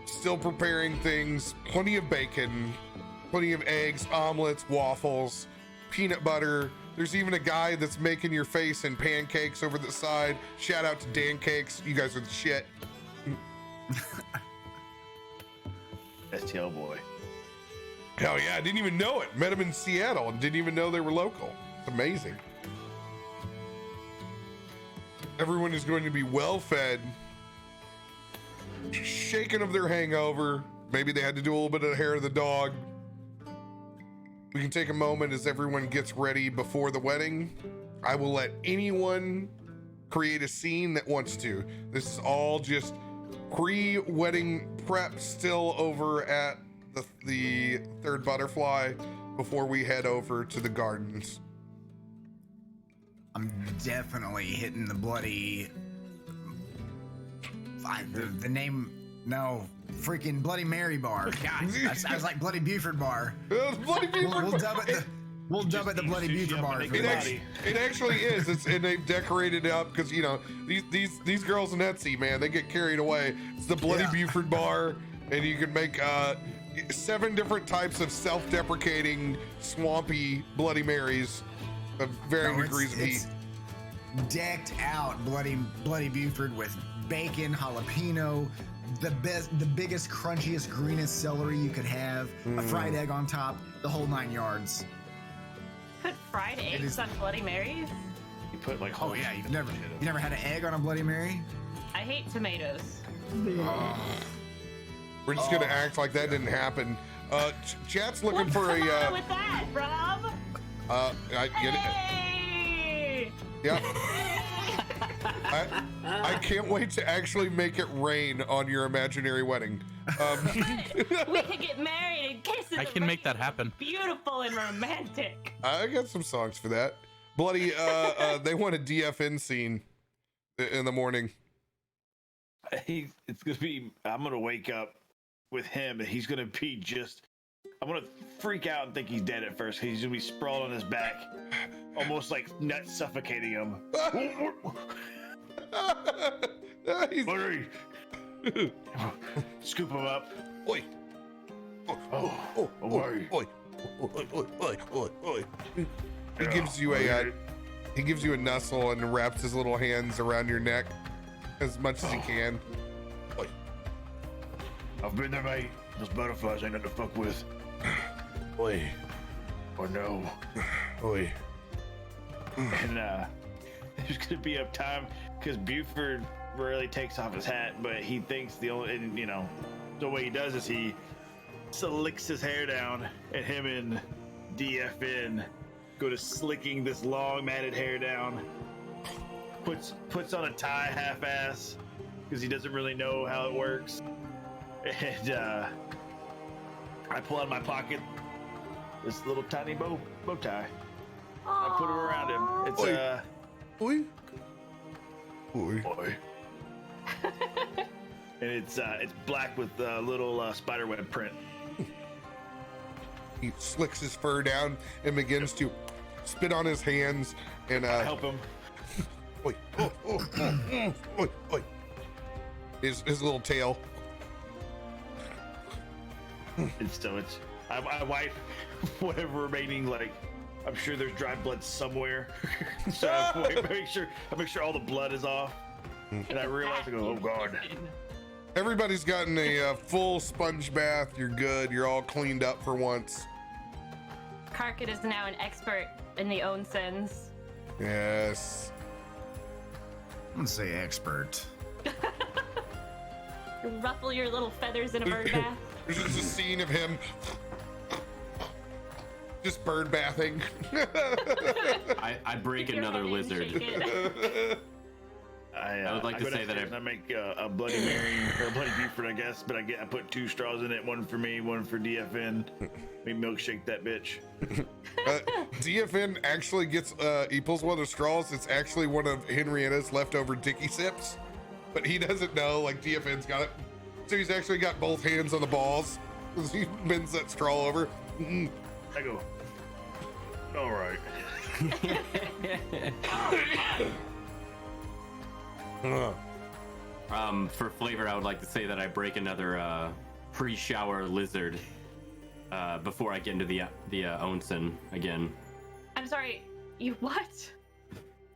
[SPEAKER 1] Still preparing things. Plenty of bacon, plenty of eggs, omelets, waffles, peanut butter. There's even a guy that's making your face in pancakes over the side. Shout out to Dan Cakes. You guys are the shit.
[SPEAKER 6] STL boy.
[SPEAKER 1] Hell yeah, I didn't even know it. Met him in Seattle and didn't even know they were local. It's amazing. Everyone is going to be well fed, shaken of their hangover. Maybe they had to do a little bit of the hair of the dog. We can take a moment as everyone gets ready before the wedding. I will let anyone create a scene that wants to. This is all just pre-wedding prep still over at the Third Butterfly before we head over to the gardens.
[SPEAKER 2] I'm definitely hitting the bloody. The name. No, freaking Bloody Mary bar. God, that sounds like Bloody Buford bar.
[SPEAKER 1] Bloody Buford
[SPEAKER 2] We'll dub it. We'll dub it the Bloody Buford bar.
[SPEAKER 1] It actually is. And they've decorated it up because, you know, these girls in Etsy, man, they get carried away. It's the Bloody Buford bar, and you can make 7 different types of self-deprecating, swampy Bloody Marys of varying degrees of heat.
[SPEAKER 2] Decked out Bloody Buford with bacon, jalapeno, the biggest, crunchiest, greenest celery you could have, a fried egg on top, the whole 9 yards.
[SPEAKER 5] Put fried eggs on Bloody Marys?
[SPEAKER 6] You put like
[SPEAKER 2] Oh yeah, you never had an egg on a Bloody Mary?
[SPEAKER 5] I hate tomatoes.
[SPEAKER 1] We're just gonna act like that didn't happen. Chat's looking
[SPEAKER 5] What's
[SPEAKER 1] for
[SPEAKER 5] the
[SPEAKER 1] a.
[SPEAKER 5] matter with that, Rob?
[SPEAKER 1] I get it.
[SPEAKER 5] Hey!
[SPEAKER 1] Yeah. I can't wait to actually make it rain on your imaginary wedding.
[SPEAKER 5] We could get married and kiss in
[SPEAKER 3] I
[SPEAKER 5] the
[SPEAKER 3] can
[SPEAKER 5] rain.
[SPEAKER 3] make that happen.
[SPEAKER 5] Beautiful and romantic.
[SPEAKER 1] I got some songs for that. Bloody, they want a DFN scene in the morning.
[SPEAKER 6] It's gonna be. I'm gonna wake up with him, and he's gonna be just. I'm gonna freak out and think he's dead at first. He's gonna be sprawled on his back, almost like nuts suffocating him. Buddy, scoop him up.
[SPEAKER 1] Oi. Oi. He gives you a nuzzle and wraps his little hands around your neck as much as he can. Oi.
[SPEAKER 6] I've been there, mate. Those butterflies ain't nothing to fuck with.
[SPEAKER 1] Oi.
[SPEAKER 6] Or no.
[SPEAKER 1] Oi.
[SPEAKER 6] And there's gonna be a time because Buford rarely takes off his hat, but he thinks the way he does is he slicks his hair down, and him and DFN go to slicking this long matted hair down. Puts on a tie half-ass because he doesn't really know how it works. And I pull out of my pocket this little tiny bow tie. I put it around him. It's boy. And it's black with a little spider web print.
[SPEAKER 1] He slicks his fur down and begins to spit on his hands and
[SPEAKER 6] I help him.
[SPEAKER 1] Oi, oi, oi. His little tail. I wipe whatever remaining, like, I'm sure there's dry blood somewhere. So I make sure all the blood is off. And I realize, I go, oh God. Everybody's gotten a full sponge bath. You're good. You're all cleaned up for once.
[SPEAKER 5] Karkit is now an expert in the onsens.
[SPEAKER 1] Yes.
[SPEAKER 2] I'm gonna say expert.
[SPEAKER 5] Ruffle your little feathers in a bird bath.
[SPEAKER 1] There's just a scene of him just bird bathing.
[SPEAKER 8] I break
[SPEAKER 5] Your
[SPEAKER 8] another
[SPEAKER 5] head and
[SPEAKER 8] lizard.
[SPEAKER 5] shake it.
[SPEAKER 8] I would like to
[SPEAKER 6] go
[SPEAKER 8] say that
[SPEAKER 6] downstairs and I make a Bloody Mary or a Bloody Buford, I guess, but I put 2 straws in it, one for me, one for DFN. We milkshake that bitch.
[SPEAKER 1] DFN actually gets he pulls one of the straws. It's actually one of Henrietta's leftover dicky sips, but he doesn't know. Like, DFN's got it, so he's actually got both hands on the balls. He bends that straw over.
[SPEAKER 6] I go, all right.
[SPEAKER 8] For flavor, I would like to say that I break another pre-shower lizard before I get into the onsen again.
[SPEAKER 5] I'm sorry, you what?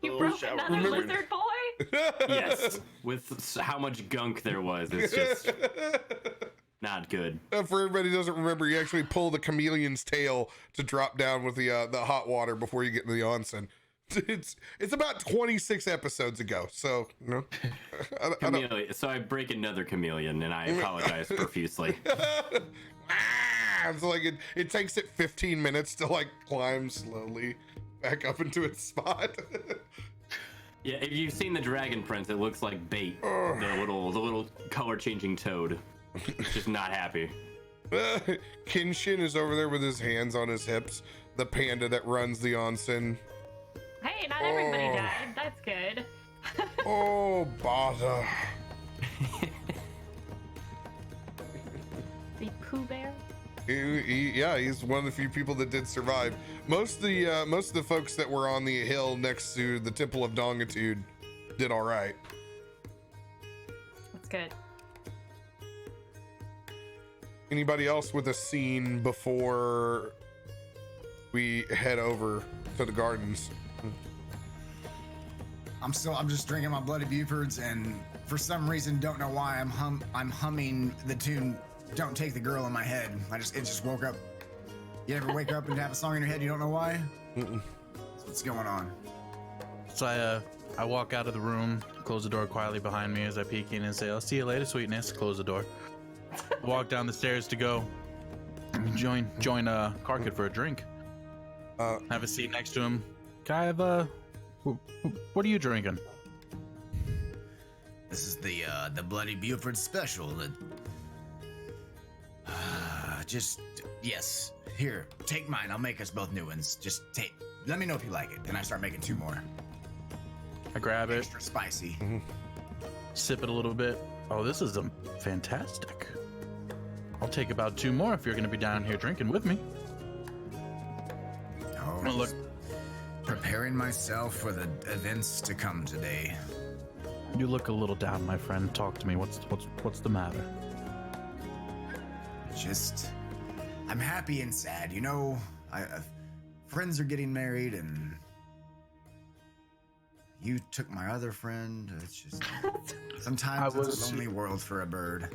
[SPEAKER 5] You
[SPEAKER 6] Oh,
[SPEAKER 5] broke
[SPEAKER 6] shower.
[SPEAKER 5] another
[SPEAKER 8] Remember-
[SPEAKER 5] lizard boy?
[SPEAKER 8] Yes, with how much gunk there was, it's just not good.
[SPEAKER 1] For everybody who doesn't remember, you actually pull the chameleon's tail to drop down with the hot water before you get into the onsen. It's about 26 episodes ago, so you know.
[SPEAKER 8] Chameleon. So I break another chameleon, and I apologize profusely.
[SPEAKER 1] So like it takes it 15 minutes to like climb slowly back up into its spot.
[SPEAKER 8] Yeah, if you've seen the Dragon Prince, it looks like bait. The little color changing toad. It's just not happy.
[SPEAKER 1] Kinshin is over there with his hands on his hips. The panda that runs the onsen.
[SPEAKER 5] Hey, not everybody died. That's good.
[SPEAKER 1] Oh, Bata.
[SPEAKER 5] The Pooh Bear?
[SPEAKER 1] Yeah, he's one of the few people that did survive. Most of the folks that were on the hill next to the Temple of Dongitude did all right.
[SPEAKER 5] That's good.
[SPEAKER 1] Anybody else with a scene before we head over to the gardens?
[SPEAKER 2] I'm just drinking my Bloody Bufords, and for some reason, don't know why, I'm humming the tune "Don't Take the Girl in My Head." It just woke up. You ever wake up and have a song in your head, you don't know why? What's going on?
[SPEAKER 3] So I walk out of the room, close the door quietly behind me as I peek in and say, "I'll see you later, sweetness." Close the door. Walk down the stairs to go join Karkit for a drink. Have a seat next to him. Can I have what are you drinking?
[SPEAKER 2] This is the Bloody Buford special. Yes. Here, take mine. I'll make us both new ones. Just take. Let me know if you like it, and I start making 2 more.
[SPEAKER 3] I grab it,
[SPEAKER 2] Extra spicy.
[SPEAKER 3] sip it a little bit. Oh, this is fantastic. I'll take about 2 more if you're going to be down here drinking with me.
[SPEAKER 2] Oh,
[SPEAKER 3] Well, look,
[SPEAKER 2] preparing myself for the events to come today.
[SPEAKER 3] you look a little down, my friend. Talk to me. What's the matter?
[SPEAKER 2] Just, I'm happy and sad. You know, friends are getting married, and you took my other friend. It's just, sometimes it's a lonely world for a bird.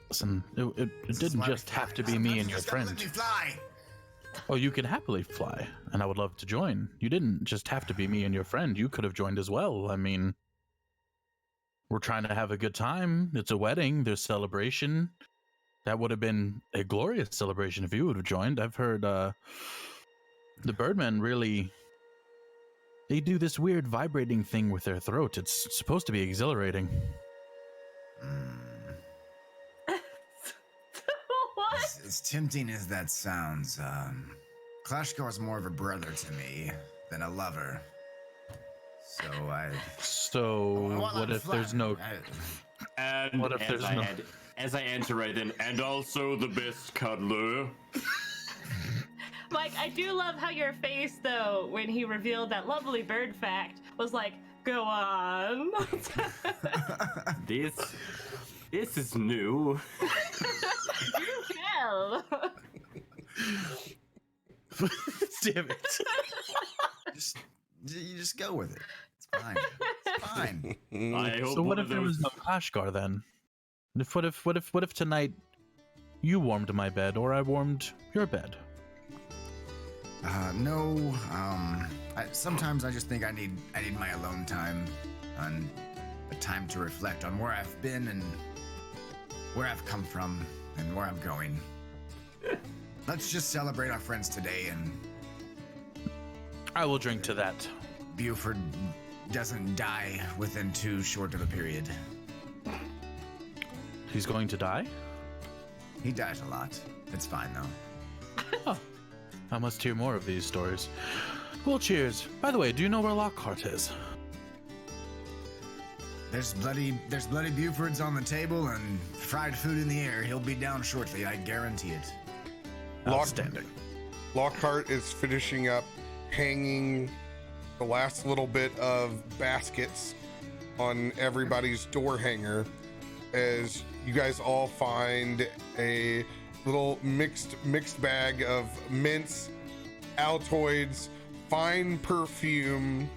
[SPEAKER 3] Listen, it didn't just have to be me and your friend.
[SPEAKER 2] Let me fly.
[SPEAKER 3] Oh, you can happily fly, and I would love to join. You didn't just have to be me and your friend. You could have joined as well. I mean, we're trying to have a good time. It's a wedding. There's celebration. That would have been a glorious celebration if you would have joined. I've heard the Birdmen really, they do this weird vibrating thing with their throat. It's supposed to be exhilarating.
[SPEAKER 5] What?
[SPEAKER 2] As tempting as that sounds, Klashkar is more of a brother to me than a lover.
[SPEAKER 3] So what if there's no?
[SPEAKER 8] And
[SPEAKER 3] What if there's no?
[SPEAKER 8] as I answer right then, and also the best cuddler.
[SPEAKER 5] Mike, I do love how your face, though, when he revealed that lovely bird fact, was like, go on.
[SPEAKER 8] This is new.
[SPEAKER 5] You tell.
[SPEAKER 3] Damn it!
[SPEAKER 2] You just go with it. It's fine. It's fine.
[SPEAKER 8] I hope
[SPEAKER 3] So what
[SPEAKER 8] one
[SPEAKER 3] if
[SPEAKER 8] of
[SPEAKER 3] there was
[SPEAKER 8] those-
[SPEAKER 3] no Klashkar then? What if tonight you warmed my bed or I warmed your bed?
[SPEAKER 2] No. Sometimes I just think I need my alone time, and a time to reflect on where I've been and where I've come from and where I'm going. Let's just celebrate our friends today, and
[SPEAKER 3] I will drink to that.
[SPEAKER 2] Buford doesn't die within too short of a period.
[SPEAKER 3] He's going to die?
[SPEAKER 2] He dies a lot. It's fine though.
[SPEAKER 3] Oh, I must hear more of these stories. Well, cheers. By the way, do you know where Lockhart is?
[SPEAKER 2] There's bloody Bufords on the table and fried food in the air. He'll be down shortly, I guarantee it.
[SPEAKER 3] Outstanding.
[SPEAKER 1] Lockhart is finishing up hanging the last little bit of baskets on everybody's door hanger as you guys all find a little mixed bag of mints, Altoids, fine perfume,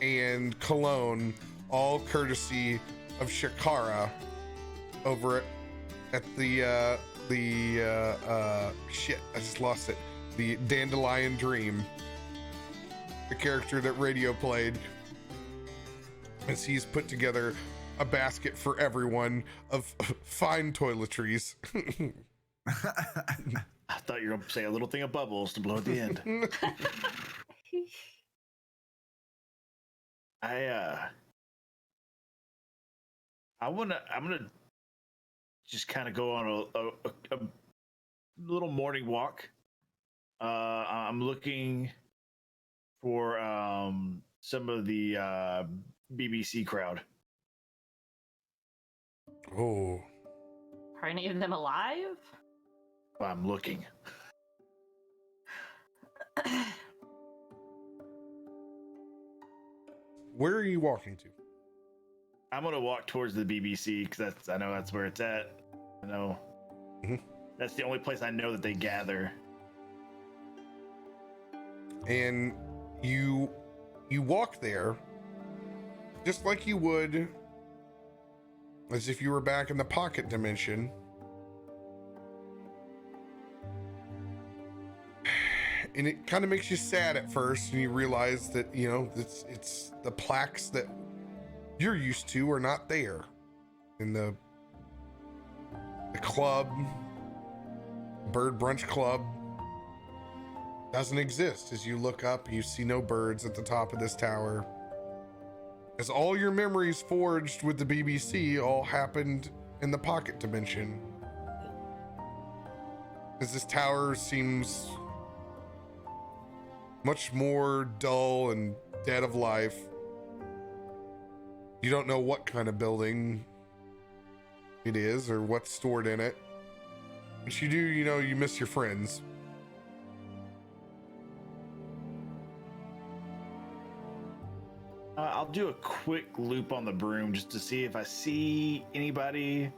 [SPEAKER 1] and cologne, all courtesy of Shakara over at the shit, I just lost it. The Dandelion Dream, the character that Radio played, as he's put together a basket for everyone of fine toiletries.
[SPEAKER 6] I thought you were going to say a little thing of bubbles to blow at the end. I'm gonna just kind of go on a little morning walk. I'm looking for some of the BBC crowd.
[SPEAKER 1] Oh,
[SPEAKER 5] Are any of them alive?
[SPEAKER 6] I'm looking.
[SPEAKER 1] where are you walking to?
[SPEAKER 6] I'm gonna walk towards the BBC because I know that's where it's at. I know that's the only place I know that they gather.
[SPEAKER 1] And you walk there just like you would as if you were back in the pocket dimension. And it kind of makes you sad at first, and you realize that, you know, it's the plaques that you're used to are not there. And the club, Bird Brunch Club, doesn't exist. As you look up, you see no birds at the top of this tower. As all your memories forged with the BBC all happened in the pocket dimension. As this tower seems much more dull and dead of life. You don't know what kind of building it is or what's stored in it. But you do, you know, you miss your friends.
[SPEAKER 6] I'll do a quick loop on the broom just to see if I see anybody,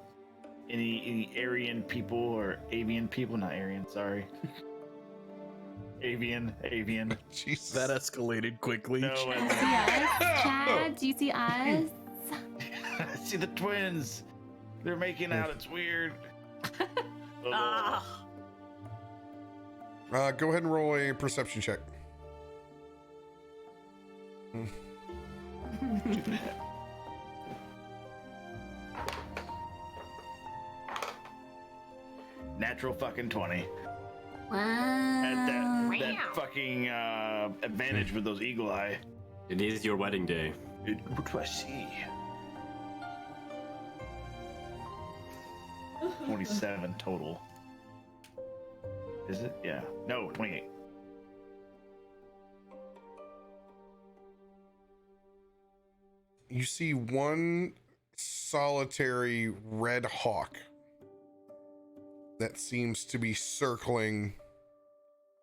[SPEAKER 6] any Aryan people or avian people. Not Aryan, sorry. Avian.
[SPEAKER 1] Jesus.
[SPEAKER 3] That escalated quickly.
[SPEAKER 6] No,
[SPEAKER 9] See us, Chad? Do you see us?
[SPEAKER 6] I see the twins. They're making out. It's weird.
[SPEAKER 5] Ah.
[SPEAKER 1] Go ahead and roll a perception check.
[SPEAKER 6] Natural fucking 20.
[SPEAKER 9] Wow.
[SPEAKER 6] At that fucking advantage with those eagle eye.
[SPEAKER 8] It is your wedding day.
[SPEAKER 6] What do I see? 27 total. Is it? Yeah. No, 28.
[SPEAKER 1] You see one solitary red hawk that seems to be circling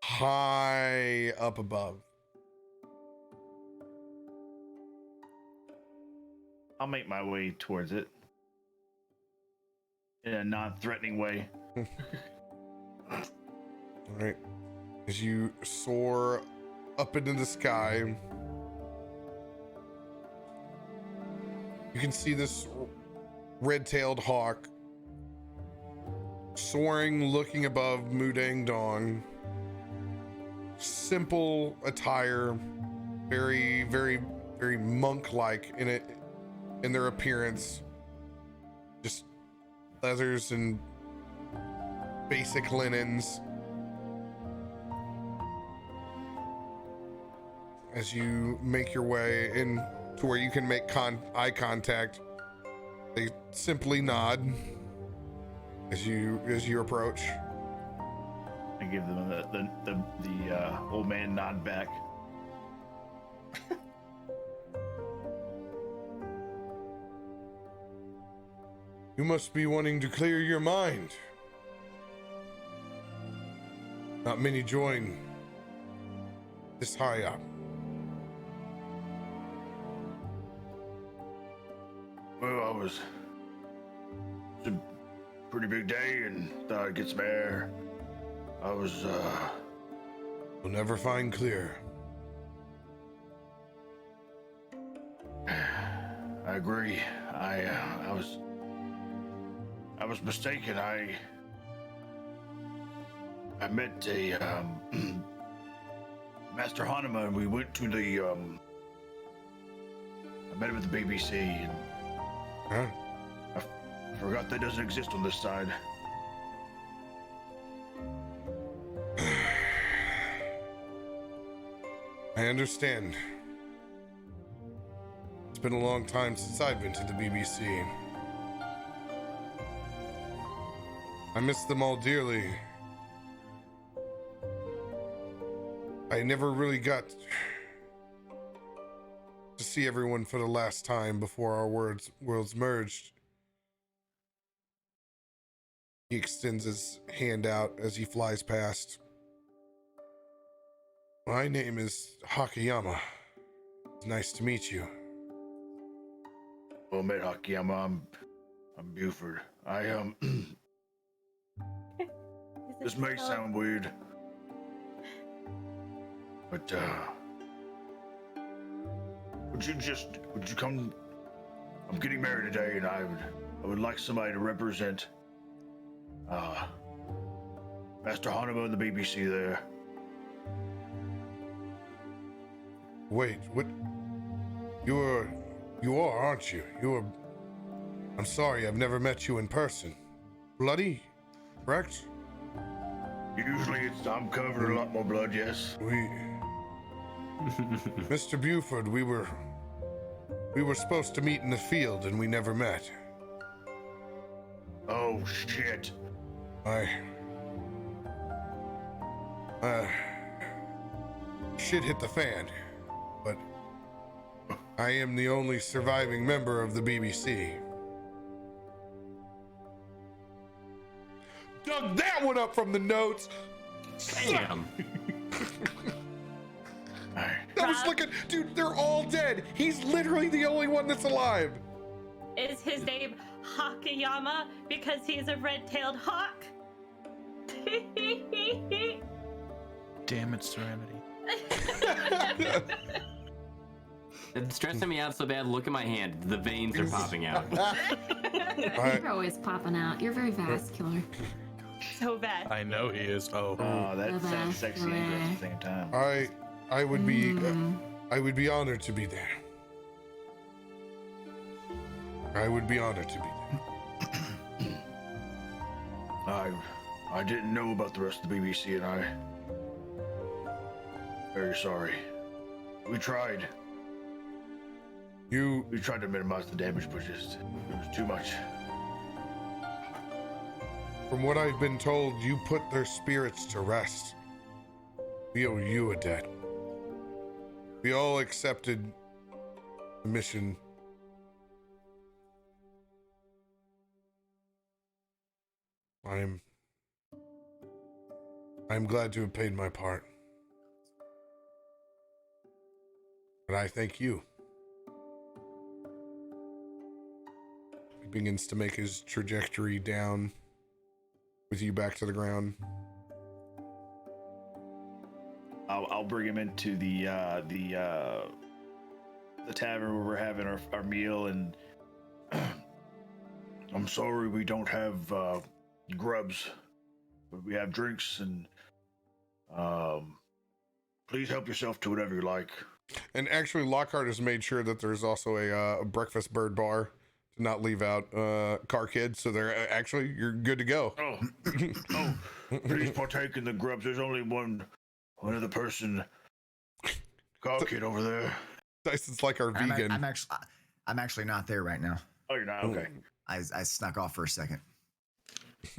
[SPEAKER 1] high up above.
[SPEAKER 6] I'll make my way towards it in a non-threatening way.
[SPEAKER 1] All right. As you soar up into the sky, you can see this red-tailed hawk soaring, looking above Mudandong. Simple attire, very, very, very monk-like in their appearance. Just leathers and basic linens. As you make your way in to where you can make eye contact, they simply nod as you approach.
[SPEAKER 6] I give them the old man nod back.
[SPEAKER 1] You must be wanting to clear your mind. Not many join this high up.
[SPEAKER 6] Well, it's a pretty big day and thought I'd get some air.
[SPEAKER 1] You'll never find clear.
[SPEAKER 6] I agree. I was mistaken. I met a Master Hanuma, and we went to the I met him at the BBC, and
[SPEAKER 1] Huh?
[SPEAKER 6] I forgot that doesn't exist on this side.
[SPEAKER 1] I understand. It's been a long time since I've been to the BBC. I miss them all dearly. I never really got to see everyone for the last time before our worlds merged. He extends his hand out as he flies past. My name is Hakayama. It's nice to meet you.
[SPEAKER 6] Well met, Hakayama. I'm Buford. This may sound weird, but would you come? I'm getting married today, and I would like somebody to represent Master Hanuma and the BBC there.
[SPEAKER 1] Wait, what? You are, aren't you? I'm sorry, I've never met you in person. Bloody, correct?
[SPEAKER 6] Usually I'm covered in a lot more blood, yes.
[SPEAKER 1] Mr. Buford, we were supposed to meet in the field and we never met.
[SPEAKER 6] Oh, shit.
[SPEAKER 1] Shit hit the fan, but I am the only surviving member of the BBC. Dug that one up from the notes.
[SPEAKER 8] Damn.
[SPEAKER 1] That was looking, dude, they're all dead. He's literally the only one that's alive.
[SPEAKER 5] Is his name Hakayama because he's a red-tailed hawk?
[SPEAKER 3] Damn it, Serenity.
[SPEAKER 4] It's stressing me out so bad. Look at my hand. The veins are popping out.
[SPEAKER 9] You're always popping out. You're very vascular.
[SPEAKER 5] So bad.
[SPEAKER 3] I know he is. Oh,
[SPEAKER 6] That sounds sexy and gross at the same time.
[SPEAKER 1] I would be honored to be there. I would be honored to be there.
[SPEAKER 6] I didn't know about the rest of the BBC, and I... Very sorry. We tried. We tried to minimize the damage, but just... It was too much.
[SPEAKER 1] From what I've been told, you put their spirits to rest. We owe you a debt. We all accepted the mission. I'm glad to have paid my part. But I thank you. He begins to make his trajectory down with you back to the ground.
[SPEAKER 6] I'll bring him into the tavern where we're having our meal, and I'm sorry we don't have grubs, but we have drinks, and please help yourself to whatever you like.
[SPEAKER 1] And actually, Lockhart has made sure that there's also a breakfast bird bar to not leave out Car Kid, so they're actually, you're good to go.
[SPEAKER 6] Oh, please partake in the grubs. There's only one other person. Car Kid over there.
[SPEAKER 1] Dyson's like our vegan.
[SPEAKER 2] I'm actually not there right now.
[SPEAKER 6] Oh, you're not? Okay.
[SPEAKER 2] I snuck off for a second.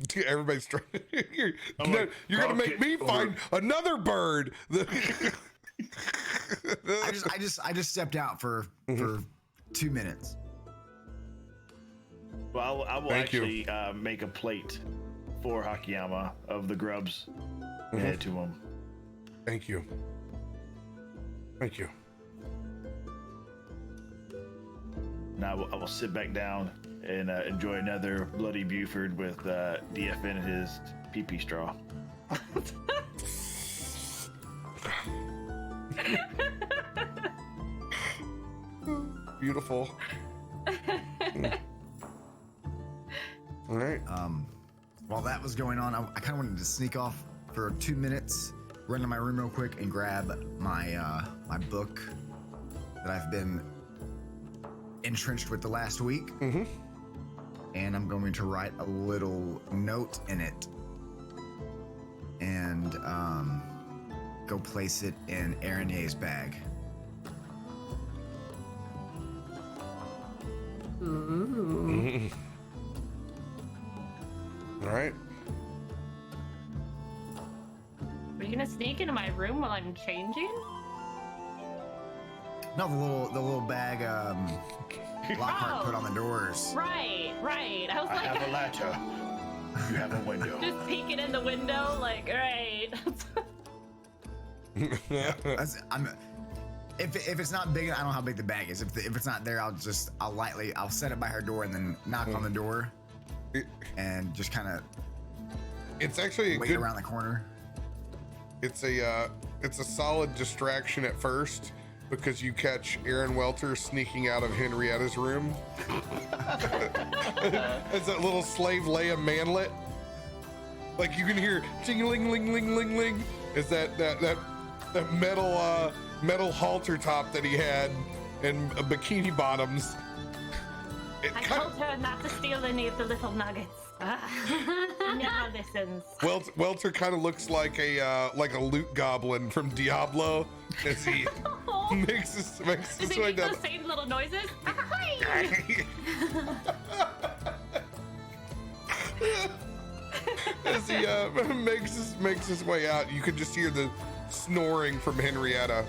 [SPEAKER 1] Dude, everybody's trying. You're gonna make me find another bird.
[SPEAKER 2] I just stepped out for 2 minutes.
[SPEAKER 6] Well, I will actually make a plate for Hakiyama of the grubs and head to him.
[SPEAKER 1] Thank you. Thank you.
[SPEAKER 6] Now I will sit back down and enjoy another Bloody Buford with DF in his pee-pee straw.
[SPEAKER 1] Beautiful. All right.
[SPEAKER 2] While that was going on, I kind of wanted to sneak off for 2 minutes, run to my room real quick, and grab my my book that I've been entrenched with the last week.
[SPEAKER 1] Mm-hmm.
[SPEAKER 2] And I'm going to write a little note in it and go place it in Aranier's bag.
[SPEAKER 7] Ooh.
[SPEAKER 1] All right.
[SPEAKER 5] Are you gonna sneak into my room while I'm changing?
[SPEAKER 2] No, the little bag Lockhart put on the doors.
[SPEAKER 5] Right. I was
[SPEAKER 6] I
[SPEAKER 5] like,
[SPEAKER 6] have a ladder. You have a window.
[SPEAKER 5] just peeking in the window, like, right.
[SPEAKER 2] If it's not big, I don't know how big the bag is. If it's not there, I'll set it by her door and then knock on the door and just kind of.
[SPEAKER 1] It's actually
[SPEAKER 2] wait around the corner.
[SPEAKER 1] It's a solid distraction at first because you catch Aaron Welter sneaking out of Henrietta's room. It's that little slave Leia manlet. Like you can hear jingling ling ling ling ling. Is that metal halter top that he had and bikini bottoms.
[SPEAKER 5] I told her not to steal any of the little nuggets. Never listens.
[SPEAKER 1] Welter kind of looks like a loot goblin from Diablo as he makes his
[SPEAKER 5] Does he
[SPEAKER 1] way
[SPEAKER 5] make
[SPEAKER 1] down.
[SPEAKER 5] those same little noises?
[SPEAKER 1] As he makes his way out, you can just hear the snoring from Henrietta.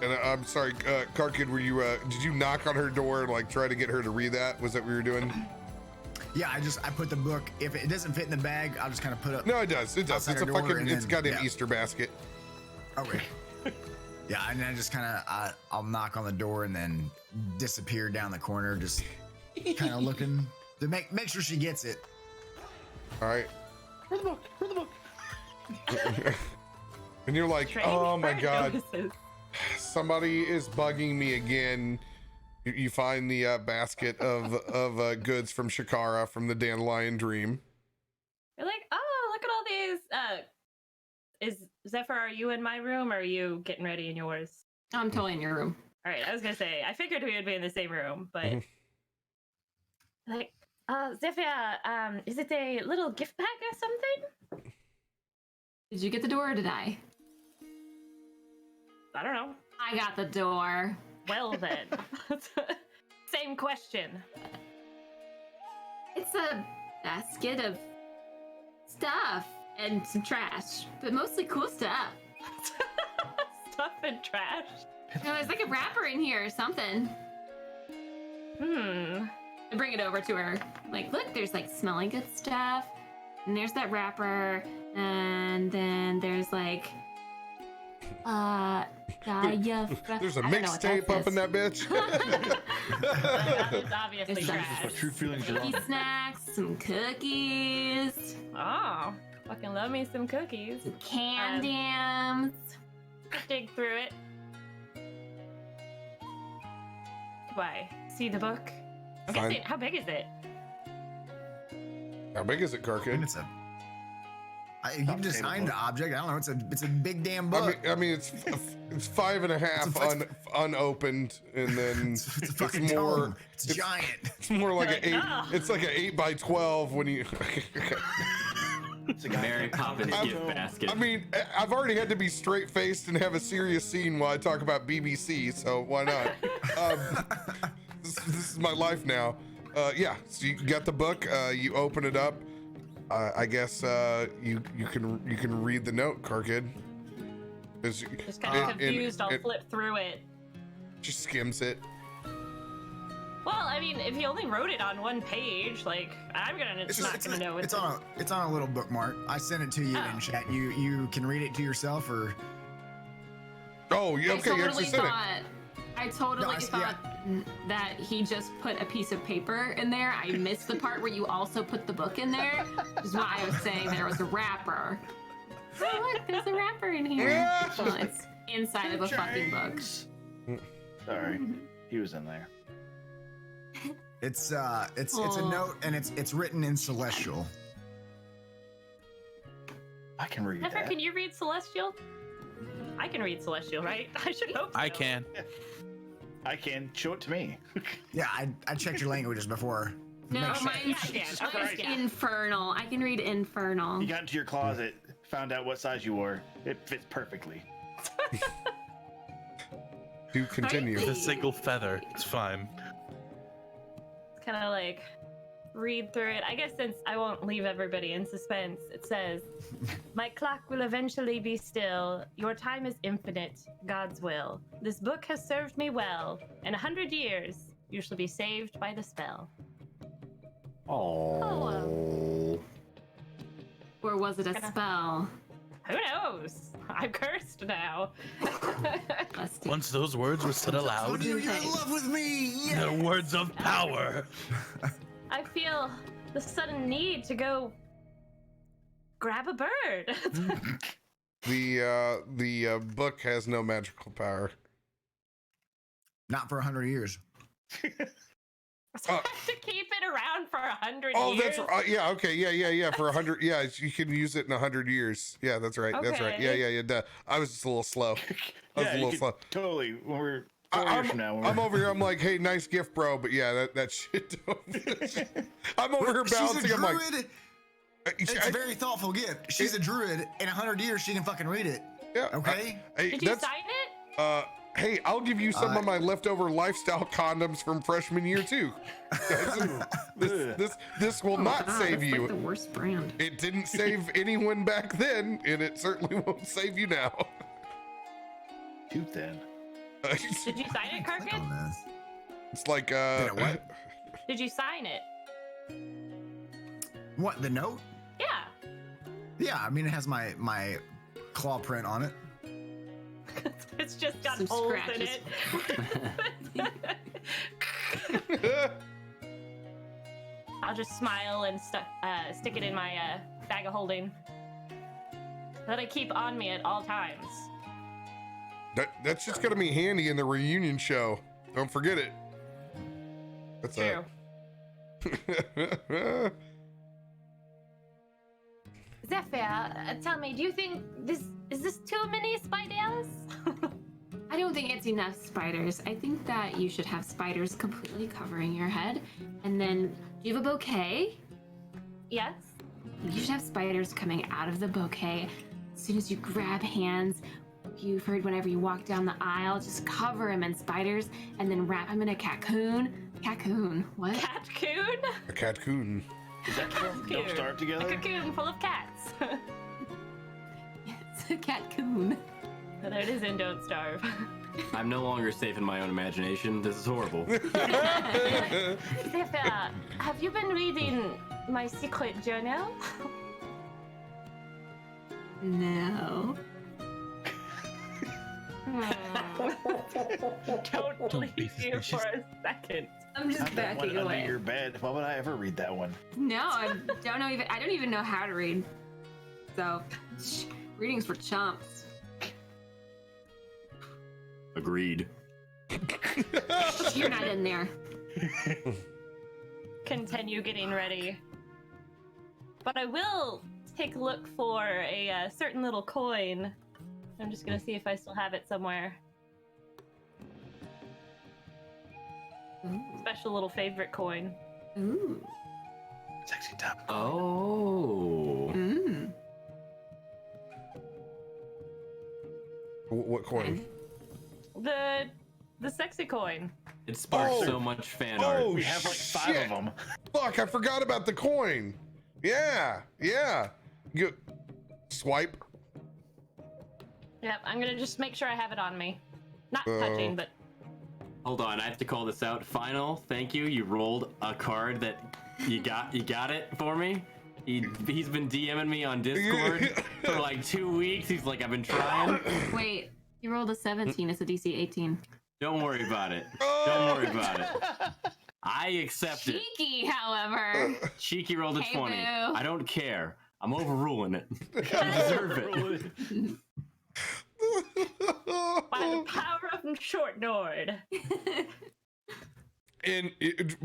[SPEAKER 1] And I'm sorry, Car Kid, were you did you knock on her door and like try to get her to read that? Was that what you were doing?
[SPEAKER 2] Yeah, I put the book. If it doesn't fit in the bag, I'll just kind of put it.
[SPEAKER 1] No, it does. It does. It's a fucking. It's got an Easter basket.
[SPEAKER 2] Okay. Yeah, and then I just kind of I'll knock on the door and then disappear down the corner, just kind of looking to make sure she gets it.
[SPEAKER 1] All right.
[SPEAKER 6] Where's the book? Where's the book?
[SPEAKER 1] And you're like,
[SPEAKER 5] Trained
[SPEAKER 1] oh my
[SPEAKER 5] for
[SPEAKER 1] god,
[SPEAKER 5] notices.
[SPEAKER 1] somebody is bugging me again. You find the basket of goods from Shakara from the Dandelion Dream.
[SPEAKER 5] You're like, oh, look at all these. Is Zephyr, are you in my room or are you getting ready in yours?
[SPEAKER 7] I'm totally in your room.
[SPEAKER 5] All right, I was gonna say, I figured we would be in the same room, but Like, Zephyr, is it a little gift pack or something?
[SPEAKER 7] Did you get the door or did I?
[SPEAKER 5] I don't know.
[SPEAKER 7] I got the door.
[SPEAKER 5] Well then. Same question.
[SPEAKER 7] It's a basket of stuff and some trash, but mostly cool stuff.
[SPEAKER 5] Stuff and trash.
[SPEAKER 7] No, there's like a wrapper in here or something. I bring it over to her. Like, look, there's like smelling good stuff, and there's that wrapper, and then there's like,
[SPEAKER 1] There's a mixtape up in that bitch.
[SPEAKER 5] It's obviously
[SPEAKER 7] It's
[SPEAKER 5] trash.
[SPEAKER 6] What true feelings are
[SPEAKER 7] cookie
[SPEAKER 6] wrong.
[SPEAKER 7] snacks, some cookies,
[SPEAKER 5] Oh, fucking love me some cookies.
[SPEAKER 7] candiums.
[SPEAKER 5] Dig through it. Why? See the book? I'm
[SPEAKER 1] Fine.
[SPEAKER 5] guessing, how big is it?
[SPEAKER 1] How big is it,
[SPEAKER 2] I mean,
[SPEAKER 1] Karkin?
[SPEAKER 2] it's a. You designed the object. I don't know. It's a big damn book.
[SPEAKER 1] I mean, it's 5.5 unopened, and then
[SPEAKER 2] it's a
[SPEAKER 1] it's
[SPEAKER 2] fucking
[SPEAKER 1] more.
[SPEAKER 2] tome. It's giant.
[SPEAKER 1] It's more like
[SPEAKER 5] Like,
[SPEAKER 1] an 8.
[SPEAKER 5] oh.
[SPEAKER 1] It's like an 8x12 when you.
[SPEAKER 6] It's a guy.
[SPEAKER 4] Mary Poppins
[SPEAKER 1] I'm-
[SPEAKER 4] gift basket.
[SPEAKER 1] I mean, I've already had to be straight faced and have a serious scene while I talk about BBC, so why not? This is my life now. Yeah, so you got the book. You open it up. I guess you can read the note, Karkid.
[SPEAKER 5] Just kind of confused. I'll flip through it.
[SPEAKER 1] Just skims it.
[SPEAKER 5] Well, I mean, if you only wrote it on one page, like, I'm gonna, it's not gonna know
[SPEAKER 2] It's on a little bookmark. I sent it to you in chat. You can read it to yourself or.
[SPEAKER 1] Oh, yeah, okay. You
[SPEAKER 7] I
[SPEAKER 1] actually
[SPEAKER 7] totally
[SPEAKER 1] sent it.
[SPEAKER 7] thought. I totally thought that he just put a piece of paper in there. I missed the part where you also put the book in there, which is why I was saying there was a wrapper. Oh, look, there's a wrapper in here. Well, it's inside of a fucking book.
[SPEAKER 6] Sorry, he was in there.
[SPEAKER 2] It's a note and it's written in Celestial.
[SPEAKER 6] I can read
[SPEAKER 5] Zephyr,
[SPEAKER 6] that.
[SPEAKER 5] can you read Celestial? I can read Celestial, right? I should hope so.
[SPEAKER 3] I can.
[SPEAKER 6] I can. Show it to me.
[SPEAKER 2] Yeah, I checked your languages before.
[SPEAKER 7] No,
[SPEAKER 2] Make sure.
[SPEAKER 7] mine's,
[SPEAKER 5] Yeah, I can.
[SPEAKER 7] mine's
[SPEAKER 5] Okay.
[SPEAKER 7] infernal. I can read infernal.
[SPEAKER 6] You got into your closet, found out what size you wore. It fits perfectly.
[SPEAKER 1] Do continue.
[SPEAKER 3] With a single feather. It's fine.
[SPEAKER 5] Kind of like read through it. I guess since I won't leave everybody in suspense, it says, "My clock will eventually be still. Your time is infinite. God's will. This book has served me well. In 100 years, you shall be saved by the spell."
[SPEAKER 8] Oh.
[SPEAKER 7] Or was it a spell?
[SPEAKER 5] Who knows? I'm cursed now.
[SPEAKER 7] Busted.
[SPEAKER 3] Once those words were said aloud,
[SPEAKER 2] You're in love with me. Yeah.
[SPEAKER 3] they're words of power.
[SPEAKER 5] I feel the sudden need to go grab a bird.
[SPEAKER 1] The book has no magical power.
[SPEAKER 2] Not for 100 years.
[SPEAKER 5] So I have to keep it around for 100
[SPEAKER 1] Oh,
[SPEAKER 5] years.
[SPEAKER 1] that's right. Yeah, okay, yeah. For 100, yeah, you can use it in 100 years. Yeah, that's right. That's right.
[SPEAKER 5] Okay.
[SPEAKER 1] Yeah. Duh. I was just a little slow. I was a
[SPEAKER 6] you
[SPEAKER 1] little
[SPEAKER 6] could
[SPEAKER 1] slow.
[SPEAKER 6] totally. When we're 4 years from now, when
[SPEAKER 1] I'm
[SPEAKER 6] we're...
[SPEAKER 1] over here. I'm like, hey, nice gift, bro. But yeah, that shit. I'm over here
[SPEAKER 2] She's a
[SPEAKER 1] balancing. I'm like,
[SPEAKER 2] druid. It's a very thoughtful gift. She's a druid. In 100 years, she can fucking read it.
[SPEAKER 1] yeah.
[SPEAKER 2] Okay.
[SPEAKER 1] Hey,
[SPEAKER 5] Did you
[SPEAKER 1] that's,
[SPEAKER 5] sign it?
[SPEAKER 1] hey, I'll give you some of my leftover lifestyle condoms from freshman year too. this will not
[SPEAKER 7] God,
[SPEAKER 1] save
[SPEAKER 7] that's
[SPEAKER 1] you.
[SPEAKER 7] Like the worst brand.
[SPEAKER 1] It didn't save anyone back then, and it certainly won't save you now.
[SPEAKER 6] Too thin.
[SPEAKER 5] Did you sign it,
[SPEAKER 2] Click
[SPEAKER 5] Karkin?
[SPEAKER 2] on this.
[SPEAKER 1] It's like
[SPEAKER 2] Did it what?
[SPEAKER 5] Did you sign it?
[SPEAKER 2] What, the note?
[SPEAKER 5] Yeah.
[SPEAKER 2] Yeah, I mean, it has my claw print on it.
[SPEAKER 5] It's just got
[SPEAKER 7] Some
[SPEAKER 5] holes
[SPEAKER 7] scratches.
[SPEAKER 5] in it. I'll just smile and stick it in my bag of holding that I keep on me at all times.
[SPEAKER 1] that's just gonna be handy in the reunion show. Don't forget it. That's
[SPEAKER 5] True. Zephyr, tell me, do you think this is too many spiders?
[SPEAKER 7] I don't think it's enough spiders. I think that you should have spiders completely covering your head. And then, do You have a bouquet?
[SPEAKER 5] Yes.
[SPEAKER 7] You should have spiders coming out of the bouquet. As soon as you grab hands, you've heard whenever you walk down the aisle, just cover him in spiders and then wrap him in a cocoon. Cocoon. What?
[SPEAKER 5] Catcoon?
[SPEAKER 1] A catcoon.
[SPEAKER 6] Is that from Don't Starve
[SPEAKER 5] A
[SPEAKER 6] Together?
[SPEAKER 5] cocoon full of cats.
[SPEAKER 7] It's a cocoon.
[SPEAKER 5] There it is in Don't Starve.
[SPEAKER 4] I'm no longer safe in my own imagination. This is horrible.
[SPEAKER 5] Zephyr, have you been reading my secret journal?
[SPEAKER 7] No.
[SPEAKER 5] Don't believe you for a second.
[SPEAKER 7] I'm just
[SPEAKER 6] Not that one
[SPEAKER 7] backing
[SPEAKER 6] under
[SPEAKER 7] away.
[SPEAKER 6] your bed. Why would I ever read that one?
[SPEAKER 7] No, I don't even know how to read. So, reading's for chumps.
[SPEAKER 8] Agreed.
[SPEAKER 7] You're not in there.
[SPEAKER 5] Continue getting ready. But I will take a look for a certain little coin. I'm just gonna see if I still have it somewhere.
[SPEAKER 7] Ooh.
[SPEAKER 5] Special little favorite coin.
[SPEAKER 7] Ooh.
[SPEAKER 6] Sexy top.
[SPEAKER 4] Oh.
[SPEAKER 7] Mm.
[SPEAKER 1] What coin?
[SPEAKER 5] The sexy coin.
[SPEAKER 4] It sparked
[SPEAKER 1] Oh.
[SPEAKER 4] so much fan art.
[SPEAKER 1] Oh,
[SPEAKER 6] We have like 5
[SPEAKER 1] shit.
[SPEAKER 6] of them.
[SPEAKER 1] Fuck, I forgot about the coin. Yeah. You swipe.
[SPEAKER 5] Yep, I'm gonna just make sure I have it on me. Not
[SPEAKER 1] Oh.
[SPEAKER 5] touching, but
[SPEAKER 4] Hold on, I have to call this out. Final, thank you. You rolled a card that you got it for me. He's been DMing me on Discord for like 2 weeks. He's like, I've been trying.
[SPEAKER 7] Wait, you rolled a 17. It's a DC 18.
[SPEAKER 4] Don't worry about it. Don't worry about it. I accept it.
[SPEAKER 7] Cheeky, however.
[SPEAKER 4] Cheeky rolled a
[SPEAKER 7] Hey,
[SPEAKER 4] 20.
[SPEAKER 7] boo.
[SPEAKER 4] I don't care. I'm overruling it. You deserve it.
[SPEAKER 5] by the power of Short Nord.
[SPEAKER 1] And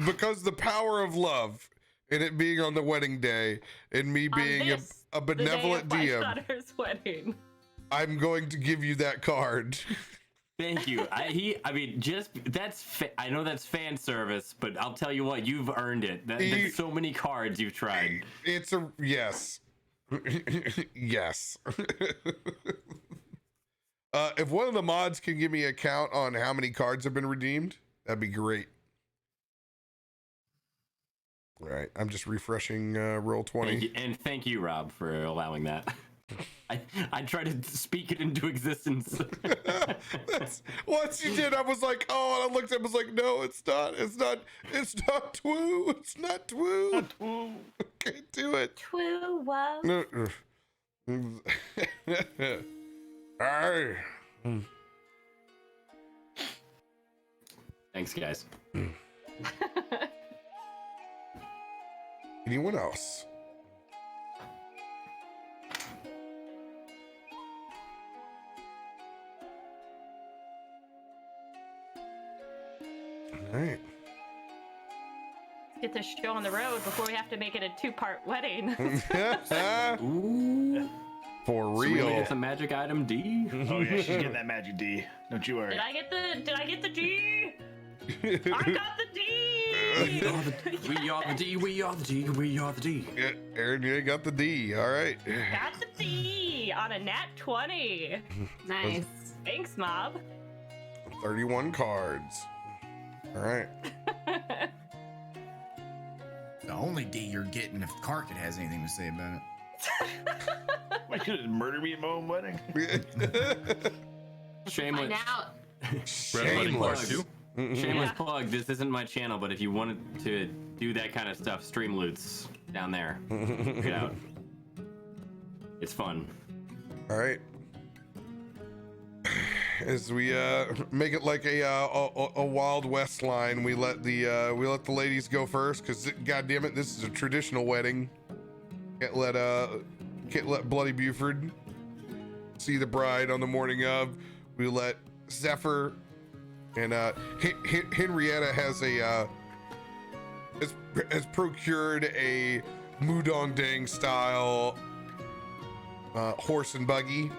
[SPEAKER 1] because the power of love and it being on the wedding day and me being a benevolent
[SPEAKER 5] the day
[SPEAKER 1] DM,
[SPEAKER 5] of my daughter's wedding.
[SPEAKER 1] I'm going to give you that card.
[SPEAKER 4] Thank you. I know that's fan service, but I'll tell you what, you've earned it. There's so many cards you've tried.
[SPEAKER 1] It's a yes. Yes. If one of the mods can give me a count on how many cards have been redeemed, that'd be great. All right, I'm just refreshing roll 20.
[SPEAKER 4] Thank you, Rob, for allowing that. I tried to speak it into existence.
[SPEAKER 1] Once you did, I was like, oh, and I looked at him, I was like, no, it's not Twoo. It's not Twoo. I can't do it.
[SPEAKER 5] Twoo, what?
[SPEAKER 1] No. Alright.
[SPEAKER 4] Thanks, guys.
[SPEAKER 1] Anyone else? All right.
[SPEAKER 5] Get this show on the road before we have to make it a 2-part wedding.
[SPEAKER 4] Ooh.
[SPEAKER 1] For
[SPEAKER 4] So we
[SPEAKER 1] real.
[SPEAKER 4] get the magic item D.
[SPEAKER 6] Oh yeah, she's getting that magic D. Don't you worry.
[SPEAKER 5] Did I get the D? I got the D!
[SPEAKER 4] We are the D. We are the D. We are the D.
[SPEAKER 1] Yeah, Aaron, you got the D. All right.
[SPEAKER 5] Got the D on a nat 20.
[SPEAKER 7] Nice.
[SPEAKER 5] Thanks, Mob.
[SPEAKER 1] 31 cards. All right.
[SPEAKER 2] The only D you're getting if Carkit has anything to say about it.
[SPEAKER 6] Why you gonna murder me at my own wedding?
[SPEAKER 4] Shameless.
[SPEAKER 7] Find out.
[SPEAKER 1] Shameless.
[SPEAKER 4] Shameless
[SPEAKER 5] Yeah.
[SPEAKER 4] plug. This isn't my channel, but if you wanted to do that kind of stuff, Stream Loots down there. Check it out. It's fun.
[SPEAKER 1] All right. As we make it like a Wild West line, we let the ladies go first, because God damn it, this is a traditional wedding. Can't let Bloody Buford see the bride on the morning of. We let Zephyr and Henrietta has procured a Mudandong style horse and buggy,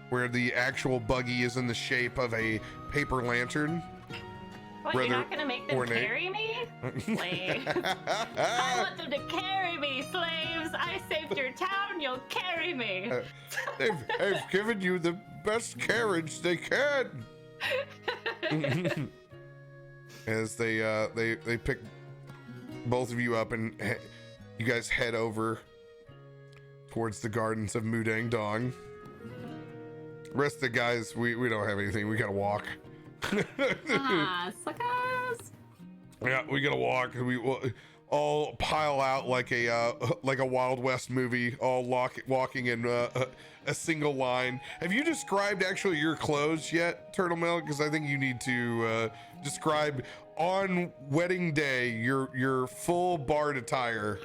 [SPEAKER 1] where the actual buggy is in the shape of a paper lantern.
[SPEAKER 5] What,
[SPEAKER 1] Rather
[SPEAKER 5] you're not gonna make them
[SPEAKER 1] ornate.
[SPEAKER 5] carry me? Slaves. I want them to carry me, slaves. I saved your town. You'll carry me.
[SPEAKER 1] They've given you the best carriage they can. As they pick both of you up and you guys head over towards the gardens of Mudandong. Rest of the guys, we don't have anything. We gotta walk.
[SPEAKER 7] Suckers.
[SPEAKER 1] Yeah, we gotta walk. We all pile out like a Wild West movie, all walking in a single line. Have you described actually your clothes yet, Turtle Milk? Because I think you need to describe on wedding day your full bard attire.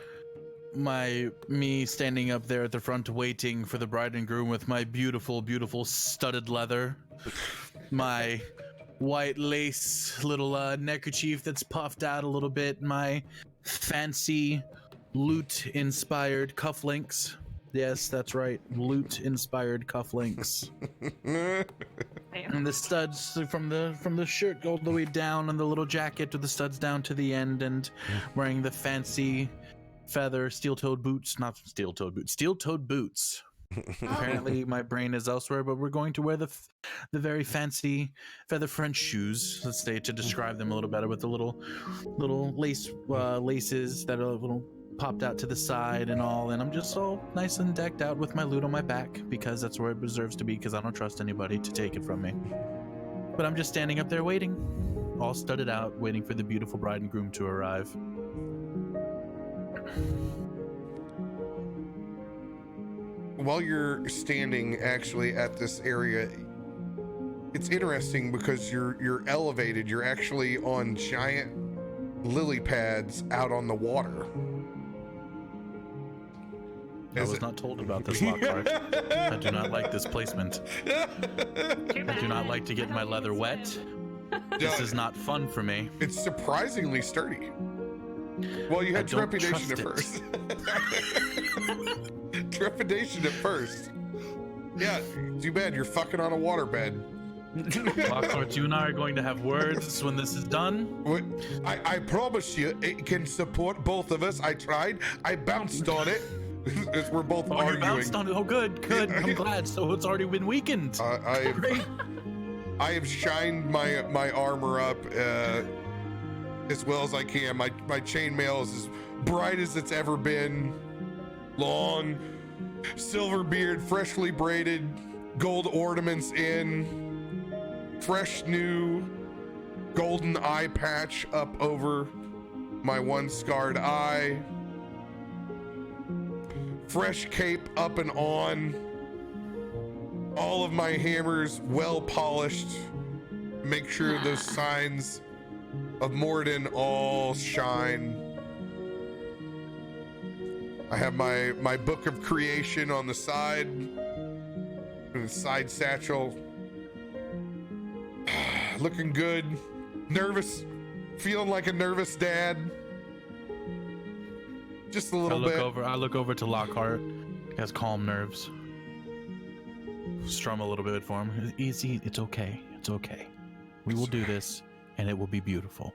[SPEAKER 3] Me standing up there at the front waiting for the bride and groom with my beautiful studded leather, my white lace little neckerchief that's puffed out a little bit, my fancy lute inspired cufflinks. Yes, that's right, lute inspired cufflinks. And the studs from the shirt go all the way down, and the little jacket with the studs down to the end, and wearing the fancy feather steel-toed boots. Apparently my brain is elsewhere, but we're going to wear the very fancy feather French shoes, let's say, to describe them a little better, with the little laces that are a little popped out to the side and all, and I'm just so nice and decked out with my lute on my back, because that's where it deserves to be, because I don't trust anybody to take it from me. But I'm just standing up there waiting, all studded out, waiting for the beautiful bride and groom to arrive.
[SPEAKER 1] While you're standing actually at this area, it's interesting because you're elevated. You're actually on giant lily pads out on the water.
[SPEAKER 3] I was not told about this, Lockhart. I do not like this placement. I do not like to get my leather wet. This is not fun for me.
[SPEAKER 1] It's surprisingly sturdy. Well, you had trepidation at first. Trepidation at first. Yeah, too bad you're fucking on a waterbed.
[SPEAKER 3] Lockhart, you and I are going to have words when this is done.
[SPEAKER 1] I promise you, it can support both of us. I tried. I bounced on it. As we're both arguing.
[SPEAKER 3] You bounced on it. Oh, good. I'm glad. So it's already been weakened.
[SPEAKER 1] I have shined my armor up as well as I can. My chainmail is as bright as it's ever been. Long, silver beard, freshly braided, gold ornaments in, fresh new golden eye patch up over my one scarred eye. Fresh cape up and on. All of my hammers well polished. Make sure those signs of Morden all shine. I have my book of creation on the side. And a side satchel. Looking good. Nervous. Feeling like a nervous dad. Just a little bit.
[SPEAKER 3] I look over to Lockhart. He has calm nerves. Strum a little bit for him. Easy. It's okay. It's okay. We will do this, and it will be beautiful.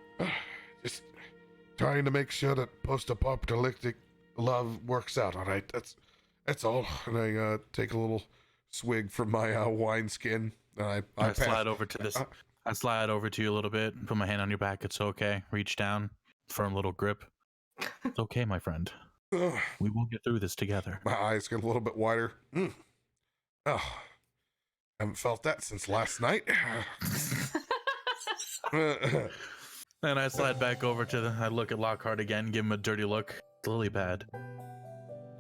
[SPEAKER 1] Just trying to make sure that post-apocalyptic love works out. All right. That's all. And I take a little swig from my wineskin. I
[SPEAKER 3] slide over to this. I slide over to you a little bit. Put my hand on your back. It's okay. Reach down. Firm little grip. It's okay, my friend. We will get through this together.
[SPEAKER 1] My eyes get a little bit wider. Oh, haven't felt that since last night.
[SPEAKER 3] And I slide back over to I look at Lockhart again, give him a dirty look. Lily pad.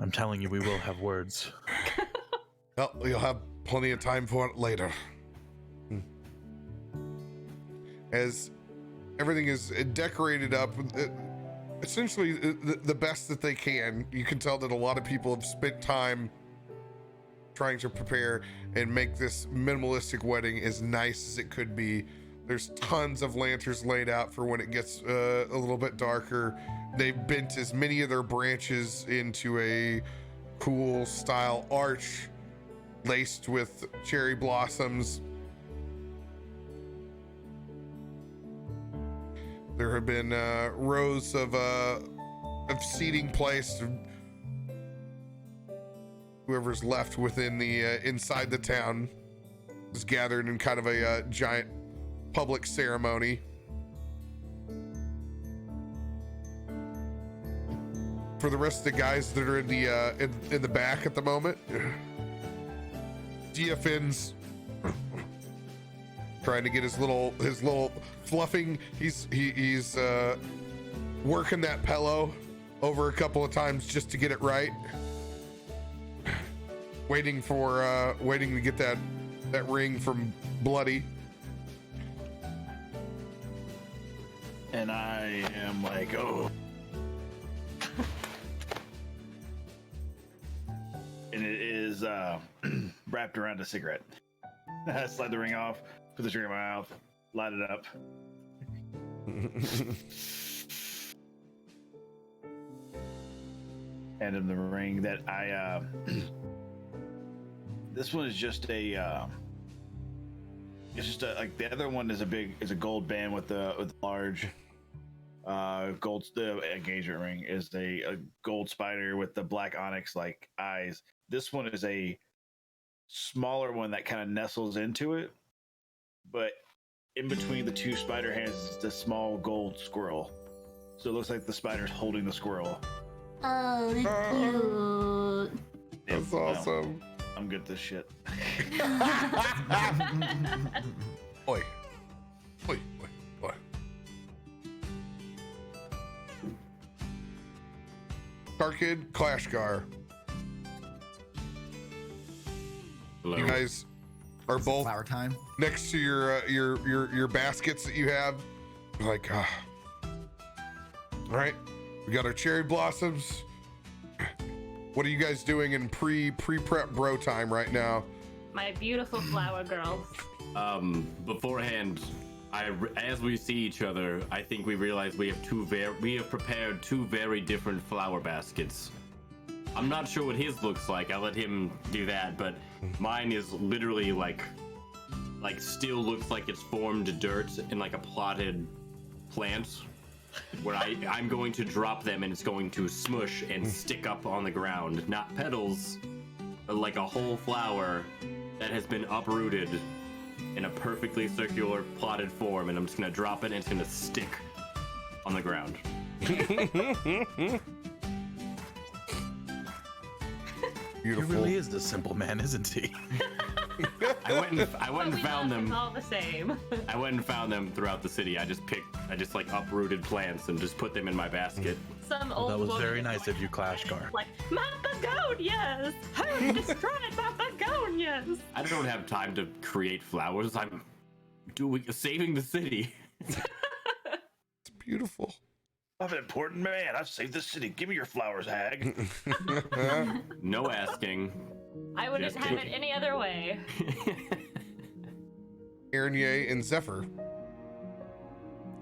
[SPEAKER 3] I'm telling you, we will have words.
[SPEAKER 1] Well, you'll have plenty of time for it later. As everything is decorated up, essentially the best that they can. You can tell that a lot of people have spent time trying to prepare and make this minimalistic wedding as nice as it could be. There's tons of lanterns laid out for when it gets a little bit darker. They've bent as many of their branches into a cool style arch laced with cherry blossoms. There have been rows of seating placed. Whoever's left within the inside the town is gathered in kind of a giant public ceremony. For the rest of the guys that are in the back at the moment, DFN's trying to get his little fluffing. He's working that pillow over a couple of times just to get it right. Waiting to get that ring from Bloody.
[SPEAKER 6] And I am like, oh. And it is wrapped around a cigarette. I slide the ring off, put the cigarette in my mouth, light it up. Hand him the ring that I this one is just a it's just a, like the other one is a gold band with a large gold. The engagement ring is a gold spider with the black onyx like eyes. This one is a smaller one that kind of nestles into it, but in between the two spider hands is the small gold squirrel. So it looks like the spider's holding the squirrel.
[SPEAKER 9] Oh, that's cute.
[SPEAKER 1] That's awesome.
[SPEAKER 6] I'm good at this shit.
[SPEAKER 1] Oi. Oi, oi, oi. Karkid, Clashgar.
[SPEAKER 8] Hello.
[SPEAKER 1] You guys are both
[SPEAKER 2] Flower time.
[SPEAKER 1] next to your baskets that you have. You're like, all right, we got our cherry blossoms. What are you guys doing in pre-prep bro time right now?
[SPEAKER 5] My beautiful flower girls.
[SPEAKER 8] Beforehand, as we see each other, I think we realize we have prepared two very different flower baskets. I'm not sure what his looks like. I'll let him do that, but mine is literally like still looks like it's formed dirt in like a plotted plant, where I'm going to drop them and it's going to smush and stick up on the ground. Not petals, but like a whole flower that has been uprooted in a perfectly circular plotted form, and I'm just gonna drop it and it's gonna stick on the ground.
[SPEAKER 1] Beautiful.
[SPEAKER 3] He really is the simple man, isn't he?
[SPEAKER 8] I went and found them.
[SPEAKER 5] It's all the same.
[SPEAKER 8] I went and found them throughout the city. I just like uprooted plants and just put them in my basket.
[SPEAKER 5] Some old
[SPEAKER 3] That was
[SPEAKER 5] woman
[SPEAKER 3] very
[SPEAKER 5] is
[SPEAKER 3] nice of you, Clashgar.
[SPEAKER 5] Like, my begonias! Who destroyed my begonias?
[SPEAKER 8] I don't have time to create flowers. I'm saving the city.
[SPEAKER 1] It's beautiful.
[SPEAKER 6] I'm an important man. I've saved this city. Give me your flowers, hag.
[SPEAKER 8] No asking.
[SPEAKER 5] I wouldn't
[SPEAKER 8] Just
[SPEAKER 5] have it
[SPEAKER 8] kidding.
[SPEAKER 5] any other way.
[SPEAKER 1] Arnier and Zephyr.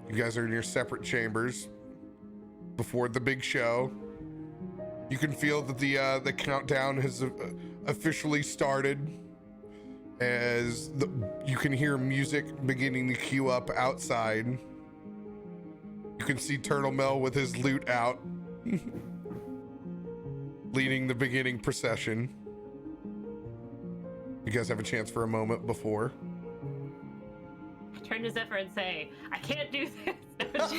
[SPEAKER 1] You guys are in your separate chambers before the big show. You can feel that the countdown has officially started, as you can hear music beginning to queue up outside. You can see Turtle Mel with his lute out, leading the beginning procession. You guys have a chance for a moment before.
[SPEAKER 5] Turn to Zephyr and say, I can't do this.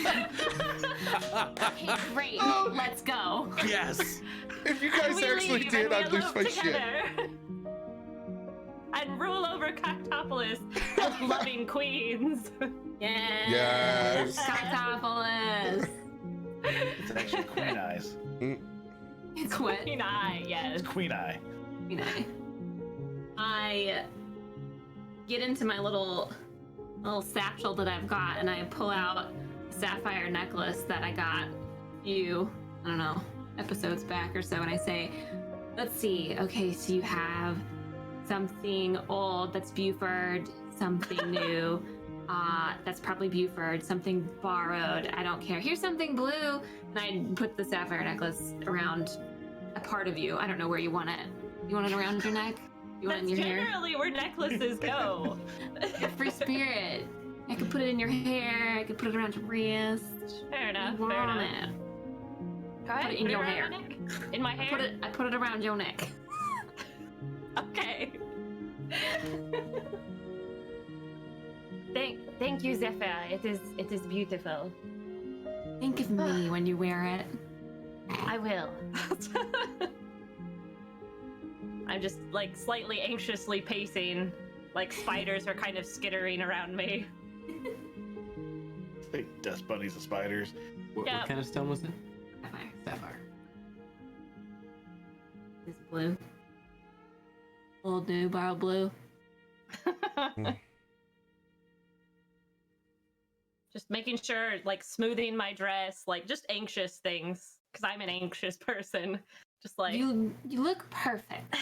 [SPEAKER 7] Okay, great. Let's go.
[SPEAKER 3] Yes.
[SPEAKER 1] If you guys
[SPEAKER 5] We
[SPEAKER 1] actually
[SPEAKER 5] leave
[SPEAKER 1] did,
[SPEAKER 5] and we
[SPEAKER 1] I'd lose
[SPEAKER 5] elope
[SPEAKER 1] my shit.
[SPEAKER 5] together. And rule over Cactopolis as loving queens.
[SPEAKER 7] Yes.
[SPEAKER 1] Yes.
[SPEAKER 7] Cactopolis.
[SPEAKER 6] It's actually Queen Eyes.
[SPEAKER 7] It's what?
[SPEAKER 5] Queen Eye, yes.
[SPEAKER 6] It's Queen Eye.
[SPEAKER 7] You know. I get into my little satchel that I've got, and I pull out a sapphire necklace that I got you, I don't know, episodes back or so, and I say, let's see, okay, so you have something old that's Buford, something new, that's probably Buford, something borrowed, I don't care. Here's something blue, and I put the sapphire necklace around a part of you. I don't know where you want it. You want it around your neck? You want it
[SPEAKER 5] That's
[SPEAKER 7] in your hair?
[SPEAKER 5] generally where necklaces go.
[SPEAKER 7] Free spirit. I could put it in your hair. I could put it around your wrist.
[SPEAKER 5] Fair enough.
[SPEAKER 7] You
[SPEAKER 5] Fair
[SPEAKER 7] want
[SPEAKER 5] enough.
[SPEAKER 7] it.
[SPEAKER 5] Go ahead,
[SPEAKER 7] Put it in
[SPEAKER 5] put
[SPEAKER 7] your
[SPEAKER 5] around
[SPEAKER 7] hair.
[SPEAKER 5] my neck. In my hair.
[SPEAKER 7] I put it around your neck.
[SPEAKER 5] Okay. Thank you, Zephyr. It is beautiful.
[SPEAKER 7] Think of me when you wear it.
[SPEAKER 5] I will. I'm just like slightly anxiously pacing, like spiders are kind of skittering around me.
[SPEAKER 6] Like dust bunnies and spiders.
[SPEAKER 4] What kind of stone was it?
[SPEAKER 7] Sapphire.
[SPEAKER 4] Sapphire.
[SPEAKER 7] This blue. Old new, borrowed blue.
[SPEAKER 5] Just making sure, like smoothing my dress, like just anxious things, because I'm an anxious person. Just like
[SPEAKER 7] You look perfect.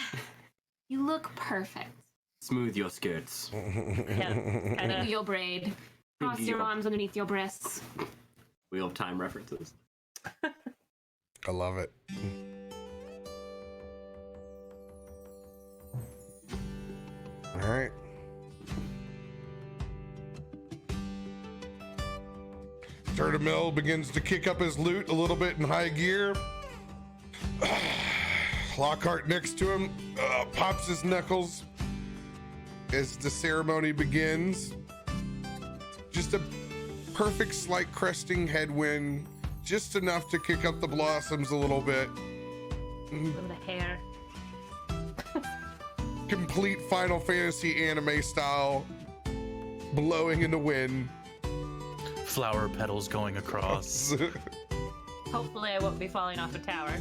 [SPEAKER 7] You look perfect.
[SPEAKER 8] Smooth your skirts.
[SPEAKER 5] yeah,
[SPEAKER 7] Do
[SPEAKER 5] kinda,
[SPEAKER 7] your braid. Cross your
[SPEAKER 8] deal.
[SPEAKER 7] arms underneath your breasts.
[SPEAKER 8] Wheel of Time references.
[SPEAKER 1] I love it. All right. Turtle begins to kick up his loot a little bit in high gear. Lockhart next to him pops his knuckles as the ceremony begins. Just a perfect slight cresting headwind, just enough to kick up the blossoms a little bit.
[SPEAKER 5] with the hair.
[SPEAKER 1] Complete Final Fantasy anime style, blowing in the wind.
[SPEAKER 3] Flower petals going across.
[SPEAKER 5] Hopefully I won't be falling off a tower.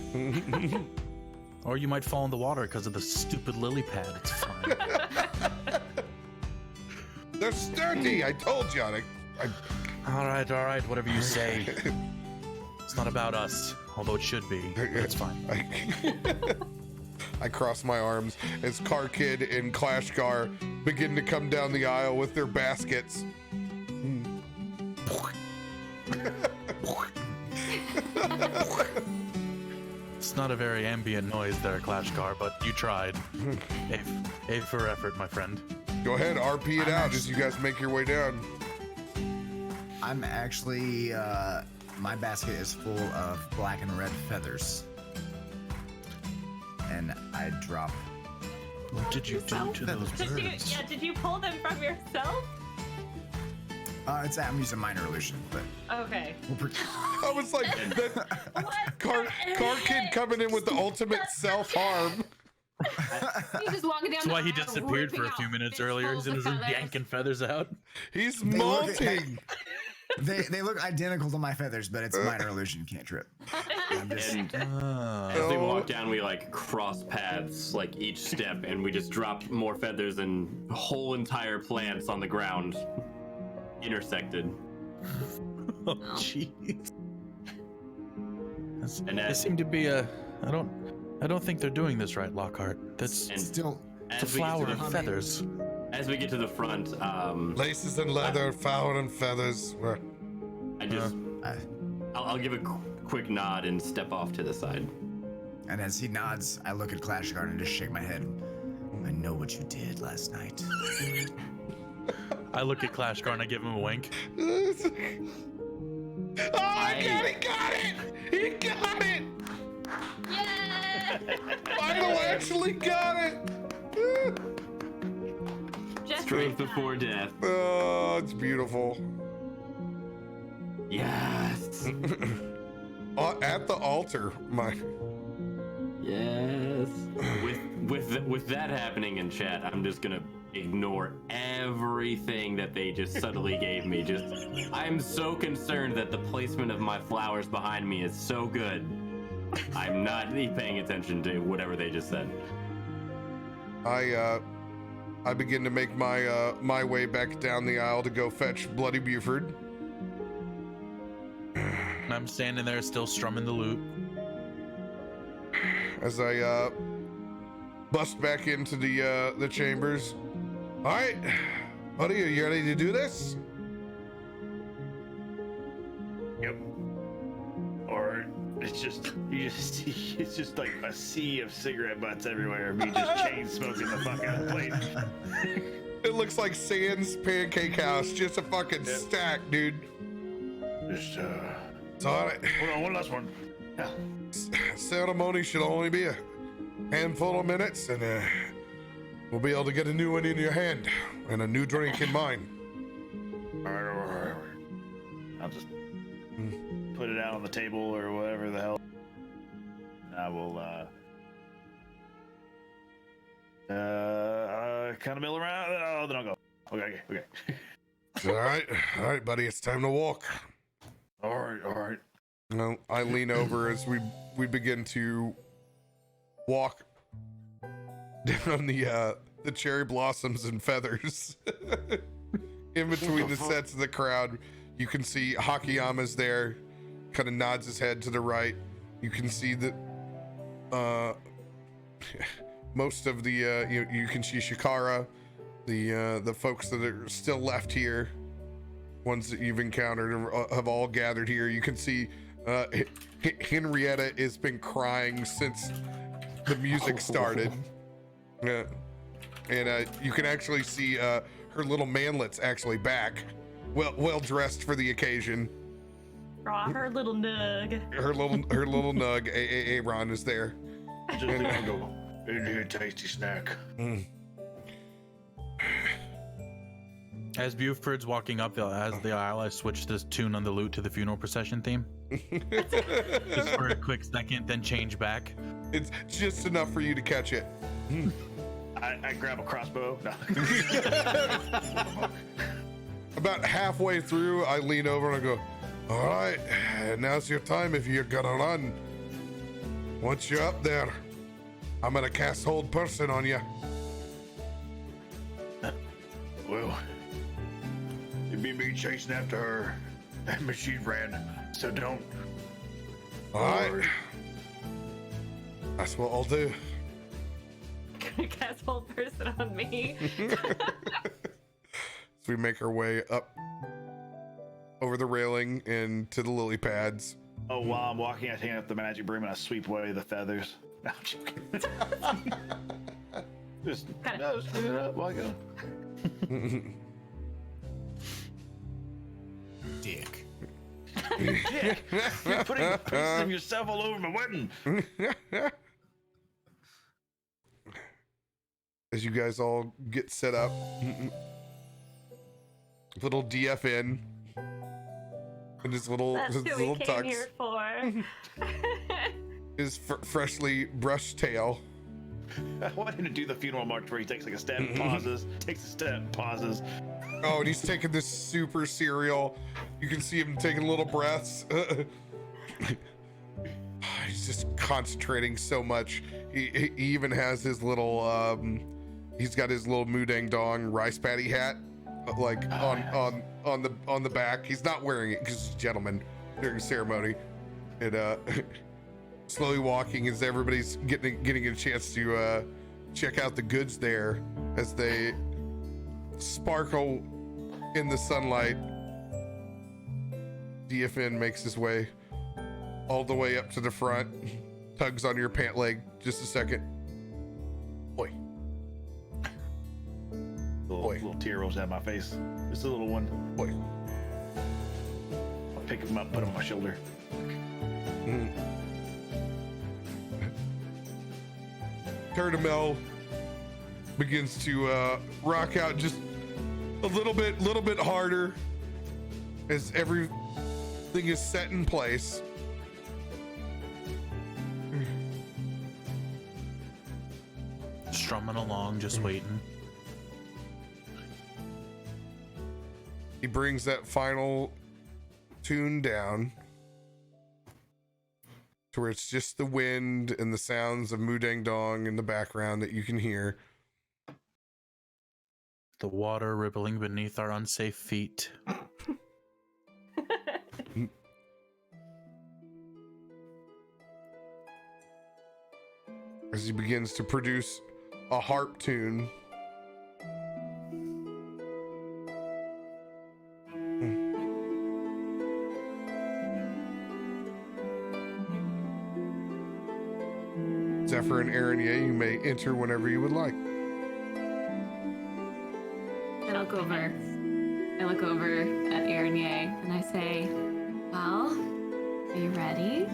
[SPEAKER 3] Or you might fall in the water because of the stupid lily pad. It's fine.
[SPEAKER 1] They're sturdy, I told you.
[SPEAKER 3] All right, whateve you say. It's not about us, although it should be. It's fine.
[SPEAKER 1] I cross my arms as Car Kid and Clash Car begin to come down the aisle with their baskets.
[SPEAKER 3] It's not a very ambient noise there, Clash Car, but you tried. A for effort, my friend.
[SPEAKER 1] Go ahead, RP it out as you guys make your way down.
[SPEAKER 2] I'm actually, my basket is full of black and red feathers. And I drop.
[SPEAKER 3] What did you do to those birds?
[SPEAKER 5] Did you pull them from yourself?
[SPEAKER 2] I'm using minor illusion, but
[SPEAKER 5] Okay.
[SPEAKER 1] I was like, that Car Kid coming in with the ultimate self-harm.
[SPEAKER 7] He's just walking down
[SPEAKER 3] That's
[SPEAKER 7] the
[SPEAKER 3] why he
[SPEAKER 7] aisle,
[SPEAKER 3] disappeared for a
[SPEAKER 7] ripping
[SPEAKER 3] few
[SPEAKER 7] out
[SPEAKER 3] minutes earlier. He's in his room
[SPEAKER 7] fistfuls of
[SPEAKER 3] yanking feathers out.
[SPEAKER 1] He's
[SPEAKER 2] They look at-
[SPEAKER 1] molting.
[SPEAKER 2] they look identical to my feathers, but it's minor illusion, can't trip. I'm just,
[SPEAKER 8] And as we walk down, we like cross paths, like each step, and we just drop more feathers and whole entire plants on the ground, intersected.
[SPEAKER 3] Oh, jeez.
[SPEAKER 8] And
[SPEAKER 3] They seem to be I don't think they're doing this right, Lockhart. That's
[SPEAKER 8] And
[SPEAKER 2] still,
[SPEAKER 3] it's a flower of feathers.
[SPEAKER 8] As we get to the front,
[SPEAKER 1] Laces and leather, flower and feathers.
[SPEAKER 8] I just, I'll give a quick nod and step off to the side.
[SPEAKER 2] and as he nods, I look at Clash Guard and just shake my head. I know what you did last night.
[SPEAKER 3] I look at Clash Car and I give him a wink.
[SPEAKER 1] Oh, he got it! He got it!
[SPEAKER 5] Yeah!
[SPEAKER 1] Final actually got it!
[SPEAKER 5] Just
[SPEAKER 8] Strength before death.
[SPEAKER 1] Oh, it's beautiful.
[SPEAKER 8] Yes.
[SPEAKER 1] At the altar, my.
[SPEAKER 8] Yes. With that happening in chat, I'm just gonna ignore everything that they just subtly gave me. I'm so concerned that the placement of my flowers behind me is so good. I'm not paying attention to whatever they just said.
[SPEAKER 1] I begin to make my way back down the aisle to go fetch Bloody Buford.
[SPEAKER 3] And I'm standing there still strumming the lute.
[SPEAKER 1] As I bust back into the chambers. All right, buddy, are you ready to do this?
[SPEAKER 6] Yep. Or it's just it's just like a sea of cigarette butts everywhere. Me just chain smoking the fuck out of the place.
[SPEAKER 1] It looks like Sans Pancake House, just a fucking stack, dude.
[SPEAKER 6] Just
[SPEAKER 1] It's all right.
[SPEAKER 6] hold on, one last one. Yeah.
[SPEAKER 1] Ceremony should only be a handful of minutes, and we'll be able to get a new one in your hand and a new drink in mine.
[SPEAKER 6] All right. I'll just put it out on the table or whatever the hell. And I will kind of mill around. Oh, then I'll go. Okay.
[SPEAKER 1] All right, buddy. It's time to walk.
[SPEAKER 6] All right.
[SPEAKER 1] No, I lean over as we begin to walk down the cherry blossoms and feathers. In between the sets of the crowd, you can see Hakiyama's there, kind of nods his head to the right. You can see that most of the you can see Shikara, the folks that are still left here, ones that you've encountered have all gathered here. You can see Henrietta has been crying since the music started. And you can actually see her little manlet's actually back, well dressed for the occasion.
[SPEAKER 5] Aw, her little nug.
[SPEAKER 1] Her little nug, Aaron is there.
[SPEAKER 6] Just gonna go in here, tasty snack.
[SPEAKER 3] As Buford's walking up the aisle, I switch this tune on the lute to the funeral procession theme. Just for a quick second, then change back.
[SPEAKER 1] It's just enough for you to catch it.
[SPEAKER 6] I grab a crossbow. No.
[SPEAKER 1] About halfway through, I lean over and I go, all right, now's your time if you're gonna run. Once you're up there, I'm gonna cast Hold Person on you.
[SPEAKER 6] Well, it'd be me chasing after her, and machine ran, so don't.
[SPEAKER 1] All right. That's what I'll do.
[SPEAKER 5] Gonna cast Hold Person on me.
[SPEAKER 1] So we make our way up over the railing and to the lily pads.
[SPEAKER 6] Oh, while I'm walking, I take up the magic broom and I sweep away the feathers. No, I'm joking. just sweep it up while I go.
[SPEAKER 2] Dick.
[SPEAKER 6] Dick, you're putting pieces of yourself all over my wedding.
[SPEAKER 1] As you guys all get set up, little DFN and his little
[SPEAKER 5] That's
[SPEAKER 1] his
[SPEAKER 5] who
[SPEAKER 1] little
[SPEAKER 5] we came
[SPEAKER 1] tux,
[SPEAKER 5] here for.
[SPEAKER 1] his freshly brushed tail.
[SPEAKER 6] I want him to do the funeral march where he takes like a step, pauses, takes a step, pauses.
[SPEAKER 1] Oh, and he's taking this super cereal. You can see him taking little breaths. He's just concentrating so much. He even has his little he's got his little Mudandong rice patty hat, like on the back. He's not wearing it because he's a gentleman during the ceremony. And slowly walking as everybody's getting a chance to check out the goods there as they sparkle in the sunlight. DFN makes his way all the way up to the front, tugs on your pant leg. Just a second. Oi.
[SPEAKER 6] Little tear rolls down my face. Just a little one.
[SPEAKER 1] Oi.
[SPEAKER 6] I'll pick him up, put him on my shoulder.
[SPEAKER 1] Turdamel begins to rock out just a little bit harder as everything is set in place.
[SPEAKER 3] Strumming along, just waiting.
[SPEAKER 1] He brings that final tune down to where it's just the wind and the sounds of Mudandong in the background that you can hear.
[SPEAKER 3] The water rippling beneath our unsafe feet.
[SPEAKER 1] As he begins to produce a harp tune. Zephyr and Aaron, you may enter whenever you would like.
[SPEAKER 7] look over at Araignée and I say, well, are you ready?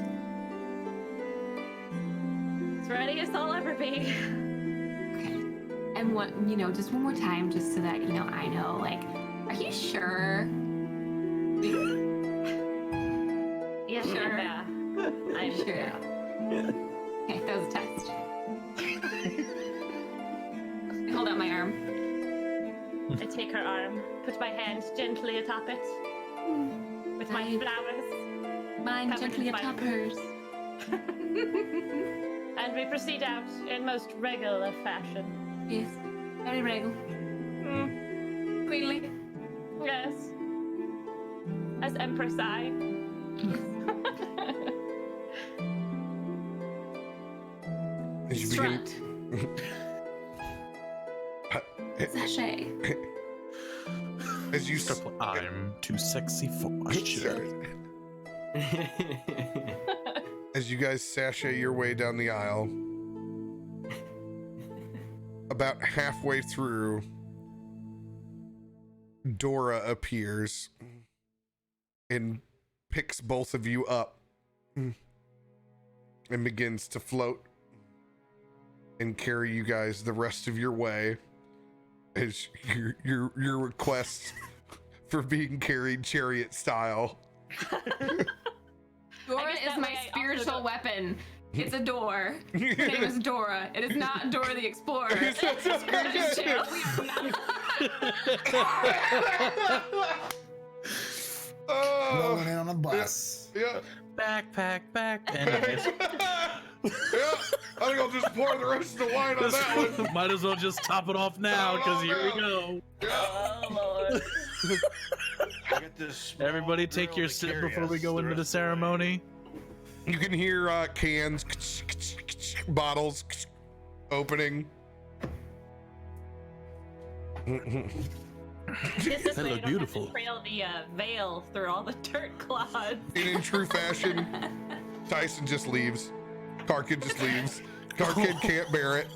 [SPEAKER 5] As ready as I'll ever be.
[SPEAKER 7] Okay. And what, just one more time, just so that, I know, like, are you sure?
[SPEAKER 5] Yeah, sure. Yeah. I'm
[SPEAKER 7] Sure. Okay, that was a test. I hold out my arm.
[SPEAKER 5] I take her arm, put my hand gently atop it, with my flowers,
[SPEAKER 7] Mine
[SPEAKER 5] Covered
[SPEAKER 7] gently
[SPEAKER 5] in
[SPEAKER 7] atop
[SPEAKER 5] fire.
[SPEAKER 7] hers.
[SPEAKER 5] and we proceed out in most regular fashion.
[SPEAKER 7] Yes, very regular. Queenly.
[SPEAKER 5] Yes. As Empress I.
[SPEAKER 1] As you
[SPEAKER 7] Strut.
[SPEAKER 1] begin,
[SPEAKER 7] Sachet.
[SPEAKER 1] as you
[SPEAKER 3] I'm too sexy for my shirt.
[SPEAKER 1] as you guys sashay your way down the aisle, about halfway through, Dora appears and picks both of you up and begins to float and carry you guys the rest of your way as your request for being carried chariot style.
[SPEAKER 7] Dora
[SPEAKER 5] guess
[SPEAKER 7] is
[SPEAKER 5] that
[SPEAKER 7] my
[SPEAKER 5] way I also
[SPEAKER 7] spiritual
[SPEAKER 5] don't-
[SPEAKER 7] weapon. It's a door. Her name is Dora. It is not Dora the Explorer. Scourge's tail.
[SPEAKER 1] Oh,
[SPEAKER 2] Rolling in on a bus.
[SPEAKER 1] yeah.
[SPEAKER 3] Backpack, anyways.
[SPEAKER 1] Yeah, I think I'll just pour the rest of the wine on that one.
[SPEAKER 3] Might as well just top it off now, because here we go.
[SPEAKER 5] Oh, Lord.
[SPEAKER 6] I get this small
[SPEAKER 3] Everybody take
[SPEAKER 6] girl
[SPEAKER 3] your
[SPEAKER 6] to
[SPEAKER 3] sip
[SPEAKER 6] carry
[SPEAKER 3] before we
[SPEAKER 6] us
[SPEAKER 3] go into the
[SPEAKER 6] rest of way.
[SPEAKER 3] ceremony.
[SPEAKER 1] You can hear cans, bottles opening.
[SPEAKER 5] This is
[SPEAKER 3] They
[SPEAKER 5] so you
[SPEAKER 3] look
[SPEAKER 5] don't
[SPEAKER 3] beautiful.
[SPEAKER 5] have to trail the veil through all the dirt clods.
[SPEAKER 1] And in true fashion, Tyson just leaves. Karkin just leaves. Karkin can't bear it.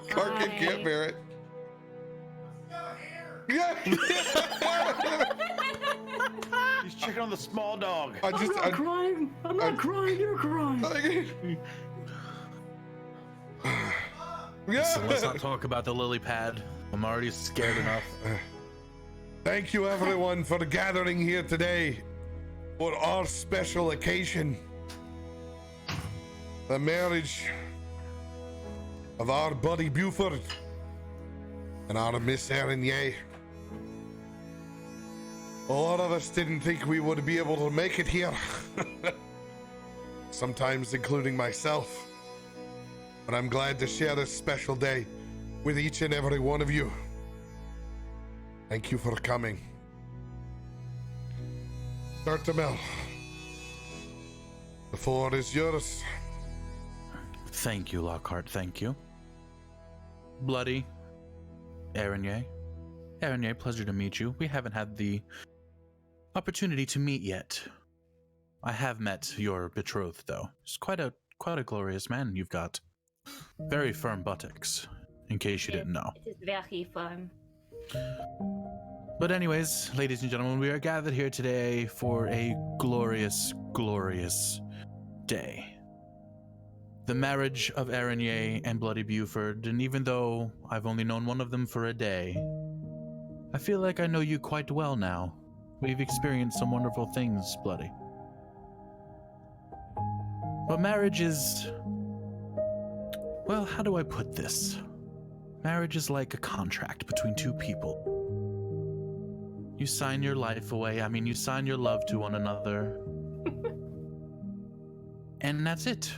[SPEAKER 1] Karkin can't bear it. Yeah.
[SPEAKER 6] He's checking on the small dog.
[SPEAKER 1] I just, I,
[SPEAKER 8] crying. I'm not crying. You're crying.
[SPEAKER 1] Yeah.
[SPEAKER 3] So let's not talk about the lily pad. I'm already scared enough.
[SPEAKER 1] Thank you, everyone, for gathering here today for our special occasion. The marriage of our buddy Buford and our Miss Araignée. A lot of us didn't think we would be able to make it here. Sometimes including myself. But I'm glad to share this special day with each and every one of you. Thank you for coming. Bertamel, the floor is yours.
[SPEAKER 3] Thank you, Lockhart. Thank you. Bloody. Araignée. Araignée, pleasure to meet you. We haven't had the opportunity to meet yet. I have met your betrothed, though. He's quite a glorious man you've got. Very firm buttocks, in case you didn't know.
[SPEAKER 5] It is very fun.
[SPEAKER 3] But anyways, ladies and gentlemen, we are gathered here today for a glorious, glorious day. The marriage of Araignée and Bloody Buford, and even though I've only known one of them for a day, I feel like I know you quite well now. We've experienced some wonderful things, Bloody. But marriage is... well, how do I put this? Marriage is like a contract between two people. You sign your life away. I mean, you sign your love to one another. And that's it.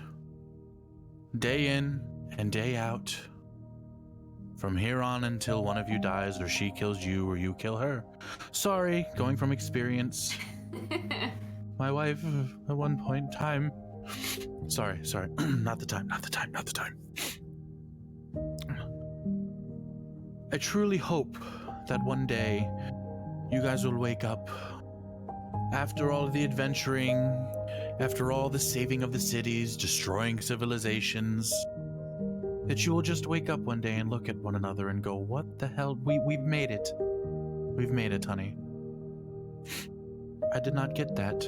[SPEAKER 3] Day in and day out. From here on until one of you dies or she kills you or you kill her. Sorry, going from experience. My wife, at one point in time... Sorry. Not the time. I truly hope that one day you guys will wake up after all the adventuring, after all the saving of the cities, destroying civilizations, that you will just wake up one day and look at one another and go, what the hell? We've made it. We've made it, honey. I did not get that.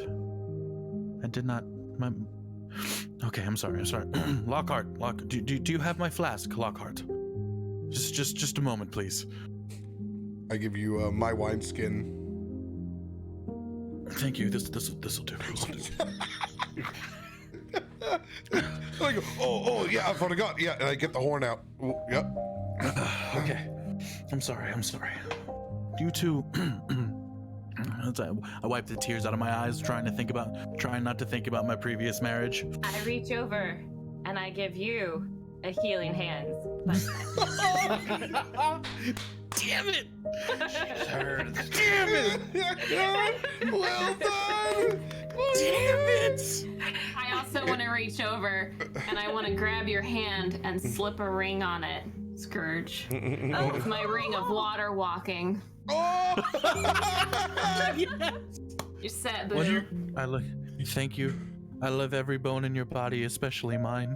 [SPEAKER 3] I did not. Okay, I'm sorry. Lockhart, do you have my flask, Lockhart? Just a moment, please.
[SPEAKER 1] I give you my wineskin.
[SPEAKER 3] Thank you. This'll do.
[SPEAKER 1] I go, oh yeah, I forgot. Yeah, and I get the horn out. Yep.
[SPEAKER 3] Okay. I'm sorry. You two. I wipe the tears out of my eyes, trying not to think about my previous marriage.
[SPEAKER 5] I reach over and I give you a healing hands.
[SPEAKER 3] Damn it!
[SPEAKER 1] Damn it! Well done!
[SPEAKER 3] Damn it!
[SPEAKER 7] I also want to reach over and I want to grab your hand and slip a ring on it, Scourge. With my ring of water walking.
[SPEAKER 1] Oh!
[SPEAKER 7] You're set, boo.
[SPEAKER 3] Thank you. I love every bone in your body, especially mine.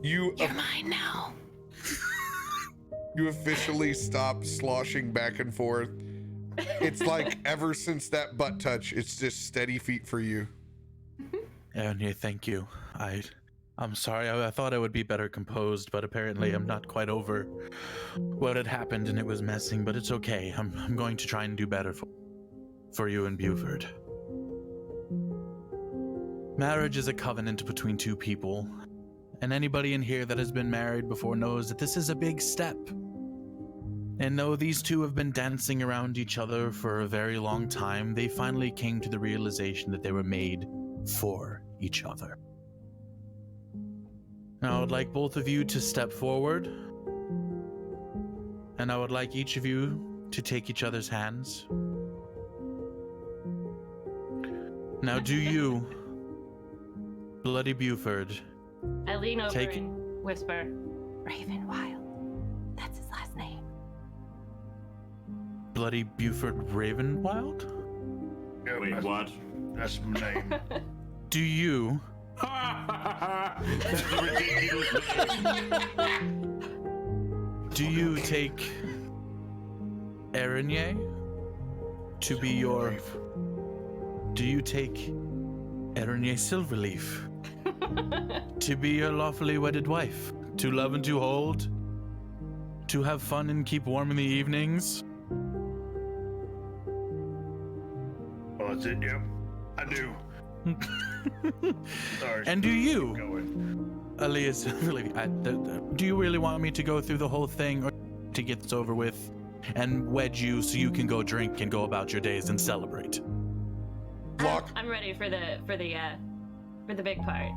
[SPEAKER 1] You're
[SPEAKER 7] mine now.
[SPEAKER 1] You officially stopped sloshing back and forth. It's like ever since that butt touch, it's just steady feet for you.
[SPEAKER 3] And yeah, thank you. I'm sorry. I thought I would be better composed, but apparently I'm not quite over what had happened, and it was messing. But it's okay. I'm going to try and do better for you and Buford. Marriage is a covenant between two people, and anybody in here that has been married before knows that this is a big step. And though these two have been dancing around each other for a very long time, they finally came to the realization that they were made for each other. Now I would like both of you to step forward, and I would like each of you to take each other's hands. Now do you, Bloody Buford,
[SPEAKER 5] I lean over
[SPEAKER 3] Take-
[SPEAKER 5] and whisper, Ravenwild. That's his last name.
[SPEAKER 3] Bloody Buford Ravenwild?
[SPEAKER 6] Yeah,
[SPEAKER 8] Wait, what?
[SPEAKER 6] That's my name.
[SPEAKER 3] Do you,
[SPEAKER 6] That's a ridiculous name.
[SPEAKER 3] do you take Erinye to be your... Do you take Erinye Silverleaf to be your lawfully wedded wife? To love and to hold? To have fun and keep warm in the evenings?
[SPEAKER 6] Oh, that's it, yep. I do. Sorry.
[SPEAKER 3] And do you,
[SPEAKER 6] Keep going.
[SPEAKER 3] Elias, do you really want me to go through the whole thing, or to get this over with and wed you so you can go drink and go about your days and celebrate?
[SPEAKER 1] Lock.
[SPEAKER 5] I'm ready for the big part.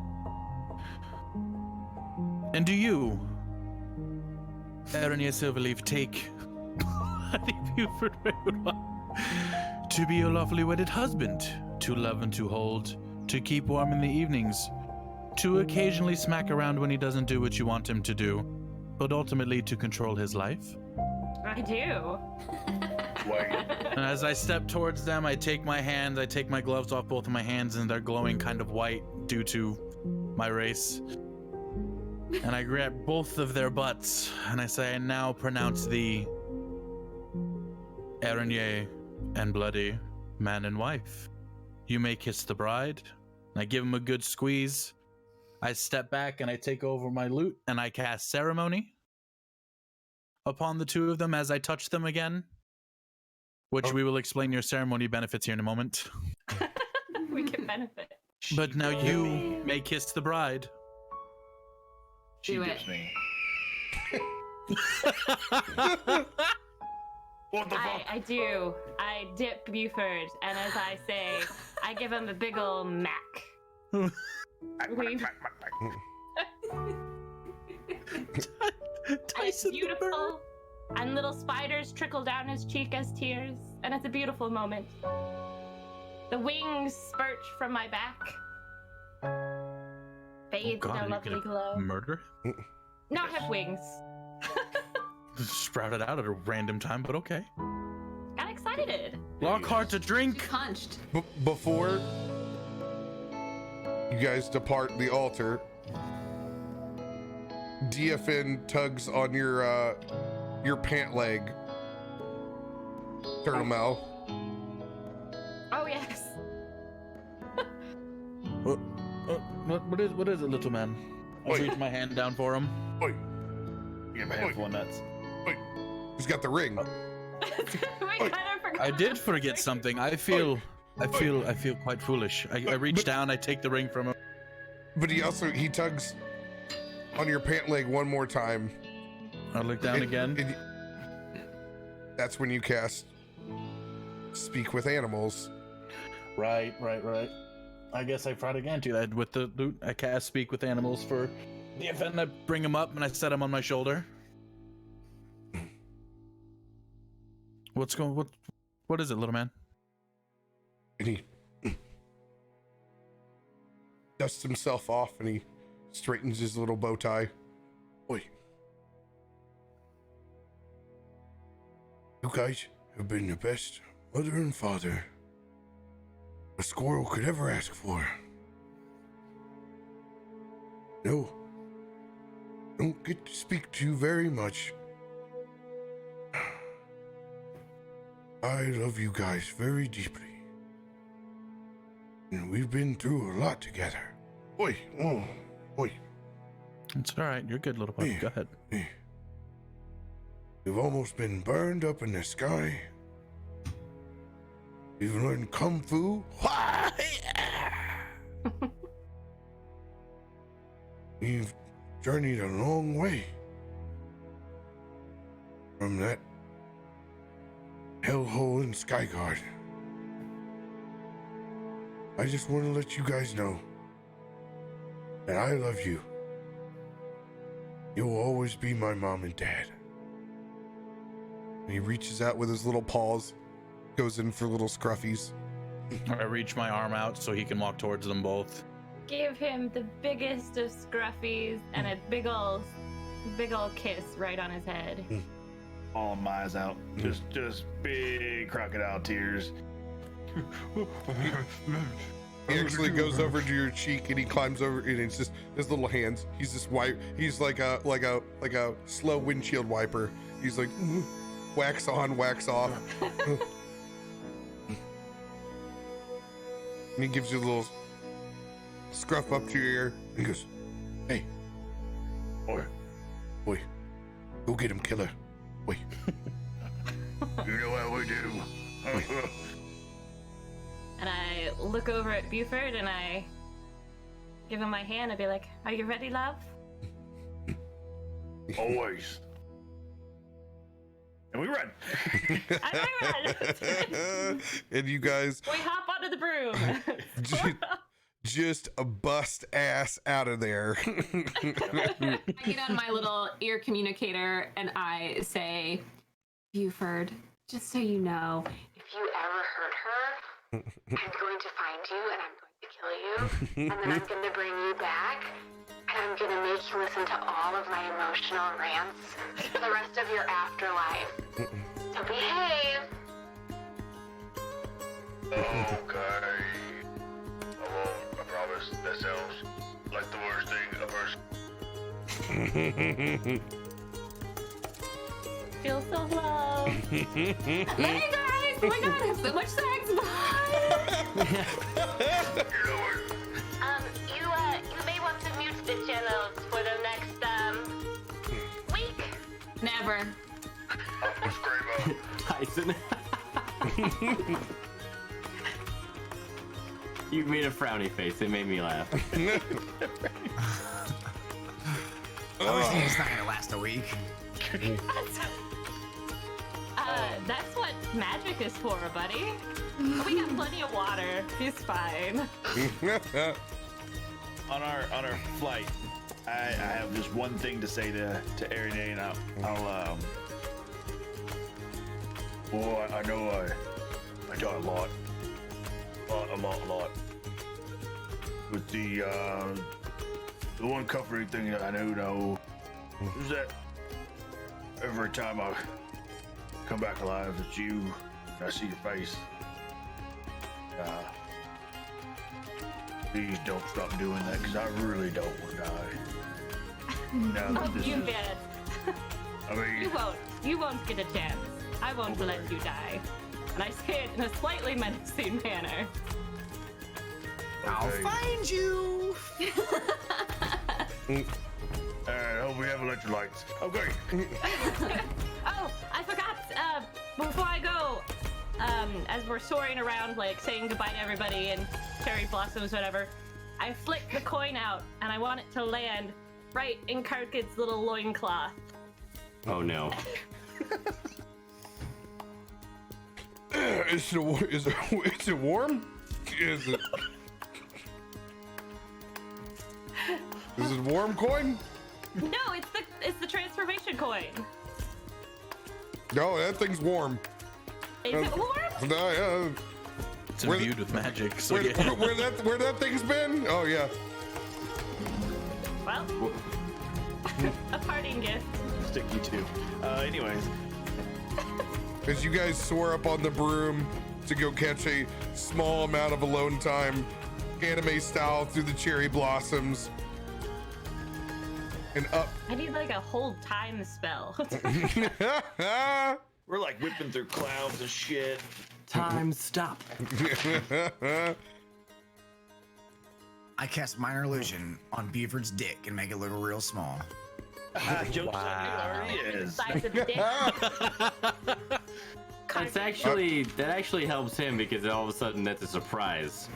[SPEAKER 3] And do you, Erinye Silverleaf, take Bloody Buford Ravenwild to be your lawfully wedded husband, to love and to hold, to keep warm in the evenings, to occasionally smack around when he doesn't do what you want him to do, but ultimately to control his life?
[SPEAKER 5] I do.
[SPEAKER 6] Wait.
[SPEAKER 3] And as I step towards them, I take my gloves off both of my hands, and they're glowing kind of white due to my race. And I grab both of their butts, and I say, I now pronounce thee Erinye and Bloody, man and wife. You may kiss the bride. And I give him a good squeeze. I step back and I take over my lute, and I cast Ceremony upon the two of them as I touch them again. Which we will explain your ceremony benefits here in a moment.
[SPEAKER 5] We can benefit.
[SPEAKER 3] But now you may kiss the bride.
[SPEAKER 6] She
[SPEAKER 7] Do
[SPEAKER 6] gets
[SPEAKER 7] it.
[SPEAKER 6] me. What the fuck?
[SPEAKER 5] I do. I dip Buford, and as I say, I give him a big ol' mac. We- It's beautiful, and little spiders trickle down his cheek as tears, and it's a beautiful moment. The wings spurt from my back, bathed in
[SPEAKER 3] are
[SPEAKER 5] a
[SPEAKER 3] you
[SPEAKER 5] lovely
[SPEAKER 3] gonna
[SPEAKER 5] glow.
[SPEAKER 3] Murder?
[SPEAKER 5] Not have wings.
[SPEAKER 3] Sprouted out at a random time, but okay.
[SPEAKER 5] Got excited.
[SPEAKER 3] Lockhart to
[SPEAKER 7] She
[SPEAKER 3] drink.
[SPEAKER 7] punched.
[SPEAKER 1] Before you guys depart the altar, DFN tugs on your pant leg Turtle Mouth.
[SPEAKER 5] Oh yes.
[SPEAKER 3] What is it, little man? I'll
[SPEAKER 1] Oi.
[SPEAKER 3] reach my hand down for him.
[SPEAKER 1] Oi,
[SPEAKER 6] Give him a handful of nuts.
[SPEAKER 1] oi. Who's got the ring?
[SPEAKER 5] We kind of forgot.
[SPEAKER 3] I did forget something. I feel quite foolish. I reach down, I take the ring from him.
[SPEAKER 1] But he tugs on your pant leg one more time.
[SPEAKER 3] I look down
[SPEAKER 1] And-
[SPEAKER 3] again.
[SPEAKER 1] and that's when you cast Speak with Animals.
[SPEAKER 3] Right. I guess I tried again to that with the loot. I cast Speak with Animals for the event. I bring him up and I set him on my shoulder. What is it, little man?
[SPEAKER 1] And he dusts himself off and he straightens his little bow tie. Oi. You guys have been the best mother and father a squirrel could ever ask for. No, don't get to speak to you very much. I love you guys very deeply. And we've been through a lot together. Oi, oi.
[SPEAKER 3] It's all right. You're good, little puppy.
[SPEAKER 1] Yeah.
[SPEAKER 3] Go ahead.
[SPEAKER 1] We've almost been burned up in the sky. We've learned Kung Fu. We've journeyed a long way from that hellhole in Skyguard. I just want to let you guys know that I love you. You'll always be my mom and dad. And he reaches out with his little paws, goes in for little scruffies.
[SPEAKER 3] I reach my arm out so he can walk towards them both.
[SPEAKER 5] Give him the biggest of scruffies and a big ol' kiss right on his head.
[SPEAKER 6] All my eyes out. Just big crocodile tears.
[SPEAKER 1] He actually goes over to your cheek and he climbs over, and it's just his little hands. He's just he's like a slow windshield wiper. He's like wax on, wax off. And he gives you a little scruff up to your ear. He goes, "Hey, boy, go get him, killer. Wait."
[SPEAKER 6] You know how we do.
[SPEAKER 5] And I look over at Buford and I give him my hand and be like, "Are you ready, love?"
[SPEAKER 6] Always. And we run.
[SPEAKER 1] And you guys
[SPEAKER 5] We hop onto the broom.
[SPEAKER 1] just a bust ass out of there.
[SPEAKER 7] I get on my little ear communicator and I say, Buford, just so you know, if you ever hurt her, I'm going to find you and I'm going to kill you, and then I'm going to bring you back, and I'm going to make you listen to all of my emotional rants for the rest of your afterlife. So behave.
[SPEAKER 6] Okay. I won't. I promise. That sounds like the worst thing a person.
[SPEAKER 5] Feel so loved.
[SPEAKER 7] Hey guys! Oh my god, I have so much sex!
[SPEAKER 5] You may want to mute the channels for the next week.
[SPEAKER 7] Never.
[SPEAKER 4] Tyson. You made a frowny face. It made me laugh.
[SPEAKER 2] Obviously, it's not gonna last a week.
[SPEAKER 5] That's what magic is for, buddy. We got plenty of water. He's fine.
[SPEAKER 6] On our flight, I have just one thing to say to Aaron, and I'll boy, I know I got a lot. But the one comforting thing that I know is that every time I come back alive, it's you, and I see your face. Please don't stop doing that, because I really don't want to die. Now that this
[SPEAKER 5] You
[SPEAKER 6] is,
[SPEAKER 5] bet.
[SPEAKER 6] I mean,
[SPEAKER 5] You won't get a chance. I won't let you die. And I say it in a slightly menacing manner.
[SPEAKER 2] I'll find you.
[SPEAKER 6] I hope we have electrolytes. Okay.
[SPEAKER 5] Oh, I forgot. Before I go, as we're soaring around, like saying goodbye to everybody and cherry blossoms, whatever, I flick the coin out and I want it to land right in Karkid's little loincloth.
[SPEAKER 8] Oh no.
[SPEAKER 1] Is it warm? Is it? Is it warm coin?
[SPEAKER 5] No, it's the transformation coin.
[SPEAKER 1] No, that thing's warm.
[SPEAKER 5] Is it warm?
[SPEAKER 1] No, yeah.
[SPEAKER 3] It's imbued with magic. So
[SPEAKER 1] Where,
[SPEAKER 3] yeah.
[SPEAKER 1] where that thing's been? Oh yeah.
[SPEAKER 5] Well, a parting gift.
[SPEAKER 6] Sticky too. Anyways.
[SPEAKER 1] As you guys soar up on the broom to go catch a small amount of alone time, anime style, through the cherry blossoms, and up.
[SPEAKER 5] I need like a hold time spell.
[SPEAKER 6] We're like whipping through clouds and shit.
[SPEAKER 8] Time stop.
[SPEAKER 2] I cast Minor Illusion on Beaver's dick and make it look real small.
[SPEAKER 6] Joke's on you, already is.
[SPEAKER 5] Size of the dick.
[SPEAKER 8] That actually helps him because all of a sudden that's a surprise.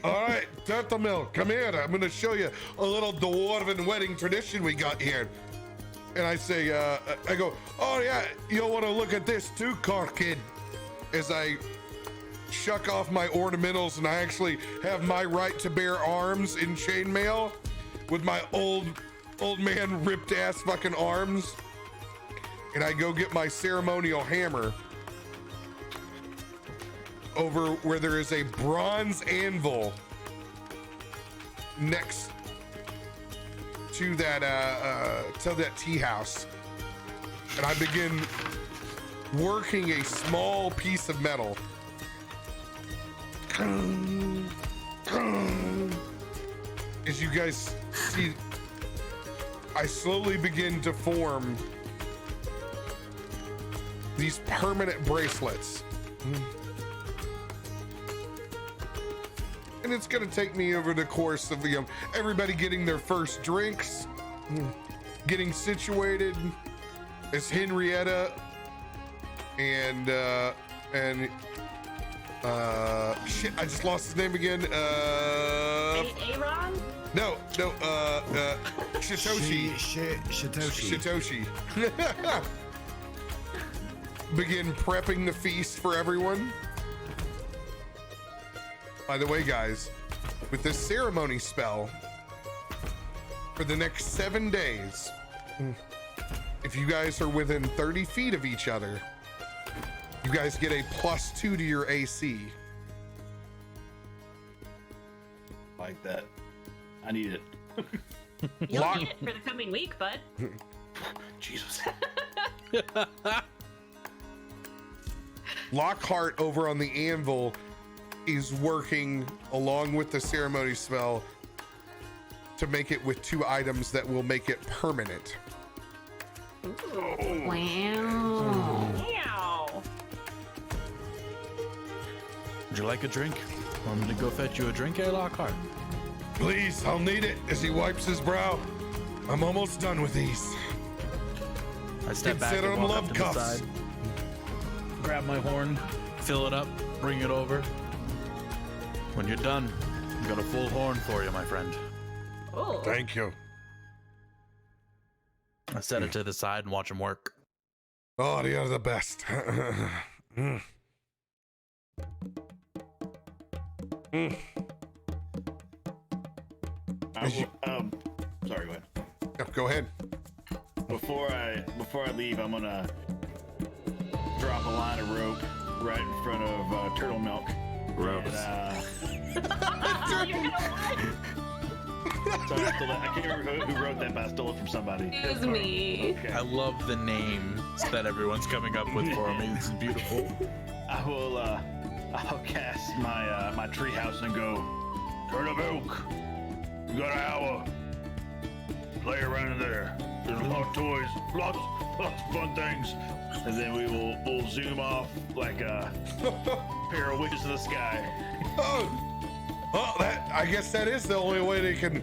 [SPEAKER 1] All right, Turtle come here. I'm gonna show you a little dwarven wedding tradition we got here. And I say, I go, oh yeah, you'll want to look at this too, Karkid. As I shuck off my ornamentals and I actually have my right to bear arms in chainmail with my old man ripped ass fucking arms. And I go get my ceremonial hammer over where there is a bronze anvil next to that tea house, and I begin working a small piece of metal. As you guys see, I slowly begin to form these permanent bracelets. And it's gonna take me over the course of everybody getting their first drinks, getting situated as Henrietta and shit, I just lost his name again.
[SPEAKER 5] Aaron?
[SPEAKER 1] No, Shitoshi.
[SPEAKER 2] Shitoshi.
[SPEAKER 1] Begin prepping the feast for everyone. By the way, guys, with this ceremony spell, for the next 7 days, if you guys are within 30 feet of each other, you guys get a +2 to your AC.
[SPEAKER 6] Like that. I need it.
[SPEAKER 5] You'll need it for the coming week, bud.
[SPEAKER 6] Jesus.
[SPEAKER 1] Lockhart over on the anvil is working along with the ceremony spell to make it with 2 items that will make it permanent.
[SPEAKER 7] Wow.
[SPEAKER 5] Meow.
[SPEAKER 3] Would you like a drink? Want me to go fetch you a drink, Lockhart?
[SPEAKER 1] Please, I'll need it, as he wipes his brow. I'm almost done with these.
[SPEAKER 3] I step back
[SPEAKER 1] Consider
[SPEAKER 3] and
[SPEAKER 1] them
[SPEAKER 3] walk
[SPEAKER 1] love
[SPEAKER 3] up to
[SPEAKER 1] cuffs.
[SPEAKER 3] the side, grab my horn, fill it up, bring it over. When you're done, I've got a full horn for you, my friend.
[SPEAKER 5] Oh.
[SPEAKER 1] Thank you.
[SPEAKER 3] I set it to the side and watch him work.
[SPEAKER 1] Oh, you're the best.
[SPEAKER 6] Sorry, go ahead.
[SPEAKER 1] Yep, go ahead.
[SPEAKER 6] Before I leave, I'm gonna drop a line of rope right in front of Turtle Milk.
[SPEAKER 8] Ropes.
[SPEAKER 6] And, so I can't remember who wrote that, but I stole it from somebody.
[SPEAKER 7] Excuse me.
[SPEAKER 6] Okay.
[SPEAKER 3] I love the names that everyone's coming up with for me. This is beautiful.
[SPEAKER 6] I'll cast my treehouse and go, Turtle Milk, you got an hour. Play around in there. There's a more toys, lots of fun things, and then we'll zoom off like a pair of witches in the sky.
[SPEAKER 1] Oh, that, I guess that is the only way they can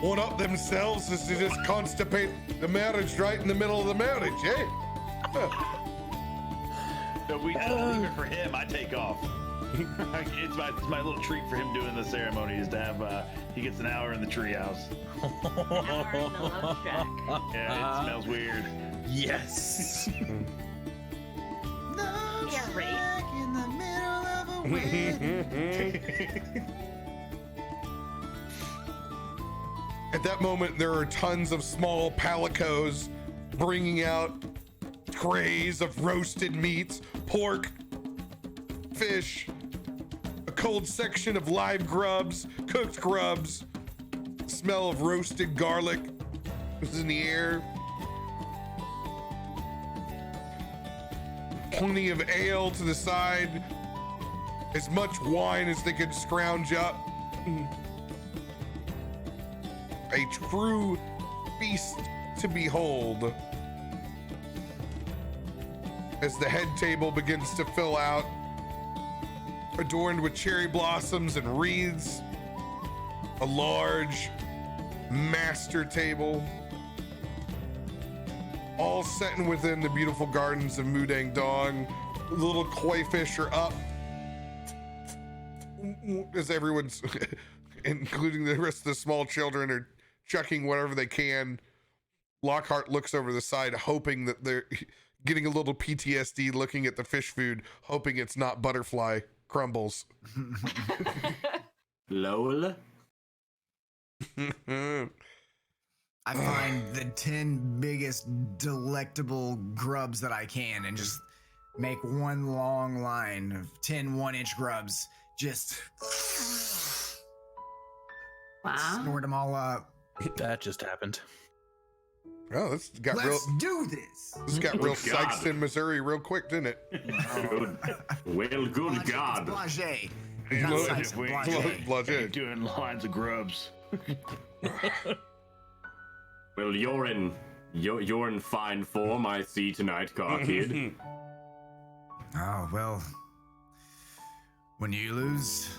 [SPEAKER 1] one up themselves, is to just constipate the marriage right in the middle of the marriage, eh?
[SPEAKER 6] So we leave it for him. I take off. It's my little treat for him doing the ceremony is to have he gets an hour in the treehouse.
[SPEAKER 5] Hour in the love shack.
[SPEAKER 6] Yeah, it smells weird.
[SPEAKER 3] Yes.
[SPEAKER 5] Yeah, right.
[SPEAKER 2] In the middle of a wedding.
[SPEAKER 1] At that moment, there are tons of small palicos bringing out trays of roasted meats, pork, fish, a cold section of live grubs, cooked grubs, smell of roasted garlic is in the air. Plenty of ale to the side, as much wine as they could scrounge up. A true feast to behold. As the head table begins to fill out, adorned with cherry blossoms and wreaths, a large master table, all set within the beautiful gardens of Mudandong. Little koi fish are up as everyone's, including the rest of the small children, are chucking whatever they can. Lockhart looks over the side, hoping that they're getting a little PTSD looking at the fish food, hoping it's not butterfly crumbles.
[SPEAKER 8] LOL.
[SPEAKER 2] I find the 10 biggest delectable grubs that I can and just make one long line of 10 1-inch grubs. Just
[SPEAKER 7] Wow.
[SPEAKER 2] snort them all up.
[SPEAKER 3] That just happened.
[SPEAKER 1] Oh, this got
[SPEAKER 2] Let's do this.
[SPEAKER 1] got real
[SPEAKER 8] God.
[SPEAKER 1] Sykeston, Missouri real quick, didn't it?
[SPEAKER 8] Good. Well, good God.
[SPEAKER 2] Blage.
[SPEAKER 1] Blage.
[SPEAKER 2] Not Sykeston, Blage.
[SPEAKER 1] Blage.
[SPEAKER 6] Doing lines of grubs.
[SPEAKER 8] Well, you're in fine form, I see tonight, car kid.
[SPEAKER 2] Oh, well, when you lose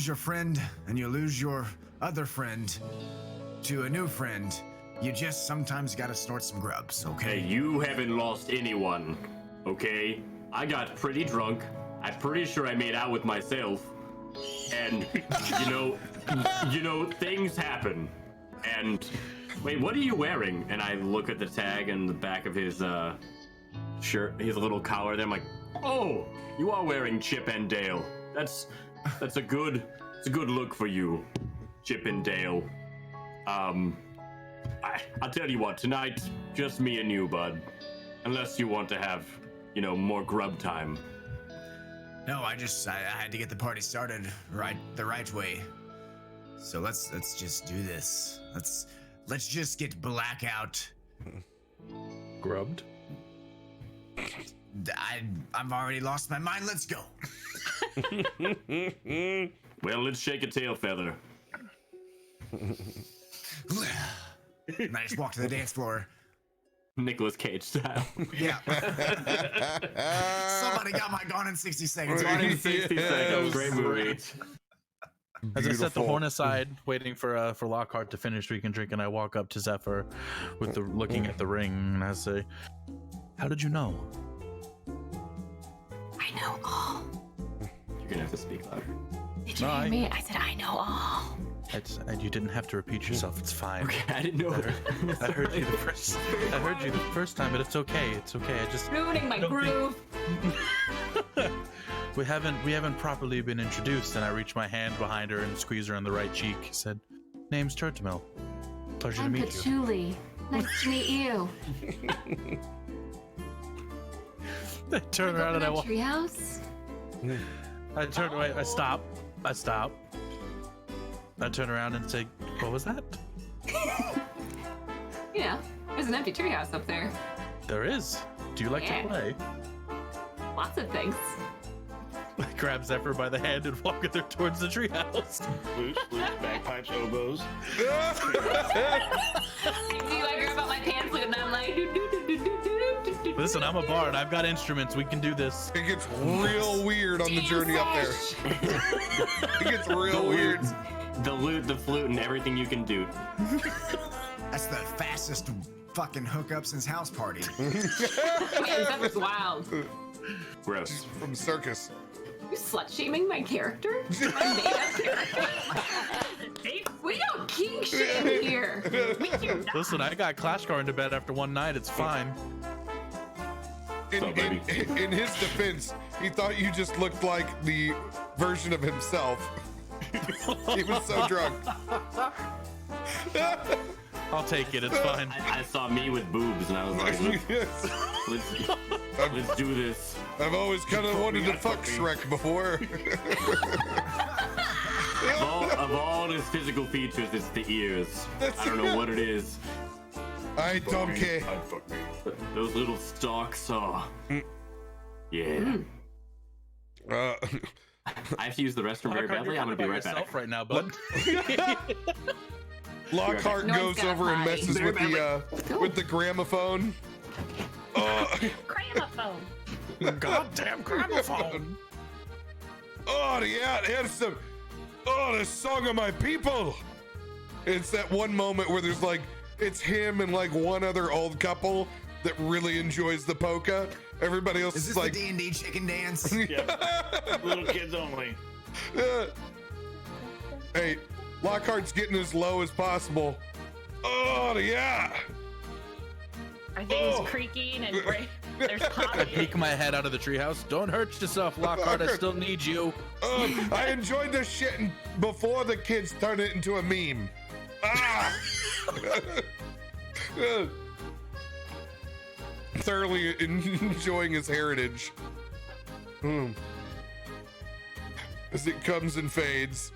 [SPEAKER 2] your friend and you lose your other friend to a new friend, you just sometimes gotta snort some grubs, okay?
[SPEAKER 8] Hey, you haven't lost anyone, okay? I got pretty drunk. I'm pretty sure I made out with myself. And, you know, things happen. And, wait, what are you wearing? And I look at the tag and the back of his, shirt, his little collar there. I'm like, oh, you are wearing Chip and Dale. That's a good look for you, Chip and Dale. I'll tell you what, tonight, just me and you, bud. Unless you want to have, more grub time.
[SPEAKER 2] No, I had to get the party started the right way. So let's just do this. Let's just get blackout.
[SPEAKER 3] Grubbed?
[SPEAKER 2] I've already lost my mind. Let's go.
[SPEAKER 8] Well, let's shake a tail feather.
[SPEAKER 2] And I just walk to the dance floor.
[SPEAKER 8] Nicolas Cage style.
[SPEAKER 2] Yeah. Somebody got my Gone in 60 Seconds.
[SPEAKER 8] Gone in 60 seconds. Great movie.
[SPEAKER 3] As I set the horn aside, waiting for Lockhart to finish we can drink, and I walk up to Zephyr with looking at the ring, and I say, "How did you know?"
[SPEAKER 9] I know all.
[SPEAKER 8] You're gonna have to speak louder.
[SPEAKER 9] Did you
[SPEAKER 3] No,
[SPEAKER 9] hear me? I said I know all.
[SPEAKER 3] You didn't have to repeat yourself. It's fine.
[SPEAKER 8] Okay, I didn't know.
[SPEAKER 3] I heard you the first time, but it's okay. It's okay. I just
[SPEAKER 7] Ruining my groove.
[SPEAKER 3] we haven't properly been introduced, and I reach my hand behind her and squeeze her on the right cheek. Said, "Name's Turtamel. Pleasure to
[SPEAKER 9] I'm
[SPEAKER 3] meet you."
[SPEAKER 9] Patchouli. Nice to meet you.
[SPEAKER 3] I turn around and I walk.
[SPEAKER 9] Treehouse?
[SPEAKER 3] I turn away. I stop. I turn around and say, "What was that?"
[SPEAKER 7] Yeah, there's an empty treehouse up there.
[SPEAKER 3] There is. Do you like
[SPEAKER 7] Yeah.
[SPEAKER 3] to play?
[SPEAKER 7] Lots of things.
[SPEAKER 3] grab Zephyr by the hand and walk with her towards the treehouse.
[SPEAKER 6] Flute, bagpipes, oboes.
[SPEAKER 7] I grab out my pants and I'm like,
[SPEAKER 3] Listen, I'm a bard. I've got instruments. We can do this.
[SPEAKER 1] It gets real weird on the journey up there. It gets real weird.
[SPEAKER 8] The lute, the flute, and everything you can do.
[SPEAKER 2] That's the fastest fucking hookup since House Party.
[SPEAKER 7] man, that was wild.
[SPEAKER 8] Gross.
[SPEAKER 1] From circus.
[SPEAKER 7] You slut shaming my character? My made up character? We don't kink shame here.
[SPEAKER 3] Listen, I got Clashcar into bed after one night. It's fine.
[SPEAKER 1] In his defense, he thought you just looked like the version of himself. He was so drunk.
[SPEAKER 3] I'll take it. It's fine.
[SPEAKER 8] I saw me with boobs, and I was like, let's do this.
[SPEAKER 1] I've always kind of wanted to fuck Shrek before.
[SPEAKER 8] Of all his physical features, it's the ears. I don't know what it is.
[SPEAKER 1] I don't care.
[SPEAKER 8] Those little stalks are. Yeah. I have to use the restroom very badly. I'm gonna be right back.
[SPEAKER 3] Right now, bud.
[SPEAKER 1] Lockhart goes over and messes with the gramophone.
[SPEAKER 5] Gramophone.
[SPEAKER 3] Goddamn gramophone.
[SPEAKER 1] Oh yeah, here's some. Oh, the song of my people. It's that one moment where there's like, it's him and like one other old couple that really enjoys the polka. Everybody else
[SPEAKER 2] Is this
[SPEAKER 1] like
[SPEAKER 2] the D&D chicken dance?
[SPEAKER 6] Yep. Little kids only.
[SPEAKER 1] Hey, Lockhart's getting as low as possible. Oh yeah.
[SPEAKER 5] Are things creaking and there's popping?
[SPEAKER 3] Peek my head out of the treehouse. Don't hurt yourself, Lockhart. I still need you.
[SPEAKER 1] I enjoyed this shit before the kids turned it into a meme. Ah! Thoroughly enjoying his heritage. As it comes and fades,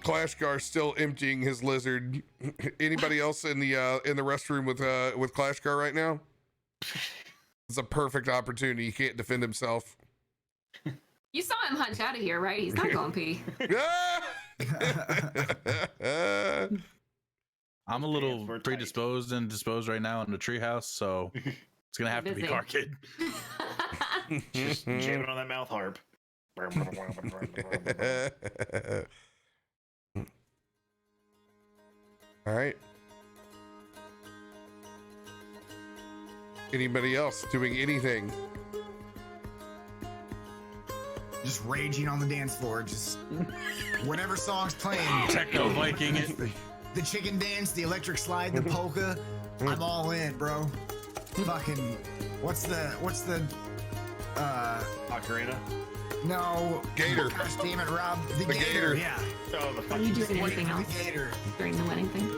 [SPEAKER 1] Clashgar still emptying his lizard. Anybody else in the restroom with Clashgar right now? It's a perfect opportunity. He can't defend himself.
[SPEAKER 7] You saw him hunch out of here, right? He's not going pee.
[SPEAKER 3] I'm a little predisposed and disposed right now in the treehouse, so it's gonna have to be
[SPEAKER 7] Busy.
[SPEAKER 3] Car Kid.
[SPEAKER 6] Just jamming on that mouth harp.
[SPEAKER 1] All right. Anybody else doing anything?
[SPEAKER 2] Just raging on the dance floor, just whatever song's playing.
[SPEAKER 3] Techno Viking it.
[SPEAKER 2] The chicken dance, the electric slide, the polka. I'm all in, bro. Fucking, what's the
[SPEAKER 6] Ocarina.
[SPEAKER 2] no.
[SPEAKER 1] Gator.
[SPEAKER 2] Gosh damn it, Rob. The
[SPEAKER 1] The
[SPEAKER 2] gator.
[SPEAKER 1] gator.
[SPEAKER 2] Yeah.
[SPEAKER 6] Oh, the
[SPEAKER 7] Are you
[SPEAKER 6] fucking
[SPEAKER 7] doing anything else
[SPEAKER 2] The gator.
[SPEAKER 7] during the wedding thing?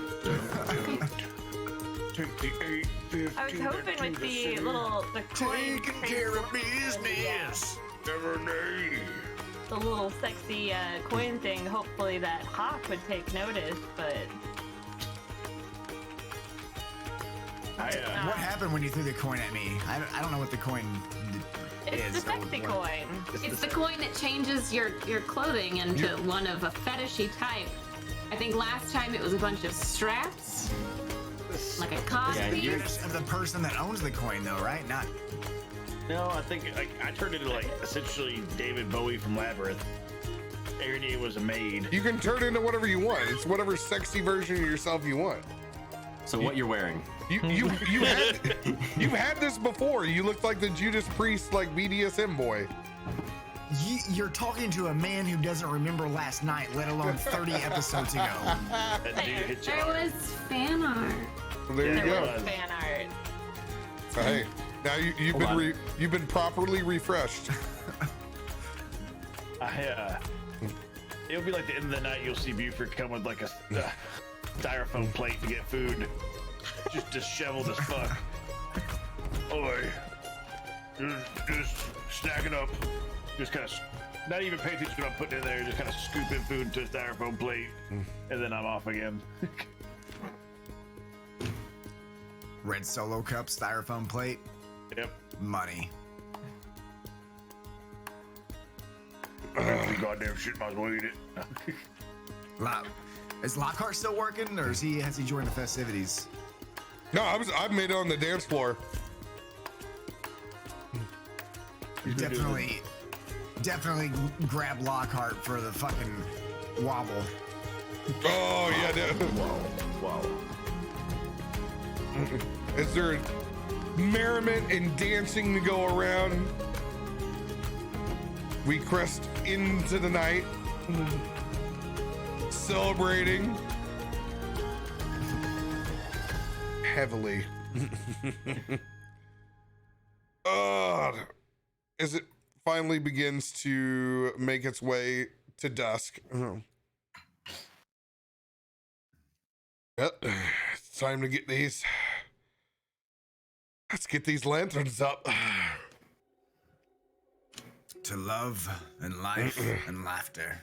[SPEAKER 5] I was hoping with the coin
[SPEAKER 2] Taking care of business.
[SPEAKER 5] the little sexy coin thing, hopefully that Hawk would take notice, but
[SPEAKER 2] What happened when you threw the coin at me? I don't know what the coin
[SPEAKER 5] it's
[SPEAKER 2] is.
[SPEAKER 5] the sexy coin.
[SPEAKER 7] It's the coin that changes your clothing into one of a fetishy type. I think last time it was a bunch of straps, like a codpiece.
[SPEAKER 2] Of the person that owns the coin, though, right? Not.
[SPEAKER 6] No, I think I turned into like essentially David Bowie from Labyrinth. Ariane was a maid.
[SPEAKER 1] You can turn it into whatever you want. It's whatever sexy version of yourself you want.
[SPEAKER 8] So what you're wearing?
[SPEAKER 1] You had this before. You looked like the Judas Priest, like BDSM boy.
[SPEAKER 2] You're talking to a man who doesn't remember last night, let alone 30 episodes ago.
[SPEAKER 6] That dude hit you
[SPEAKER 7] There
[SPEAKER 6] hard.
[SPEAKER 7] was fan art.
[SPEAKER 1] There you
[SPEAKER 6] There
[SPEAKER 1] go.
[SPEAKER 6] was.
[SPEAKER 5] Fan art.
[SPEAKER 1] Hey, now you've been properly refreshed.
[SPEAKER 6] It'll be like the end of the night. You'll see Buford come with like a styrofoam plate to get food, just disheveled as fuck. Oi, just snacking up, just kind of not even paying attention to what I'm putting in there, just kind of scooping food into a styrofoam plate, and then I'm off again.
[SPEAKER 2] Red Solo cup, styrofoam plate,
[SPEAKER 6] Yep.
[SPEAKER 2] money.
[SPEAKER 6] You goddamn shit, might as well eat it.
[SPEAKER 2] Is Lockhart still working, or has he joined the festivities?
[SPEAKER 1] No, I made it on the dance floor.
[SPEAKER 2] Definitely grab Lockhart for the fucking wobble.
[SPEAKER 1] Oh yeah, dude.
[SPEAKER 6] Wow.
[SPEAKER 1] Is there merriment and dancing to go around? We crest into the night, celebrating heavily. As it finally begins to make its way to dusk. Yep, it's time to get these. Let's get these lanterns up.
[SPEAKER 2] To love and life and laughter.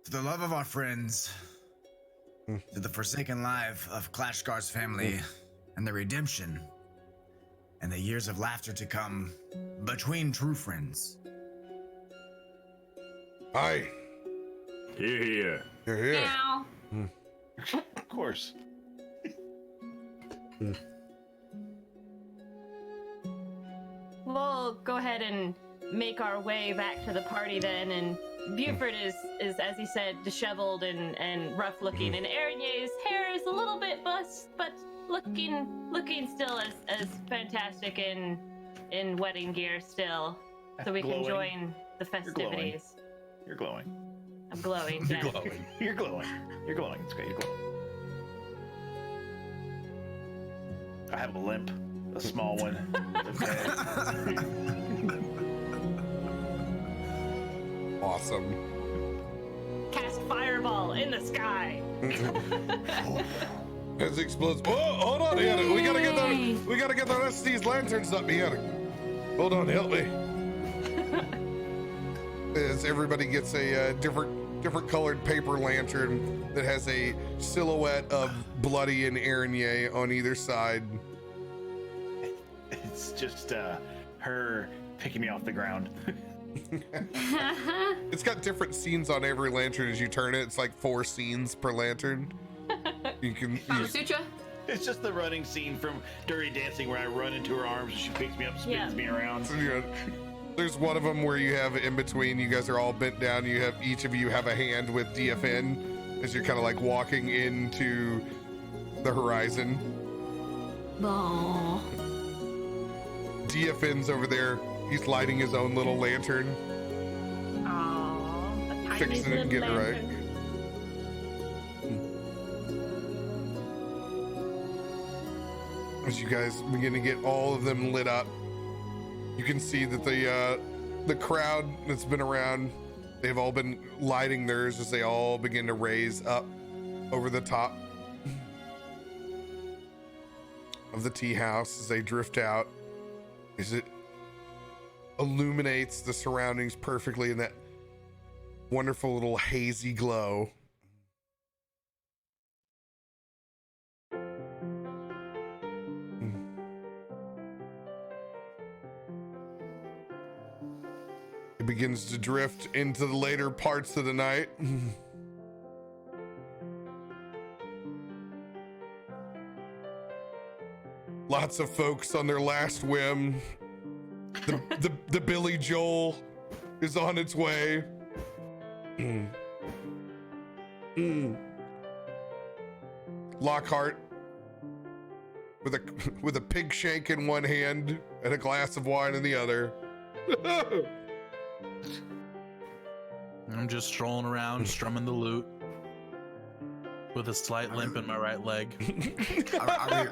[SPEAKER 2] To the love of our friends. To the forsaken life of Klashgar's family and the redemption and the years of laughter to come between true friends.
[SPEAKER 1] Hi.
[SPEAKER 8] Here.
[SPEAKER 1] You're here.
[SPEAKER 7] Meow.
[SPEAKER 6] Of course.
[SPEAKER 5] We'll go ahead and make our way back to the party then, and Buford is as he said, disheveled and rough looking, and Erinier's hair is a little bit bust, but looking still as fantastic in wedding gear still, so we can join the festivities.
[SPEAKER 6] You're glowing.
[SPEAKER 5] I'm glowing.
[SPEAKER 3] You're
[SPEAKER 5] yes.
[SPEAKER 3] glowing.
[SPEAKER 6] You're glowing. You're glowing. It's great. You're glowing. I have a limp, a small one.
[SPEAKER 1] Awesome.
[SPEAKER 5] Cast fireball in the sky.
[SPEAKER 1] As it explodes. Oh, hold on, Hannah. We gotta get the rest of these lanterns up, Hannah. Hold on, help me. As everybody gets a different colored paper lantern that has a silhouette of Bloody and Erinnier on either side.
[SPEAKER 6] It's just her picking me off the ground.
[SPEAKER 1] It's got different scenes on every lantern as you turn it. It's like 4 scenes per lantern. You can.
[SPEAKER 7] Sutra?
[SPEAKER 6] It's just the running scene from Dirty Dancing where I run into her arms and she picks me up, spins me around.
[SPEAKER 1] There's one of them where you have in between. You guys are all bent down. You have each of you have a hand with DFN as you're kind of like walking into the horizon.
[SPEAKER 7] Oh.
[SPEAKER 1] DFN's over there. He's lighting his own little lantern.
[SPEAKER 5] Aww, a tiny
[SPEAKER 1] Fixing it and
[SPEAKER 5] little
[SPEAKER 1] getting it right.
[SPEAKER 5] lantern.
[SPEAKER 1] As you guys begin to get all of them lit up, you can see that the crowd that's been around, they've all been lighting theirs as they all begin to raise up over the top of the tea house as they drift out. As it illuminates the surroundings perfectly in that wonderful little hazy glow. It begins to drift into the later parts of the night. Lots of folks on their last whim. The Billy Joel is on its way. Lockhart with a pig shank in one hand and a glass of wine in the other.
[SPEAKER 3] I'm just strolling around, strumming the lute with a slight limp in my right leg.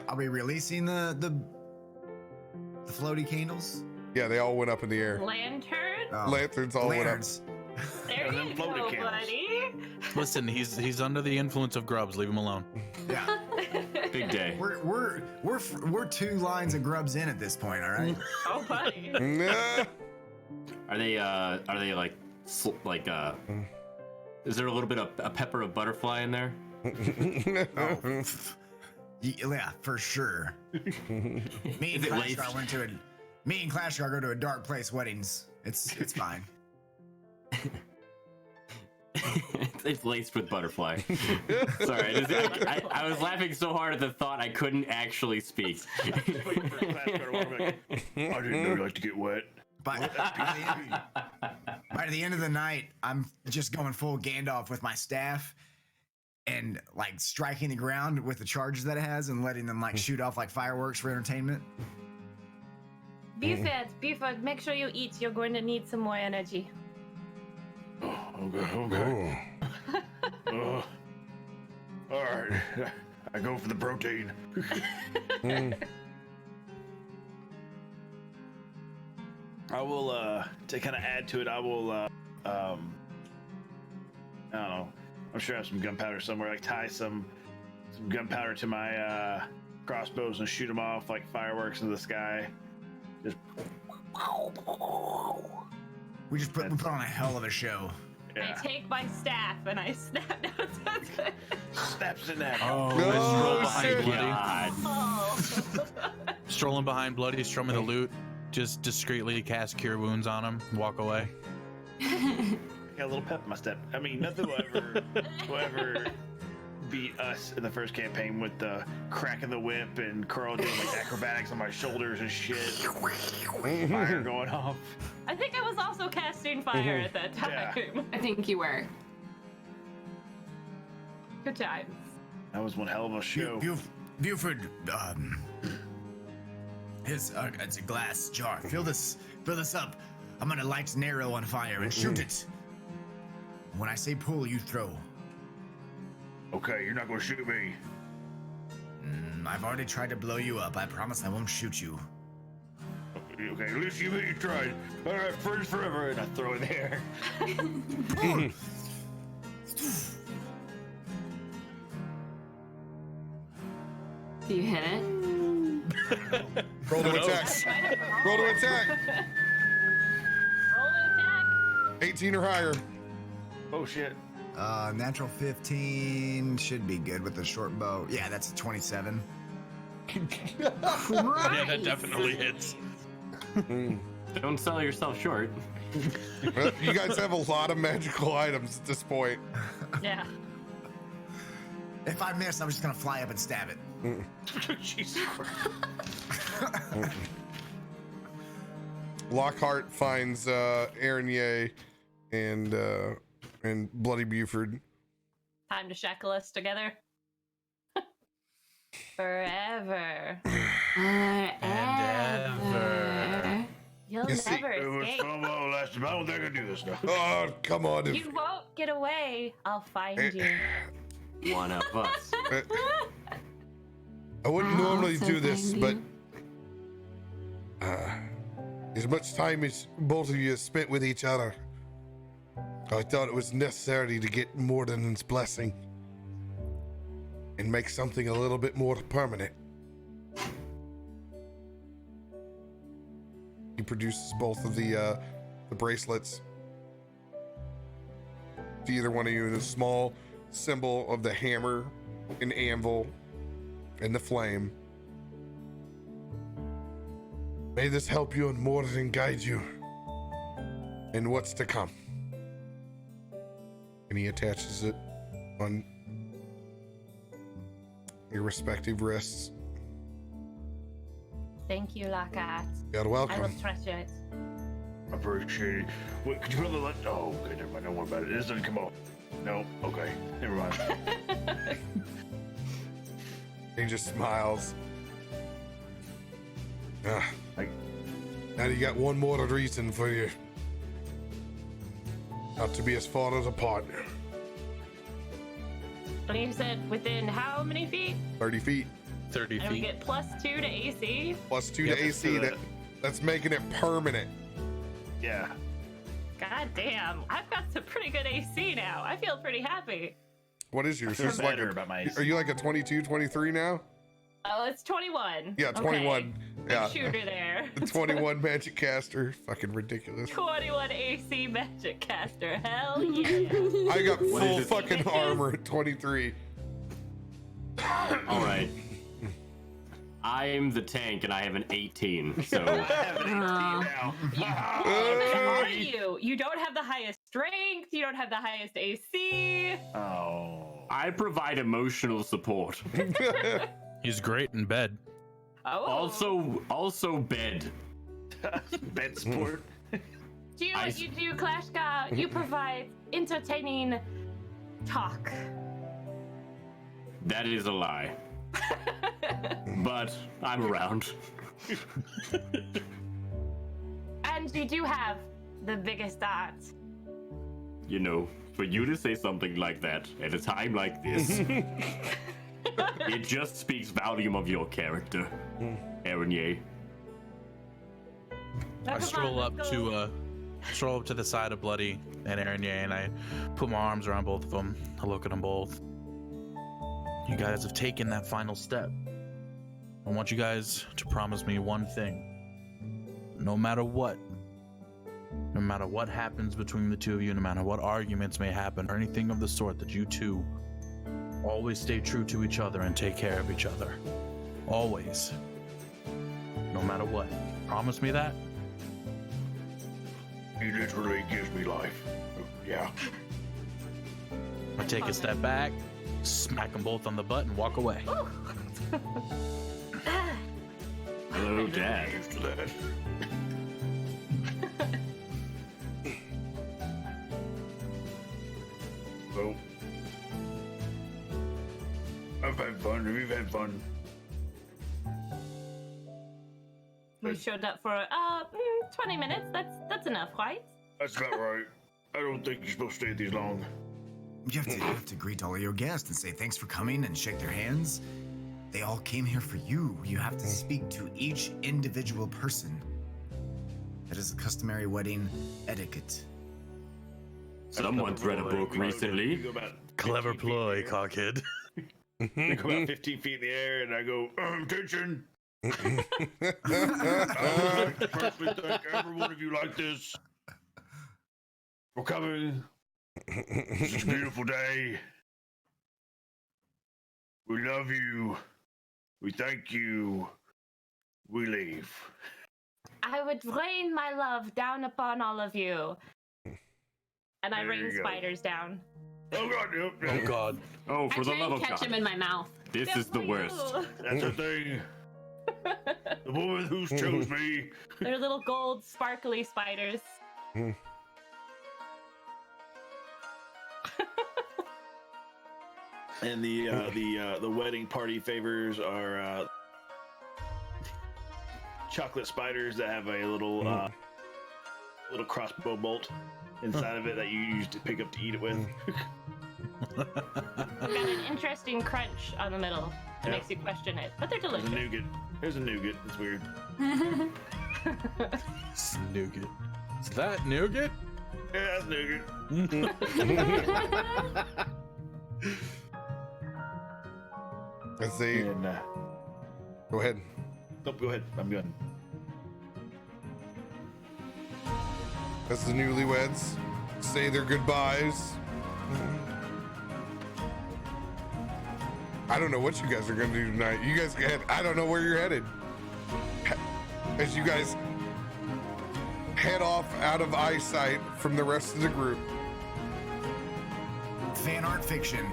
[SPEAKER 2] Are we releasing the floaty candles?
[SPEAKER 1] Yeah, they all went up in the air.
[SPEAKER 5] Lantern?
[SPEAKER 2] Oh,
[SPEAKER 1] Lanterns all
[SPEAKER 2] lanterns.
[SPEAKER 5] There
[SPEAKER 6] And then
[SPEAKER 5] you
[SPEAKER 6] floated
[SPEAKER 5] go,
[SPEAKER 6] candles.
[SPEAKER 5] buddy.
[SPEAKER 3] Listen, he's under the influence of grubs. Leave him alone.
[SPEAKER 2] Yeah,
[SPEAKER 8] Big day.
[SPEAKER 2] we're 2 lines of grubs in at this point. All right.
[SPEAKER 5] Oh, buddy.
[SPEAKER 1] Nah.
[SPEAKER 8] Are they like is there a little bit of a pepper of butterfly in there?
[SPEAKER 2] Oh, yeah, for sure. Me and Klashgar go to a dark place weddings. It's fine.
[SPEAKER 8] It's laced with butterfly. Sorry, I was laughing so hard at the thought I couldn't actually speak.
[SPEAKER 6] I didn't know you like to get wet.
[SPEAKER 2] By the end of the night, I'm just going full Gandalf with my staff and like striking the ground with the charges that it has and letting them like shoot off like fireworks for entertainment.
[SPEAKER 5] Buford, make sure you eat. You're going to need some more energy.
[SPEAKER 6] Okay. All right. I go for the protein. I will, to kind of add to it, I will, I don't know. I'm sure I have some gunpowder somewhere. Like tie some gunpowder to my crossbows and shoot them off like fireworks in the sky. Just.
[SPEAKER 2] We put on a hell of a show.
[SPEAKER 5] Yeah. I take my staff and I snap.
[SPEAKER 6] Snaps in that.
[SPEAKER 3] Oh, strolling behind Bloody, strumming the lute, just discreetly cast Cure Wounds on him, walk away.
[SPEAKER 6] Got a little pep in my step. I mean, nothing will ever beat us in the first campaign with the crack of the whip and Carl doing like acrobatics on my shoulders and shit. Fire going off.
[SPEAKER 5] I think I was also casting fire at that time.
[SPEAKER 6] Yeah.
[SPEAKER 7] I think you were.
[SPEAKER 5] Good times.
[SPEAKER 6] That was one hell of a show.
[SPEAKER 2] Buford, it's a glass jar. Fill this up. I'm gonna light an arrow on fire and shoot it. When I say pull, you throw.
[SPEAKER 6] Okay, you're not gonna shoot me.
[SPEAKER 2] I've already tried to blow you up. I promise I won't shoot you.
[SPEAKER 6] Okay, at least you tried. All right, friends forever, and I throw it there.
[SPEAKER 7] Do you hit it?
[SPEAKER 1] Roll to attack. Roll to attack.
[SPEAKER 5] Roll an attack.
[SPEAKER 1] 18 or higher.
[SPEAKER 6] Oh shit.
[SPEAKER 2] Natural 15 should be good with the short bow. Yeah, that's a 27.
[SPEAKER 3] Yeah, that definitely hits.
[SPEAKER 8] Don't sell yourself short.
[SPEAKER 1] Well, you guys have a lot of magical items at this point.
[SPEAKER 5] Yeah.
[SPEAKER 2] If I miss, I'm just gonna fly up and stab it.
[SPEAKER 6] Jesus Christ.
[SPEAKER 1] Lockhart finds Araignée and Bloody Buford.
[SPEAKER 5] Time to shackle us together. Forever.
[SPEAKER 3] Ever.
[SPEAKER 5] You'll
[SPEAKER 1] You see,
[SPEAKER 5] never
[SPEAKER 6] It was
[SPEAKER 5] escape.
[SPEAKER 6] fun while it lasted, but I don't think I can do this now.
[SPEAKER 1] Oh, come on.
[SPEAKER 5] You won't get away. I'll find you.
[SPEAKER 8] One of us.
[SPEAKER 1] I wouldn't normally
[SPEAKER 7] also
[SPEAKER 1] do this,
[SPEAKER 7] find
[SPEAKER 1] but
[SPEAKER 7] you.
[SPEAKER 1] as much time as both of you spent with each other, I thought it was necessary to get Mudandong's blessing and make something a little bit more permanent. He produces both of the bracelets to either one of you, the small symbol of the hammer and anvil and the flame. May this help you and more than guide you in what's to come. And he attaches it on your respective wrists.
[SPEAKER 5] Thank you, Lockhart.
[SPEAKER 1] You're
[SPEAKER 5] I will
[SPEAKER 1] welcome.
[SPEAKER 5] treasure it.
[SPEAKER 6] I appreciate it. Wait, could you put the light? Oh, okay, never mind. Don't worry about it. It doesn't come off. No, okay, never mind.
[SPEAKER 1] He just smiles. Ah,
[SPEAKER 6] Like,
[SPEAKER 1] now you got one more reason for you not to be as far as apart.
[SPEAKER 5] And you said within how many feet?
[SPEAKER 1] 30 feet
[SPEAKER 3] 30
[SPEAKER 5] And we
[SPEAKER 3] feet.
[SPEAKER 5] get +2 to AC.
[SPEAKER 1] plus 2
[SPEAKER 6] Yep,
[SPEAKER 1] to AC.
[SPEAKER 6] so
[SPEAKER 1] That's making it permanent.
[SPEAKER 6] yeah.
[SPEAKER 5] God damn, I've got some pretty good AC now. I feel pretty happy.
[SPEAKER 1] What is yours?
[SPEAKER 6] I feel
[SPEAKER 1] Yours like
[SPEAKER 6] better about my AC.
[SPEAKER 1] are you like a 22, 23 now?
[SPEAKER 5] Oh, it's 21.
[SPEAKER 1] Yeah, 21.
[SPEAKER 5] Okay.
[SPEAKER 1] Yeah.
[SPEAKER 5] Big shooter there.
[SPEAKER 1] The 21 magic caster. Fucking ridiculous.
[SPEAKER 5] 21 AC magic caster. Hell yeah.
[SPEAKER 1] I got
[SPEAKER 8] What
[SPEAKER 1] full
[SPEAKER 8] is it?
[SPEAKER 1] fucking armor at 23.
[SPEAKER 8] All right. I'm the tank and I have an 18. So
[SPEAKER 6] I have an 18 now.
[SPEAKER 5] What are you? You don't have the highest strength. You don't have the highest AC.
[SPEAKER 6] Oh.
[SPEAKER 8] I provide emotional support.
[SPEAKER 3] He's great in bed.
[SPEAKER 5] Oh.
[SPEAKER 8] Also bed.
[SPEAKER 6] Bed sport.
[SPEAKER 5] Do you know what you do, Klashka? You provide entertaining talk.
[SPEAKER 8] That is a lie. But I'm around.
[SPEAKER 5] And you do have the biggest odds.
[SPEAKER 8] You know, for you to say something like that at a time like this, it just speaks volume of your character, Aranye.
[SPEAKER 3] I stroll up to the side of Bloody and Aranye, and I put my arms around both of them. I look at them both. You guys have taken that final step. I want you guys to promise me one thing. No matter what happens between the two of you, no matter what arguments may happen or anything of the sort, that you two always stay true to each other and take care of each other. Always. No matter what. Promise me that?
[SPEAKER 6] He literally gives me life. Yeah.
[SPEAKER 3] I take a step back, smack them both on the butt, and walk away.
[SPEAKER 8] Hello, Dad.
[SPEAKER 6] Used to that. Well, I've had fun. We've had fun.
[SPEAKER 5] We showed up for 20 minutes. That's enough, right?
[SPEAKER 6] That's about right. I don't think you're supposed to stay this long.
[SPEAKER 2] You have to greet all of your guests and say thanks for coming and shake their hands. They all came here for you. You have to speak to each individual person. That is a customary wedding etiquette.
[SPEAKER 8] Someone's read a book recently.
[SPEAKER 3] Clever ploy, cockhead.
[SPEAKER 6] I go about 15 feet in the air and I go, attention! I personally thank every one of you like this for coming. It's a beautiful day. We love you. We thank you. We leave.
[SPEAKER 5] I would rain my love down upon all of you. And I
[SPEAKER 6] There
[SPEAKER 5] rain
[SPEAKER 6] you go.
[SPEAKER 5] spiders down.
[SPEAKER 6] Oh God! Yep,
[SPEAKER 3] Oh god.
[SPEAKER 8] Oh,
[SPEAKER 7] I
[SPEAKER 8] for the
[SPEAKER 7] try
[SPEAKER 8] love
[SPEAKER 7] and
[SPEAKER 8] of
[SPEAKER 7] catch
[SPEAKER 8] God.
[SPEAKER 7] him in my mouth.
[SPEAKER 8] This
[SPEAKER 5] Good
[SPEAKER 8] is the
[SPEAKER 5] for
[SPEAKER 8] worst.
[SPEAKER 5] you.
[SPEAKER 6] That's the thing. The woman who chose me.
[SPEAKER 5] They're little gold sparkly spiders.
[SPEAKER 6] And the wedding party favors are chocolate spiders that have a little little crossbow bolt inside of it that you use to pick up to eat it with.
[SPEAKER 5] They've got an interesting crunch on the middle that
[SPEAKER 6] Yeah.
[SPEAKER 5] makes you question it, but they're
[SPEAKER 6] There's a
[SPEAKER 5] delicious.
[SPEAKER 6] nougat. There's a nougat. It's weird.
[SPEAKER 3] Nougat. Is that nougat?
[SPEAKER 6] Yeah, that's nougat.
[SPEAKER 1] Let's see.
[SPEAKER 6] And,
[SPEAKER 1] Go ahead.
[SPEAKER 6] nope, go ahead. I'm good.
[SPEAKER 1] As the newlyweds say their goodbyes. I don't know what you guys are gonna do tonight. You guys head. I don't know where you're headed. As you guys head off out of eyesight from the rest of the group.
[SPEAKER 2] Fan art fiction.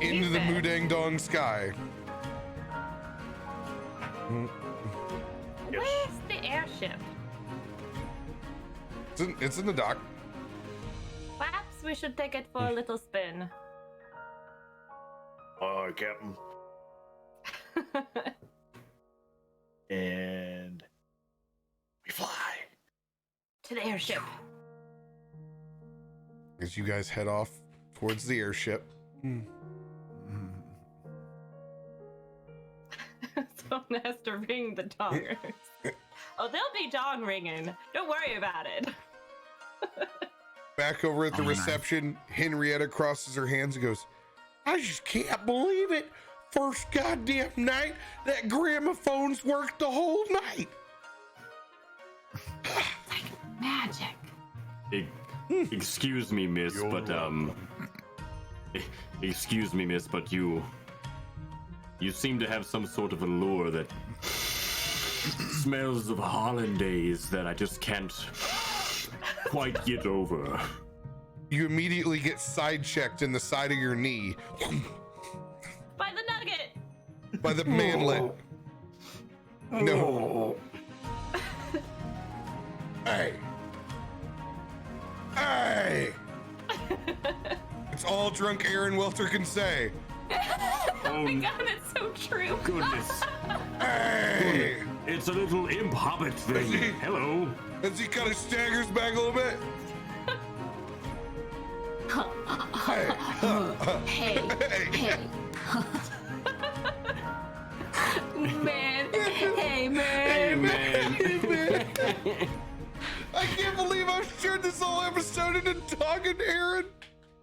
[SPEAKER 1] Into the Mudandong sky.
[SPEAKER 5] Where's the airship?
[SPEAKER 1] It's in the dock.
[SPEAKER 5] Perhaps we should take it for a little spin.
[SPEAKER 6] All right, Captain. And we fly.
[SPEAKER 5] To the airship.
[SPEAKER 1] As you guys head off towards the airship.
[SPEAKER 5] Someone has to ring the dongers. Oh, they'll be dong ringing. Don't worry about it.
[SPEAKER 1] Back over at the
[SPEAKER 2] Oh, nice.
[SPEAKER 1] reception, Henrietta crosses her hands and goes, I just can't believe it. First goddamn night that gramophones worked the whole night.
[SPEAKER 7] Magic.
[SPEAKER 8] Excuse me, miss, excuse me, miss, but you seem to have some sort of allure that smells of hollandaise that I just can't quite get over.
[SPEAKER 1] You immediately get side checked in the side of your knee
[SPEAKER 5] By the nugget.
[SPEAKER 1] by the manlet. No. Hey. Hey. It's all drunk Aaron Welter can say.
[SPEAKER 5] Oh my god, it's so true.
[SPEAKER 8] Goodness.
[SPEAKER 1] Hey.
[SPEAKER 8] It's a little imp hobbit thing. Hello.
[SPEAKER 1] As he kind of staggers back a little bit. Hey.
[SPEAKER 9] Hey, hey. Man. Hey, man.
[SPEAKER 8] Hey, man.
[SPEAKER 1] I can't believe I've shared this whole episode into talking to Aaron.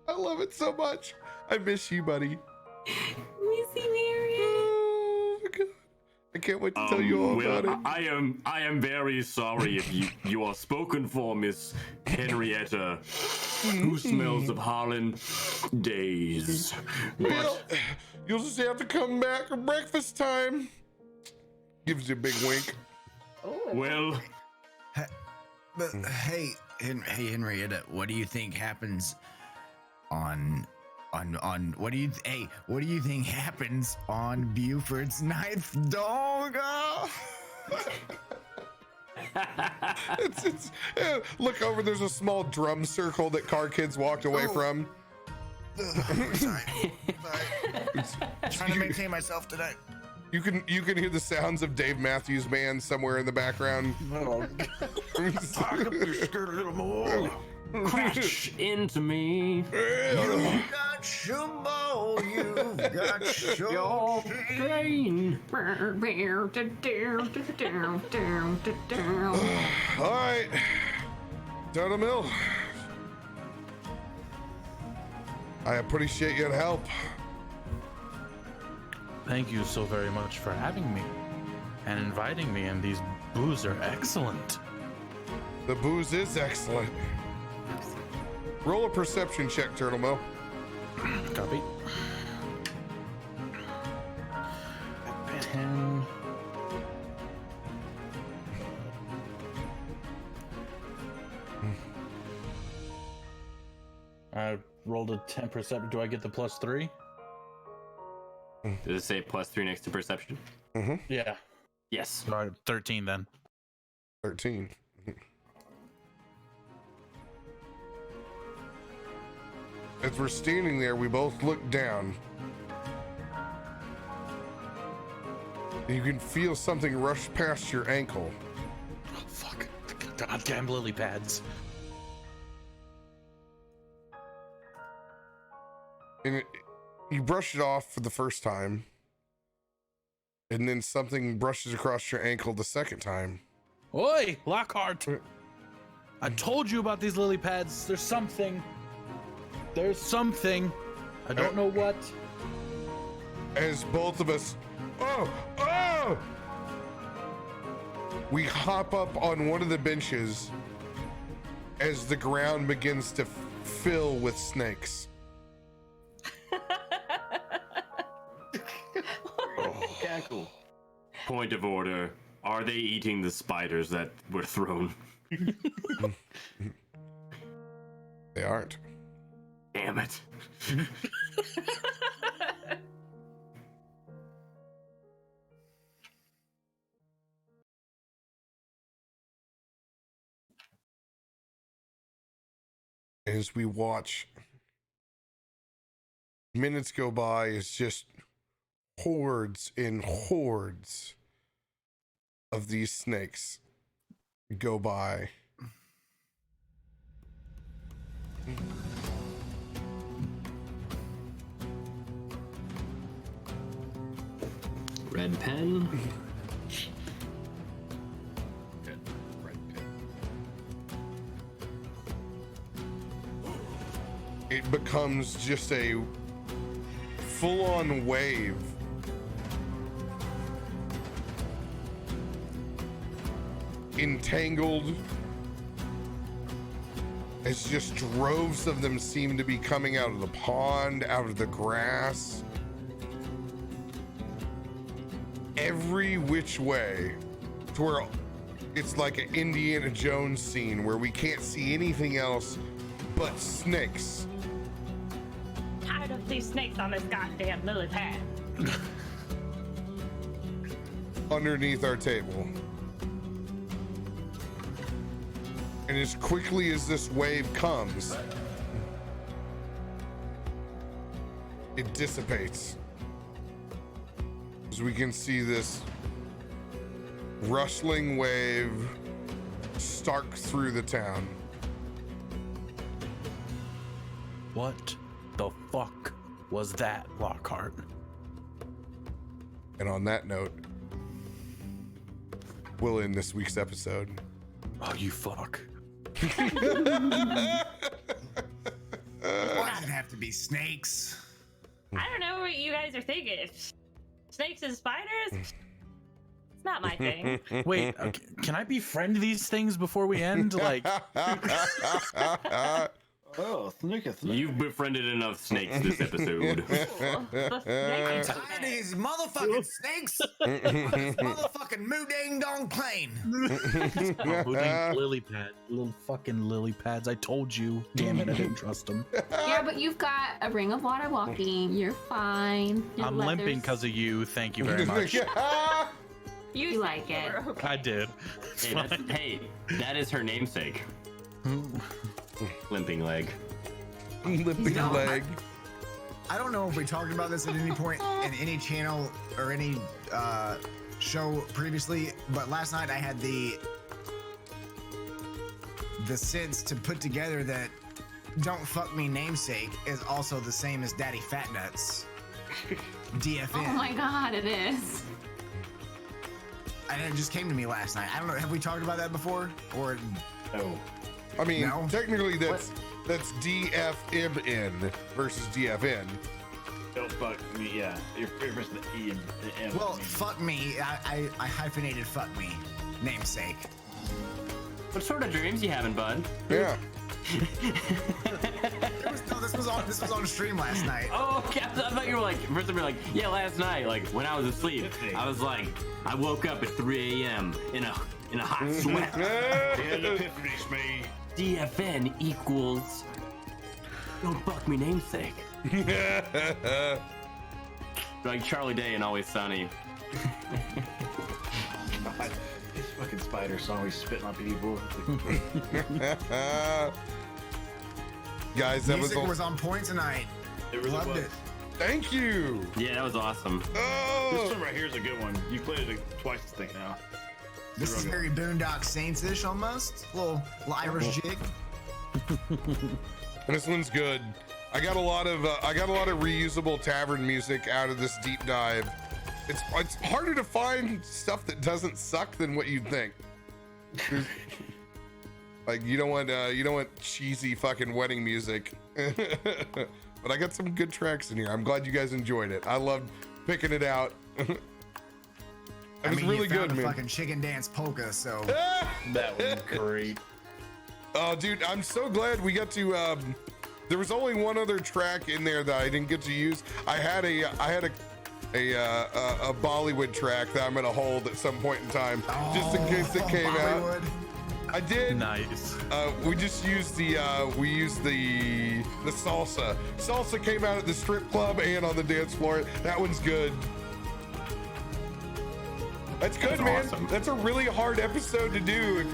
[SPEAKER 1] I love it so much. I miss you, buddy.
[SPEAKER 9] Missy Marion.
[SPEAKER 1] Oh my god. I can't wait to tell you all
[SPEAKER 8] well,
[SPEAKER 1] about it.
[SPEAKER 8] I am very sorry if you are spoken for, Miss Henrietta, who smells of Harlan days.
[SPEAKER 1] Well, you'll just have to come back at breakfast time. Gives you a big wink.
[SPEAKER 8] Well,
[SPEAKER 2] But hey, Henrietta, what do you think happens on what do you think happens on Buford's ninth dog?
[SPEAKER 1] It's look over. There's a small drum circle that Car Kids walked away from.
[SPEAKER 2] Sorry. Trying to maintain myself today.
[SPEAKER 1] You can hear the sounds of Dave Matthews Band somewhere in the background.
[SPEAKER 2] Talk up your skirt a little more.
[SPEAKER 8] crash into me.
[SPEAKER 2] You got Shumbo, you've got
[SPEAKER 8] Your brain.
[SPEAKER 1] All right, Donald Mill. I appreciate your help.
[SPEAKER 3] Thank you so very much for having me and inviting me, and these booze are excellent.
[SPEAKER 1] The booze is excellent. Roll a perception check, Turtle Mill.
[SPEAKER 3] Copy. 10. I rolled a 10 perception. Do I get the +3?
[SPEAKER 4] Does it say +3 next to perception?
[SPEAKER 1] Mm-hmm.
[SPEAKER 3] Yeah.
[SPEAKER 4] Yes.
[SPEAKER 3] All right, 13 then.
[SPEAKER 1] 13. As we're standing there, we both look down. You can feel something rush past your ankle.
[SPEAKER 3] Oh, fuck. The goddamn lily pads.
[SPEAKER 1] And you brush it off for the first time. And then something brushes across your ankle the second time.
[SPEAKER 3] Oi, Lockhart. I told you about these lily pads. There's something. There's something. I don't know what.
[SPEAKER 1] As both of us, oh! We hop up on one of the benches as the ground begins to fill with snakes.
[SPEAKER 6] Cackle.
[SPEAKER 8] Point of order. Are they eating the spiders that were thrown?
[SPEAKER 1] They aren't.
[SPEAKER 8] Damn it.
[SPEAKER 1] As we watch, minutes go by, it's just hordes and hordes of these snakes go by.
[SPEAKER 4] Red pen.
[SPEAKER 1] It becomes just a full-on wave entangled as just droves of them seem to be coming out of the pond, out of the grass, every which way, to where it's like an Indiana Jones scene where we can't see anything else but snakes.
[SPEAKER 5] Tired of these snakes on this goddamn lily pad.
[SPEAKER 1] Underneath our table. And as quickly as this wave comes, it dissipates. As we can see this rustling wave stark through the town.
[SPEAKER 3] What the fuck was that, Lockhart?
[SPEAKER 1] And on that note, we'll end this week's episode.
[SPEAKER 3] Oh, you fuck.
[SPEAKER 2] Why does it have to be snakes?
[SPEAKER 5] I don't know what you guys are thinking. Snakes and spiders? It's not my thing.
[SPEAKER 3] Wait, can I befriend these things before we end? Like,
[SPEAKER 6] Oh, snake.
[SPEAKER 8] You've befriended enough snakes this episode.
[SPEAKER 5] The snake-
[SPEAKER 2] Tired of these motherfucking snakes. This motherfucking Mudandong plane.
[SPEAKER 3] lily pad, little fucking lily pads. I told you. Damn it, I didn't trust them.
[SPEAKER 7] Yeah, but you've got a ring of water walking. You're fine. Your
[SPEAKER 3] I'm limping
[SPEAKER 7] leathers-
[SPEAKER 3] because of you. Thank you very much.
[SPEAKER 7] You like it.
[SPEAKER 5] We're okay.
[SPEAKER 3] I did.
[SPEAKER 8] Hey, that is her namesake. Limping leg.
[SPEAKER 1] Limping leg.
[SPEAKER 2] I don't know if we talked about this at any point in any channel or any show previously, but last night I had the sense to put together that Don't Fuck Me namesake is also the same as Daddy Fat Nuts. DFN.
[SPEAKER 7] Oh my god, it is.
[SPEAKER 2] And it just came to me last night. I don't know, have we talked about that before? Or
[SPEAKER 6] No.
[SPEAKER 1] I mean,
[SPEAKER 2] No?
[SPEAKER 1] technically that's DFMN versus DFN.
[SPEAKER 6] Don't fuck me. Yeah, you're missing the E and the M.
[SPEAKER 2] well, fuck me. I hyphenated fuck me namesake.
[SPEAKER 8] What sort of dreams you having, bud?
[SPEAKER 1] Yeah.
[SPEAKER 2] This was on stream last night.
[SPEAKER 8] Oh, okay. I thought you were like, first of all, like, yeah, last night, like when I was asleep, I was like, I woke up at 3 a.m. in a hot sweat.
[SPEAKER 6] An epiphany's me.
[SPEAKER 8] DFN equals Don't Fuck Me namesake. Like Charlie Day and Always Sunny.
[SPEAKER 6] This fucking spider's always spitting on people.
[SPEAKER 1] Guys, that was,
[SPEAKER 2] Music was on point tonight.
[SPEAKER 6] It really
[SPEAKER 2] Loved
[SPEAKER 6] was.
[SPEAKER 2] it.
[SPEAKER 1] thank you.
[SPEAKER 8] Yeah, that was awesome.
[SPEAKER 6] This
[SPEAKER 1] Oh,
[SPEAKER 6] one right here is a good one. You played it twice as thick now.
[SPEAKER 2] This is very Boondock Saints-ish almost. Little Irish jig.
[SPEAKER 1] this one's good. I got a lot of reusable tavern music out of this deep dive. It's harder to find stuff that doesn't suck than what you'd think. Like you don't want cheesy fucking wedding music. But I got some good tracks in here. I'm glad you guys enjoyed it. I loved picking it out. It was really
[SPEAKER 2] you found
[SPEAKER 1] good,
[SPEAKER 2] a
[SPEAKER 1] man.
[SPEAKER 2] fucking chicken dance polka, so
[SPEAKER 3] That was great.
[SPEAKER 1] Oh, dude, I'm so glad we got to. There was only one other track in there that I didn't get to use. I had a Bollywood track that I'm gonna hold at some point in time, just in case it came out. I did.
[SPEAKER 3] Nice.
[SPEAKER 1] We just used the salsa. Salsa came out at the strip club and on the dance floor. That one's good. That's good,
[SPEAKER 8] That's
[SPEAKER 1] man.
[SPEAKER 8] awesome.
[SPEAKER 1] That's a really hard episode to do.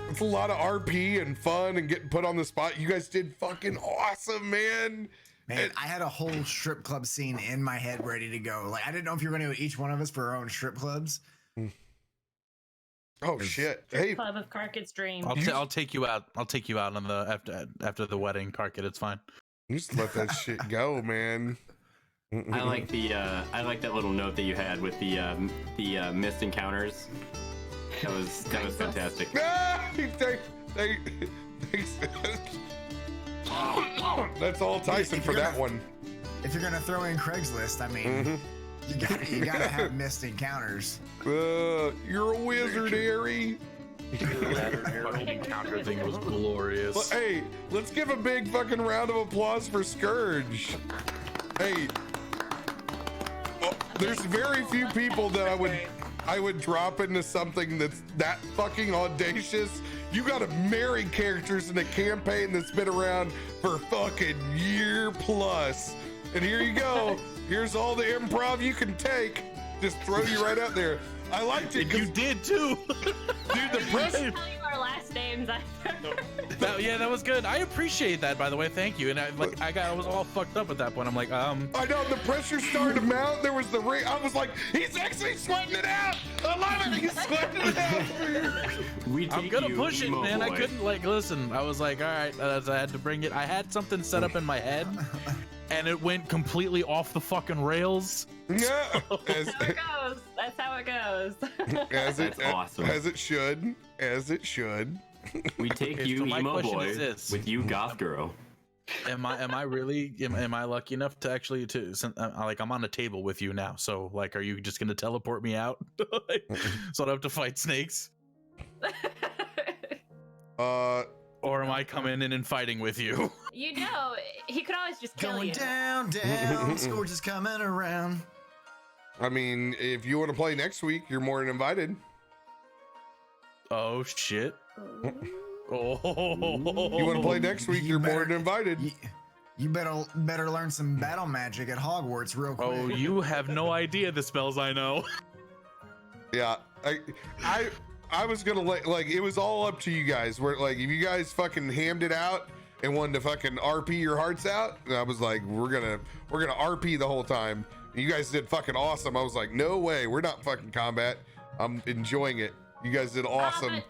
[SPEAKER 1] It's a lot of RP and fun and getting put on the spot. You guys did fucking awesome, man.
[SPEAKER 2] Man, I had a whole strip club scene in my head ready to go. Like, I didn't know if you were going to each one of us for our own strip clubs.
[SPEAKER 1] Oh shit! Hey,
[SPEAKER 5] Club of Carcass Dream.
[SPEAKER 3] I'll take you out. I'll take you out on the after the wedding, Carkit. It's fine.
[SPEAKER 1] you just let that shit go, man.
[SPEAKER 8] I like that little note that you had with the missed encounters. That was fantastic.
[SPEAKER 1] Thanks. That's all Tyson for that one.
[SPEAKER 2] If you're going to throw in Craigslist, I mean, you gotta have missed encounters.
[SPEAKER 1] You're a wizard, Harry.
[SPEAKER 3] That encounter thing was glorious.
[SPEAKER 1] Well, hey, let's give a big fucking round of applause for Scourge. Hey, there's very few people that I would I would drop into something that's that fucking audacious. You gotta marry characters in a campaign that's been around for fucking year plus. And here you go. Here's all the improv you can take. Just throw you right out there. I liked it.
[SPEAKER 3] You did too.
[SPEAKER 1] Dude, the press.
[SPEAKER 5] Tell you our last names.
[SPEAKER 3] That was good. I appreciate that, by the way. Thank you. And I was all fucked up at that point. I'm like,
[SPEAKER 1] I know the pressure started to mount. There was the ring. I was like, he's actually sweating it out. I love it. He's sweating it out.
[SPEAKER 3] I'm gonna push it, man.
[SPEAKER 8] Boy.
[SPEAKER 3] I couldn't listen. I was like, all right, I had to bring it. I had something set up in my head, and it went completely off the fucking rails.
[SPEAKER 1] Yeah.
[SPEAKER 5] That's how it goes. That's how it goes.
[SPEAKER 8] That's awesome.
[SPEAKER 1] As it should. As it should.
[SPEAKER 8] We take
[SPEAKER 3] Okay,
[SPEAKER 8] you
[SPEAKER 3] so my
[SPEAKER 8] emo
[SPEAKER 3] question
[SPEAKER 8] boy
[SPEAKER 3] is this.
[SPEAKER 8] with you goth girl.
[SPEAKER 3] Am I really? Am I lucky enough to actually I'm on a table with you now? So like, are you just gonna teleport me out so I don't have to fight snakes? Or am I coming in and fighting with you?
[SPEAKER 5] You know, he could always just kill
[SPEAKER 2] Going
[SPEAKER 5] you.
[SPEAKER 2] down, down. Scourge is coming around.
[SPEAKER 1] I mean, if you want to play next week, you're more than invited.
[SPEAKER 3] Oh shit. Oh.
[SPEAKER 1] You want to play next week, you're more than invited.
[SPEAKER 2] You better learn some battle magic at Hogwarts real quick.
[SPEAKER 3] Oh, you have no idea the spells I know.
[SPEAKER 1] Yeah, I was gonna like it was all up to you guys. Where like if you guys fucking hammed it out and wanted to fucking RP your hearts out, and I was like, we're gonna RP the whole time. And you guys did fucking awesome. I was like, no way, we're not fucking combat. I'm enjoying it. You guys did awesome.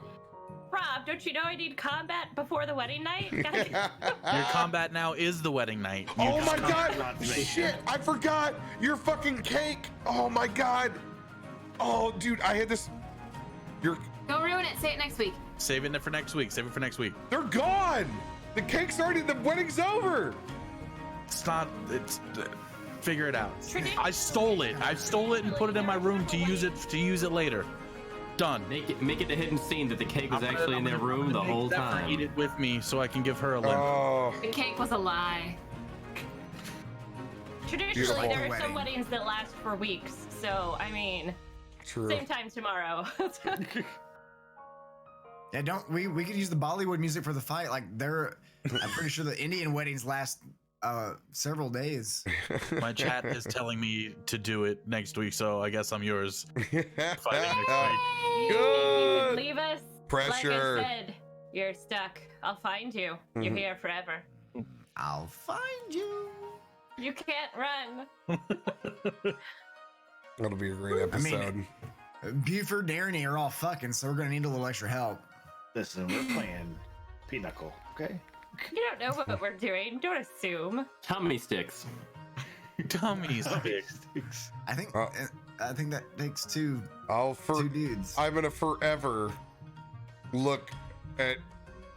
[SPEAKER 5] Rob, don't you know I need combat before the wedding night?
[SPEAKER 3] Your combat now is the wedding night.
[SPEAKER 1] Oh my god! Shit, I forgot your fucking cake. Oh my god. Oh, dude, I had this. You're.
[SPEAKER 7] Don't ruin it. Say it next week.
[SPEAKER 3] Save it for next week. Save it for next week.
[SPEAKER 1] They're gone. The cake's already. The wedding's over.
[SPEAKER 3] It's not. It's. Figure it out. I stole it. I stole it and put it in my room to use it later. Done.
[SPEAKER 8] Make it the hidden scene that the cake was actually in their room the whole time.
[SPEAKER 3] Eat it with me so I can give her a limp.
[SPEAKER 1] Oh.
[SPEAKER 7] The cake was a lie.
[SPEAKER 5] Traditionally, there are some weddings that last for weeks. So, I mean,
[SPEAKER 1] True.
[SPEAKER 5] same time tomorrow.
[SPEAKER 2] Yeah, we could use the Bollywood music for the fight. Like I'm pretty sure the Indian weddings last several days.
[SPEAKER 3] My chat is telling me to do it next week, so I guess I'm yours. Fighting next week.
[SPEAKER 1] Good.
[SPEAKER 5] Leave us.
[SPEAKER 1] Pressure.
[SPEAKER 5] Like I said, you're stuck. I'll find you. You're here forever.
[SPEAKER 2] I'll find you.
[SPEAKER 5] You can't run.
[SPEAKER 1] That'll be a great episode.
[SPEAKER 2] I mean, Buford and Ernie are all fucking, so we're gonna need a little extra help.
[SPEAKER 6] Listen, we're playing Pinochle, okay?
[SPEAKER 5] You don't know what we're doing. Don't assume.
[SPEAKER 8] Tummy sticks.
[SPEAKER 3] Dummies.
[SPEAKER 2] I think that takes two dudes.
[SPEAKER 1] I'm gonna forever look at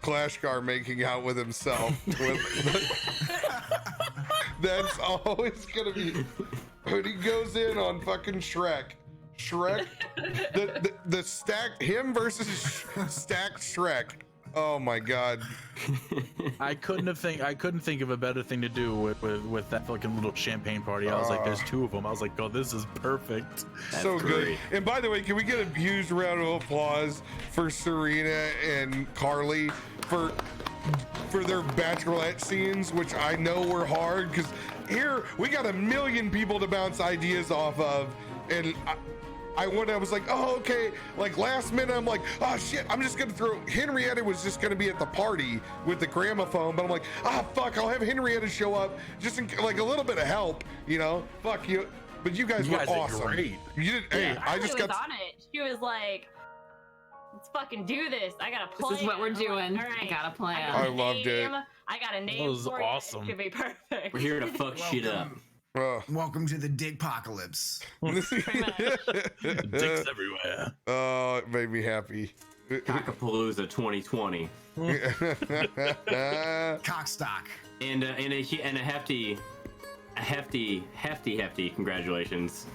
[SPEAKER 1] Clashgar making out with himself. That's always gonna be when he goes in on fucking Shrek. The stacked him versus stacked Shrek. Oh my god.
[SPEAKER 3] I couldn't think of a better thing to do with that fucking little champagne party. I was like, there's two of them. I was like, oh, this is perfect.
[SPEAKER 1] So good. And by the way, can we get a huge round of applause for Serena and Carly for their bachelorette scenes, which I know were hard because here we got a million people to bounce ideas off of, and I was like, oh, okay. Like last minute, I'm like, oh shit, I'm just gonna throw. Henrietta was just gonna be at the party with the gramophone, but I'm like, fuck, I'll have Henrietta show up just in, like a little bit of help, you know? Fuck you. But you guys were awesome.
[SPEAKER 3] Great.
[SPEAKER 1] You did. Hey, I just got
[SPEAKER 5] on it. She was like, let's fucking do this. I got a plan.
[SPEAKER 7] This is what we're doing.
[SPEAKER 5] Like, all right.
[SPEAKER 7] I got a plan.
[SPEAKER 1] I loved it.
[SPEAKER 5] I got a name.
[SPEAKER 3] That was
[SPEAKER 5] for
[SPEAKER 3] awesome.
[SPEAKER 5] It. It should be perfect.
[SPEAKER 8] We're here to fuck shit up.
[SPEAKER 2] Welcome to the Dickpocalypse.
[SPEAKER 3] Dicks everywhere.
[SPEAKER 1] Oh, it made me happy.
[SPEAKER 8] Cockapalooza 2020.
[SPEAKER 2] Cockstock.
[SPEAKER 8] And a hefty congratulations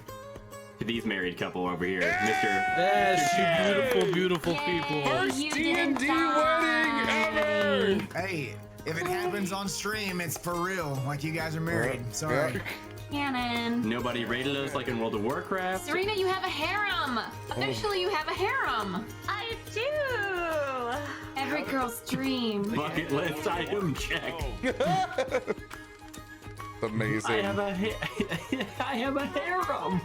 [SPEAKER 8] to these married couple over here,
[SPEAKER 3] Yes, you beautiful people.
[SPEAKER 1] First D&D wedding ever.
[SPEAKER 2] Hey, if it happens on stream, it's for real. Like you guys are married. Sorry.
[SPEAKER 7] Canon.
[SPEAKER 4] Nobody raided us like in World of Warcraft.
[SPEAKER 7] Serena, you have a harem. Officially, you have a harem.
[SPEAKER 5] I do.
[SPEAKER 7] Every girl's dream.
[SPEAKER 8] Bucket list item check.
[SPEAKER 1] Amazing.
[SPEAKER 8] I have a harem.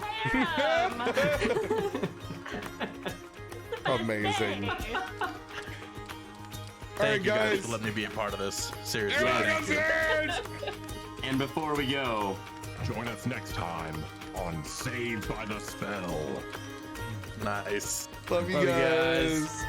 [SPEAKER 1] Amazing.
[SPEAKER 3] Thank you guys
[SPEAKER 1] guys.
[SPEAKER 3] for letting me be a part of this. Seriously.
[SPEAKER 1] Everybody
[SPEAKER 3] thank you.
[SPEAKER 1] upstairs!
[SPEAKER 8] And before we go,
[SPEAKER 10] Join us next time on Saved by the Spell.
[SPEAKER 3] Nice.
[SPEAKER 1] Love you
[SPEAKER 3] Love you
[SPEAKER 1] guys.
[SPEAKER 3] guys.